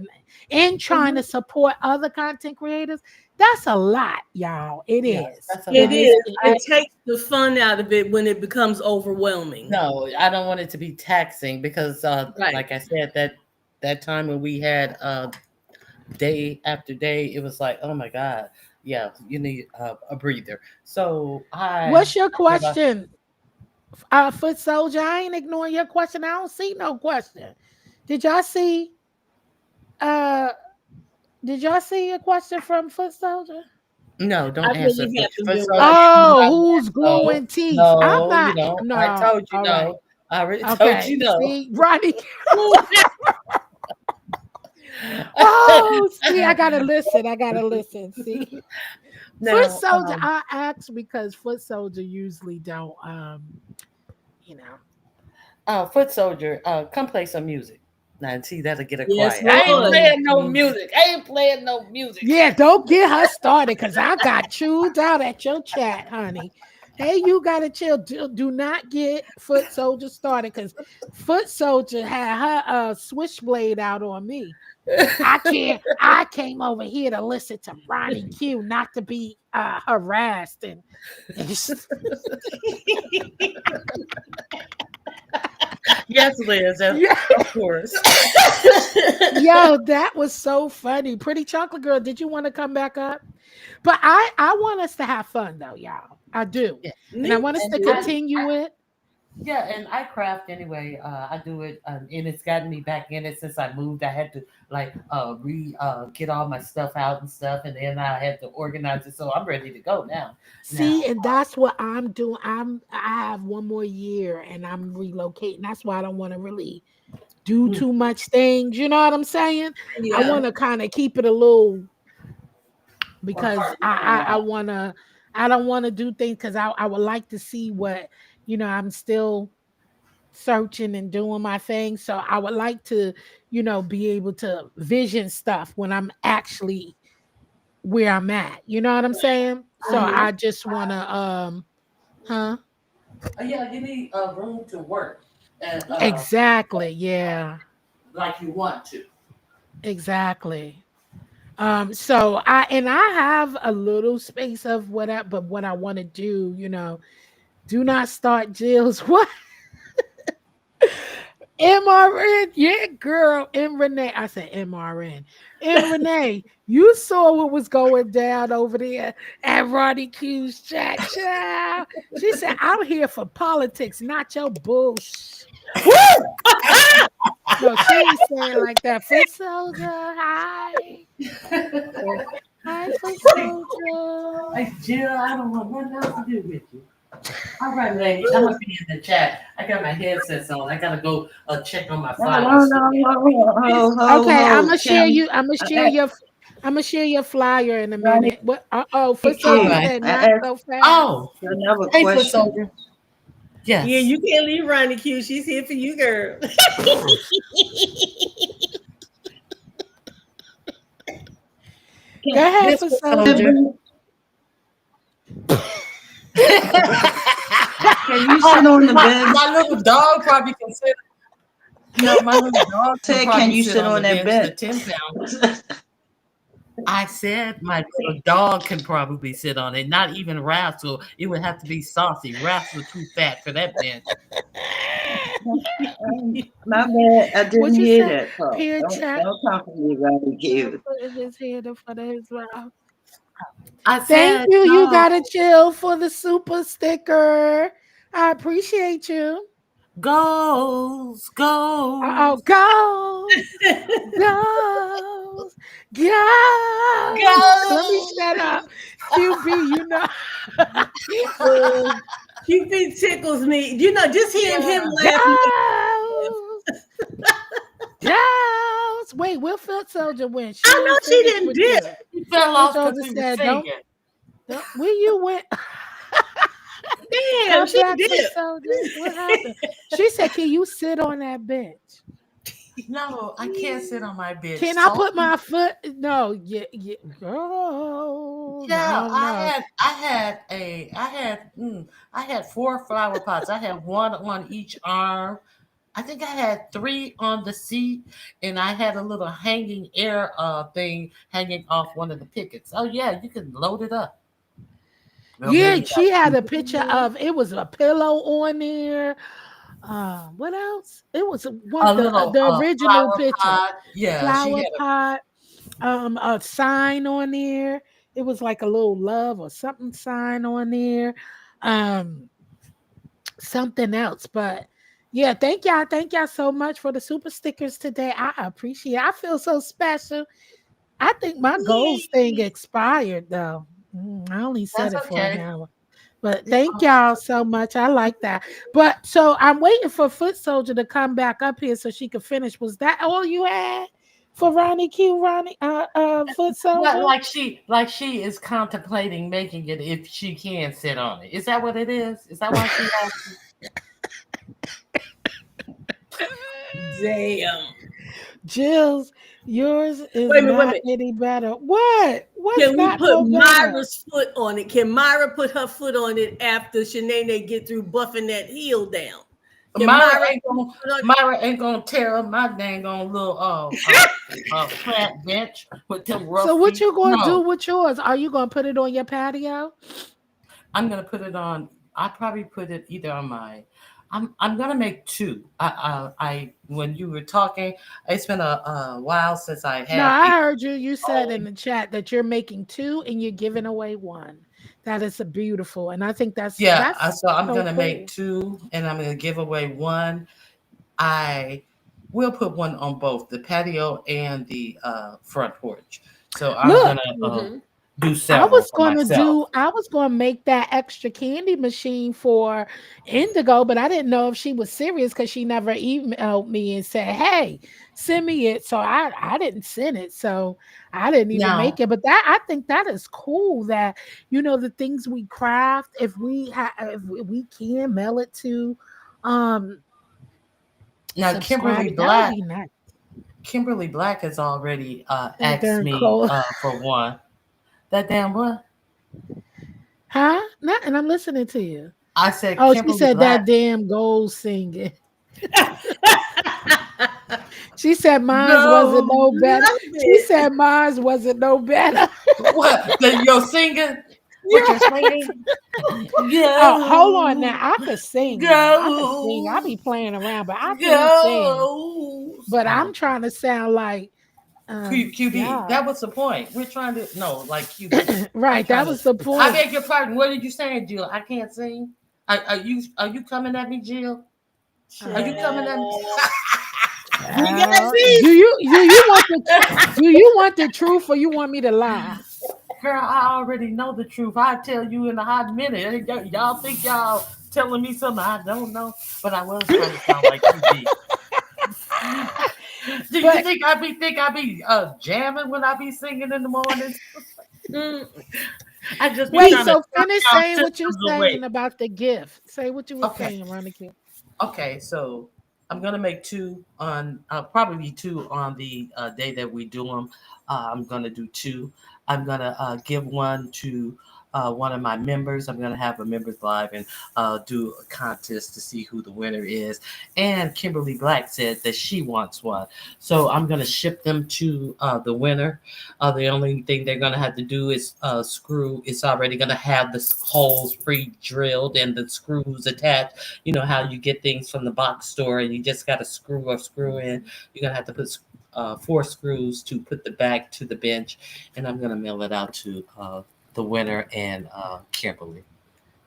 and trying to support other content creators. That's a lot, y'all. It Yes, is. that's a It lot. is. It takes the fun out of it when it becomes overwhelming. No, I don't want it to be taxing because, Right. like I said, that time when we had day after day, it was like, oh my God, yeah, you need a breather. So What's your question? Foot soldier, I ain't ignoring your question. I don't see no question. Did y'all see a question from Foot Soldier? No, I don't answer. believe have to For be so right. Who's no, gluing teeth? I'm no, not. I No. told you All no. right. I already told Okay. you no. See, Ronnie. See, I gotta listen. See, Now, Foot Soldier. I ask because Foot Soldier usually don't. Foot Soldier, come play some music. Now, and see, that'll get her Yes, quiet. I ain't Lord. playing no music. I ain't playing no music. Yeah, don't get her started because I got chewed out at your chat, honey. Hey, you gotta chill. Do not get Foot Soldier started because Foot Soldier had her switchblade out on me. I came over here to listen to Ronnie Q, not to be harassed and Yes, Liz, yeah. of course. Yo, that was so funny. Pretty Chocolate Girl, did you want to come back up? But I want us to have fun though, y'all. I do. Yeah. And I want us to continue it. Yeah, and I craft anyway. I do it, and it's gotten me back in it since I moved. I had to get all my stuff out and stuff, and then I had to organize it. So I'm ready to go now. See, and that's what I'm doing. I have one more year and I'm relocating. That's why I don't want to really do too much things. You know what I'm saying? Yeah. I want to kind of keep it a little because I don't want to do things because I would like to see what I'm still searching and doing my thing. So I would like to, be able to vision stuff when I'm actually where I'm at. You know what I'm saying? So I just want to Yeah, you need room to work, and exactly, yeah. like you want to. Exactly. So I have a little space of but what I want to do, do not start Jill's what MRN, yeah, girl. M Renee. I said MRN. M Renee, you saw what was going down over there at Ronnie Q's chat. Child. She said, I'm here for politics, not your bullshit. No, she ain't saying like that. Foot Soldier, hi. Hi, Foot Soldier. Hey, Jill, I don't want nothing else to do with you. All right, lady. I'm gonna be in the chat. I got my headsets on. I gotta go check on my files. Okay, I'm gonna share you. I'm gonna share your flyer in a minute. What? Foot Soldier said not so fast. Oh, Another hey, Foot question. Soldier. Yes. Yeah, you can't leave Ronnie Q. She's here for you, girl. Go ahead, Yes, for Foot soldier. Can you sit on the bench? My little dog probably can sit. No, my little dog Said, probably can you sit on the that bench, bench? the 10-pound. I said my little dog can probably sit on it. Not even Rascal. It would have to be Saucy. Rascal too fat for that bench. My bad. I What didn't you hear say? that part. Peer check. Don't talk to me, Ronnie Q. Put his head in front of his mouth. I Thank said you. You no. gotta chill for the super sticker. I appreciate you. Goes. Oh, goes, goes. Let me shut up. QB, you know. QB tickles me. You know, just hearing him laugh. Goes. Wait, will Foot Soldier win? I know ain't she finished didn't with dip. you. He fell Foot off Soldier because he was said, singing. Where you went? Damn, Come she back, Foot did. Soldier. What happened? She said, can you sit on that bench? No, I can't sit on my bench. Can I put my foot? No, yeah, girl. Yeah, No. I had 4 flower pots. I had 1 on each arm. I think I had 3 on the seat, and I had a little hanging air thing hanging off one of the pickets. Oh yeah, you can load it up. Well, Yeah, maybe she had a that's- picture of it was a pillow on there. What else? It was a what little the original flower picture. pot. Yeah, she Flower had pot, a sign on there. It was like a little love or something sign on there. Something else, but yeah, thank y'all so much for the super stickers today. I appreciate it. I feel so special. I think my goals thing expired though. I only said That's it for an okay. hour. But thank y'all so much. I like that. But so I'm waiting for Foot Soldier to come back up here so she could finish. Was that all you had for Ronnie Q, Foot Soldier? Like she is contemplating making it if she can sit on it. Is that what it is? Is that why she has Damn. Jill's, yours is Wait a minute, not any better. What? What's Can we not put no better? Myra's foot on it? Can Myra put her foot on it after Shanae get through buffing that heel down? Can Myra ain't gonna tear up my dang on little flat bench with them rough So what feet. you gonna No. do with yours? Are you gonna put it on your patio? I'm gonna put it on. I probably put it either on my. I'm gonna make 2. I when you were talking, it's been a while since I had. No, I heard you. You said in the chat that you're making 2 and you're giving away 1. That is a beautiful, and I think that's So I'm so gonna cool. make 2, and I'm gonna give away 1. I will put 1 on both the patio and the front porch. So I'm gonna do several. I was gonna make that extra candy machine for Indigo, but I didn't know if she was serious because she never emailed me and said, "Hey, send me it." So I didn't send it, so I didn't even make it. But I think that is cool that the things we craft, if we can mail it to now Kimberly subscribe, that Black. would be nice. Kimberly Black has already asked darn me cold. for 1. That damn what? Huh? Nothing. I'm listening to you. I said. Oh, Kimberly she said Black. that damn gold singing. She said mine wasn't no better. She said mine wasn't no better. What? You're singing? What you're singing? Yeah. Oh, hold on now. I could sing. I be playing around, but I can't sing. But I'm trying to sound like QB. yeah. That was the point. We're trying to like QB. Right. That was the point. I beg your pardon. What are you saying, Jill? I can't sing. Are you coming at me, Jill? Are you coming at me? Do you want the truth or you want me to lie? Girl, I already know the truth. I'll tell you in a hot minute. Y'all think y'all telling me something I don't know, but I was trying to sound like QB. Do you think I be jamming when I be singing in the morning? I just be Wait, trying to so finish y'all saying what you're systems away. saying about the gift. Say what you were Okay. saying, Ronica. Okay, so I'm gonna make two on probably two on the day that we do them. I'm gonna do two. I'm gonna give one to one of my members. I'm gonna have a members live and do a contest to see who the winner is. And Kimberly Black said that she wants one, so I'm gonna ship them to the winner. The only thing they're gonna have to do is screw. It's already gonna have the holes pre-drilled and the screws attached. You know how you get things from the box store and you just got to screw in. You're gonna have to put 4 screws to put the back to the bench, and I'm gonna mail it out to the winner and Kimberly.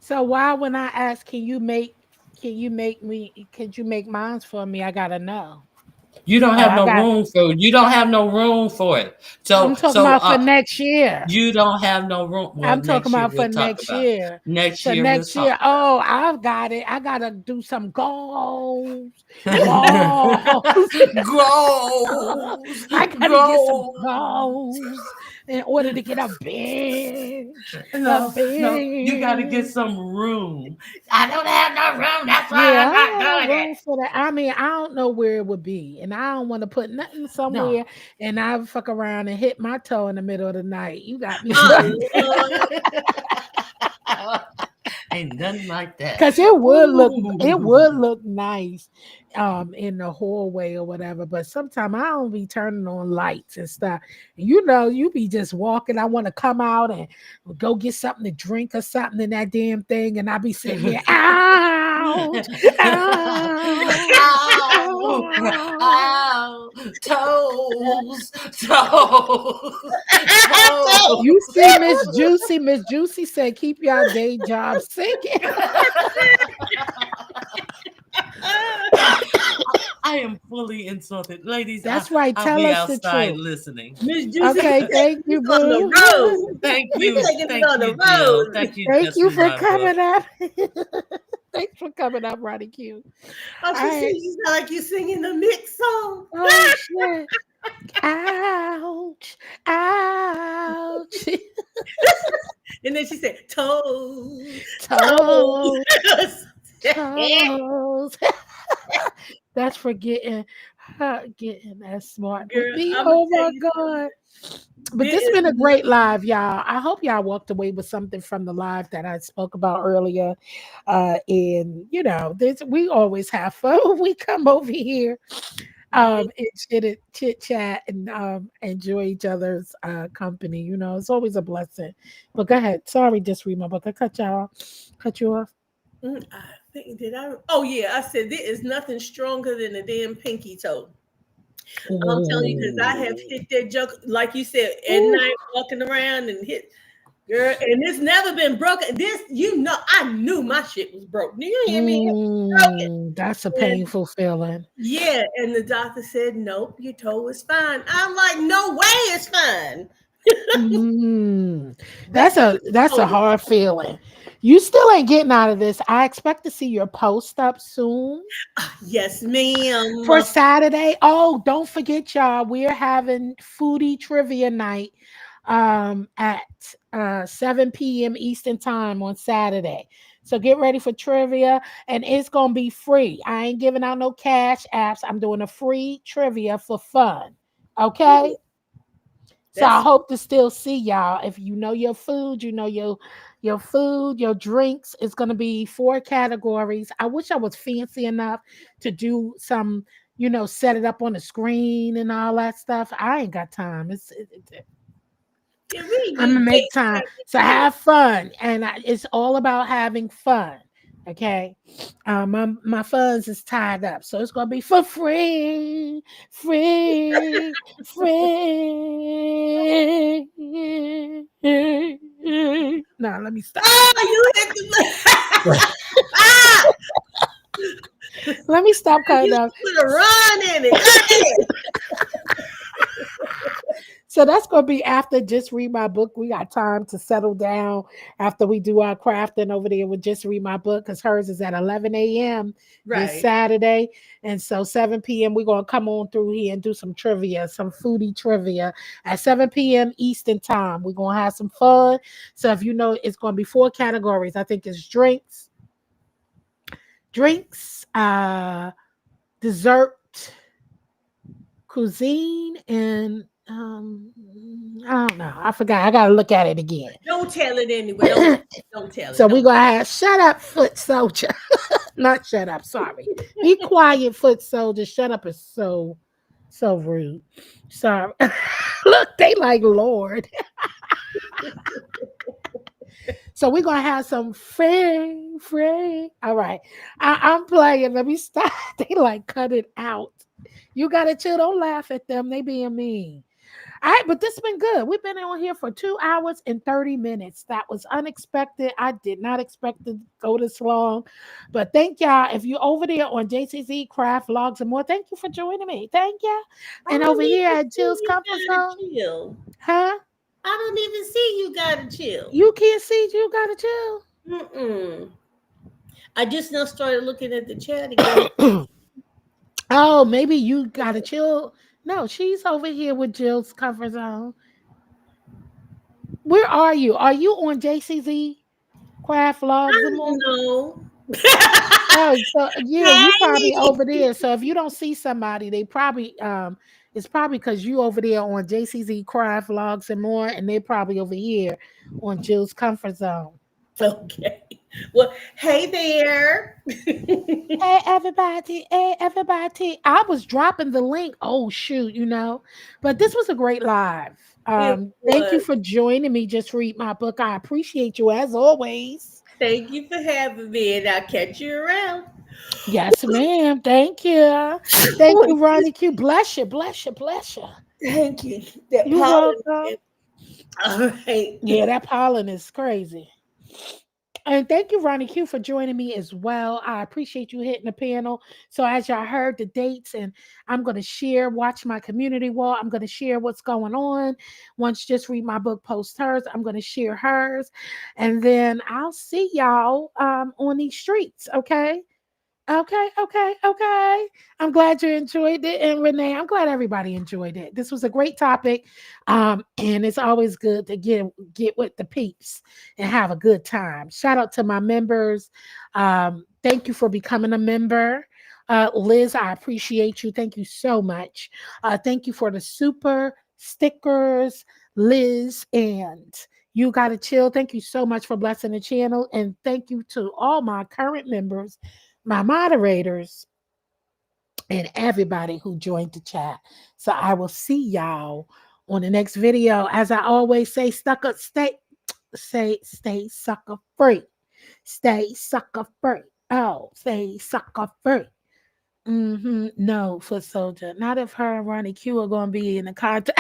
So why when I ask, could you make mine for me? I gotta know. You don't Oh, have I no got room for You don't have no room for it. I'm So talking so about for next year. you don't have no room. Well, I'm talking next year about for we'll talk next about it. year. Next So year we'll next year, talk oh, I've got it. I gotta do some goals. about Goals. it. Goals, I gotta get some goals. goals in order to get a bench. A No, you got to get bench. some room. I don't have no room. That's why Yeah, I'm I not don't have doing room for that. I mean, I don't know where it would be, and I don't want to put nothing No. somewhere and I fuck around and hit my toe in the middle of the night. You got me Oh, Lord. Ain't nothing like that. because it would look nice in the hallway or whatever. But sometimes I don't be turning on lights and stuff. You know, you be just walking. I want to come out and go get something to drink or something in that damn thing, and I be sitting there, ouch, Ow, ow, toes, toes, toes. You see, Miss Juicy said, keep your day job singing. I am fully insulted, ladies. That's right. I'll Tell be us the outside truth. listening. Miss Juicy, Okay, thank you, she's on the boo. road. Thank We you, taking it thank on the you, Jill. road. Thank you, Thank just you read for my coming book. up. Thanks for coming up, Ronnie Q. Oh, she All said right. you sound like you singing the mix song. Oh shit. Ouch. Ouch. And then she said, toes, Toes. toes. Toes. That's for getting that smart with Girl, me. I'ma Oh tell my you God. But there this has is been a great live, y'all. I hope y'all walked away with something from the live that I spoke about earlier. And you know, we always have fun when we come over here. And chit chat and enjoy each other's company. You know, it's always a blessing. But go ahead. Sorry, just read my book. I cut you off. I think did I? Oh yeah, I said there is nothing stronger than a damn pinky toe. I'm telling you, because I have hit that joke, like you said, at Ooh. night walking around and hit, girl, and it's never been broken. This, you know, I knew my shit was broke. Do you hear me? It was broken. That's a And painful feeling. yeah, and the doctor said, nope, your toe is fine. I'm like, no way it's fine. They That's said a your toe is hard feeling. You still ain't getting out of this. I expect to see your post up soon yes, ma'am. for Saturday. Oh, don't forget, y'all. We're having foodie trivia night at 7 p.m. Eastern time on Saturday. So get ready for trivia, and it's gonna be free. I ain't giving out no cash apps. I'm doing a free trivia for fun. Okay. So I That's hope to still see y'all. If you know your food, you know your food, your drinks. It's gonna be 4 categories. I wish I was fancy enough to do some, set it up on the screen and all that stuff. I ain't got time. yeah, we I'm gonna need make time. So have fun, and it's all about having fun. Okay, my funds is tied up, so it's gonna be for free, free, free. Now let me stop. Oh, you hit the ah, Let me stop cutting you up. put a run in it. Go ahead. So that's gonna be after Just Read My Book. We got time to settle down after we do our crafting over there with Just Read My Book, because hers is at 11 a.m. this Right. Saturday. And so 7 p.m. we're gonna come on through here and do some trivia, some foodie trivia at 7 p.m. Eastern time. We're gonna have some fun. So if you know, it's gonna be 4 categories. I think it's drinks, dessert, cuisine, and I don't know. I forgot. I gotta look at it again. Don't tell it anyway. Don't tell it. So we're Don't. gonna have shut up, foot soldier. Not shut up, sorry. Be quiet, foot soldier. Shut up is so rude. Sorry. Look, they like Lord. So we're gonna have some free. All right. I'm playing. Let me stop. They like cut it out. You gotta chill. Don't laugh at them. They being mean. All right, but this has been good. We've been on here for 2 hours and 30 minutes. That was unexpected. I did not expect to go this long. But thank y'all. If you're over there on JCZ Craft Vlogs and more, thank you for joining me. Thank you. And I don't over here even at see Jill's you Comfort gotta Zone. chill. Huh? I don't even see you gotta chill. You can't see, you gotta chill. Mm-mm. I just now started looking at the chat again. Oh, maybe you gotta chill. No, she's over here with Jill's Comfort Zone. Where are you? Are you on JCZ Craft Vlogs and more? No. Oh, so yeah, you probably Hey. over there. So if you don't see somebody, they probably it's probably because you over there on JCZ Craft Vlogs and more, and they're probably over here on Jill's Comfort Zone. Okay. Well, hey there. Hey everybody, hey everybody. I was dropping the link. Oh shoot, but this was a great live. Thank you was. for joining me. Just Read My Book. I appreciate you as always. Thank you for having me, and I'll catch you around. Yes, ma'am. Thank you. Thank you, Ronnie Q. Bless you, bless you, bless you. Thank you. That You pollen. welcome. All right. Yeah, that pollen is crazy. And thank you, Ronnie Q, for joining me as well. I appreciate you hitting the panel. So as y'all heard the dates, and I'm going to watch my community wall. I'm going to share what's going on. Once Just Read My Book posts hers, I'm going to share hers. And then I'll see y'all on these streets, okay? Okay. I'm glad you enjoyed it. And Renee, I'm glad everybody enjoyed it. This was a great topic. And it's always good to get with the peeps and have a good time. Shout out to my members. Thank you for becoming a member. Liz, I appreciate you. Thank you so much. Thank you for the super stickers, Liz, and You Gotta Chill. Thank you so much for blessing the channel. And thank you to all my current members, my moderators, and everybody who joined the chat. So I will see y'all on the next video. As I always say, stay sucker free. Stay sucker free. Oh, stay sucker free. No, foot soldier. Not if her and Ronnie Q are gonna be in the contact.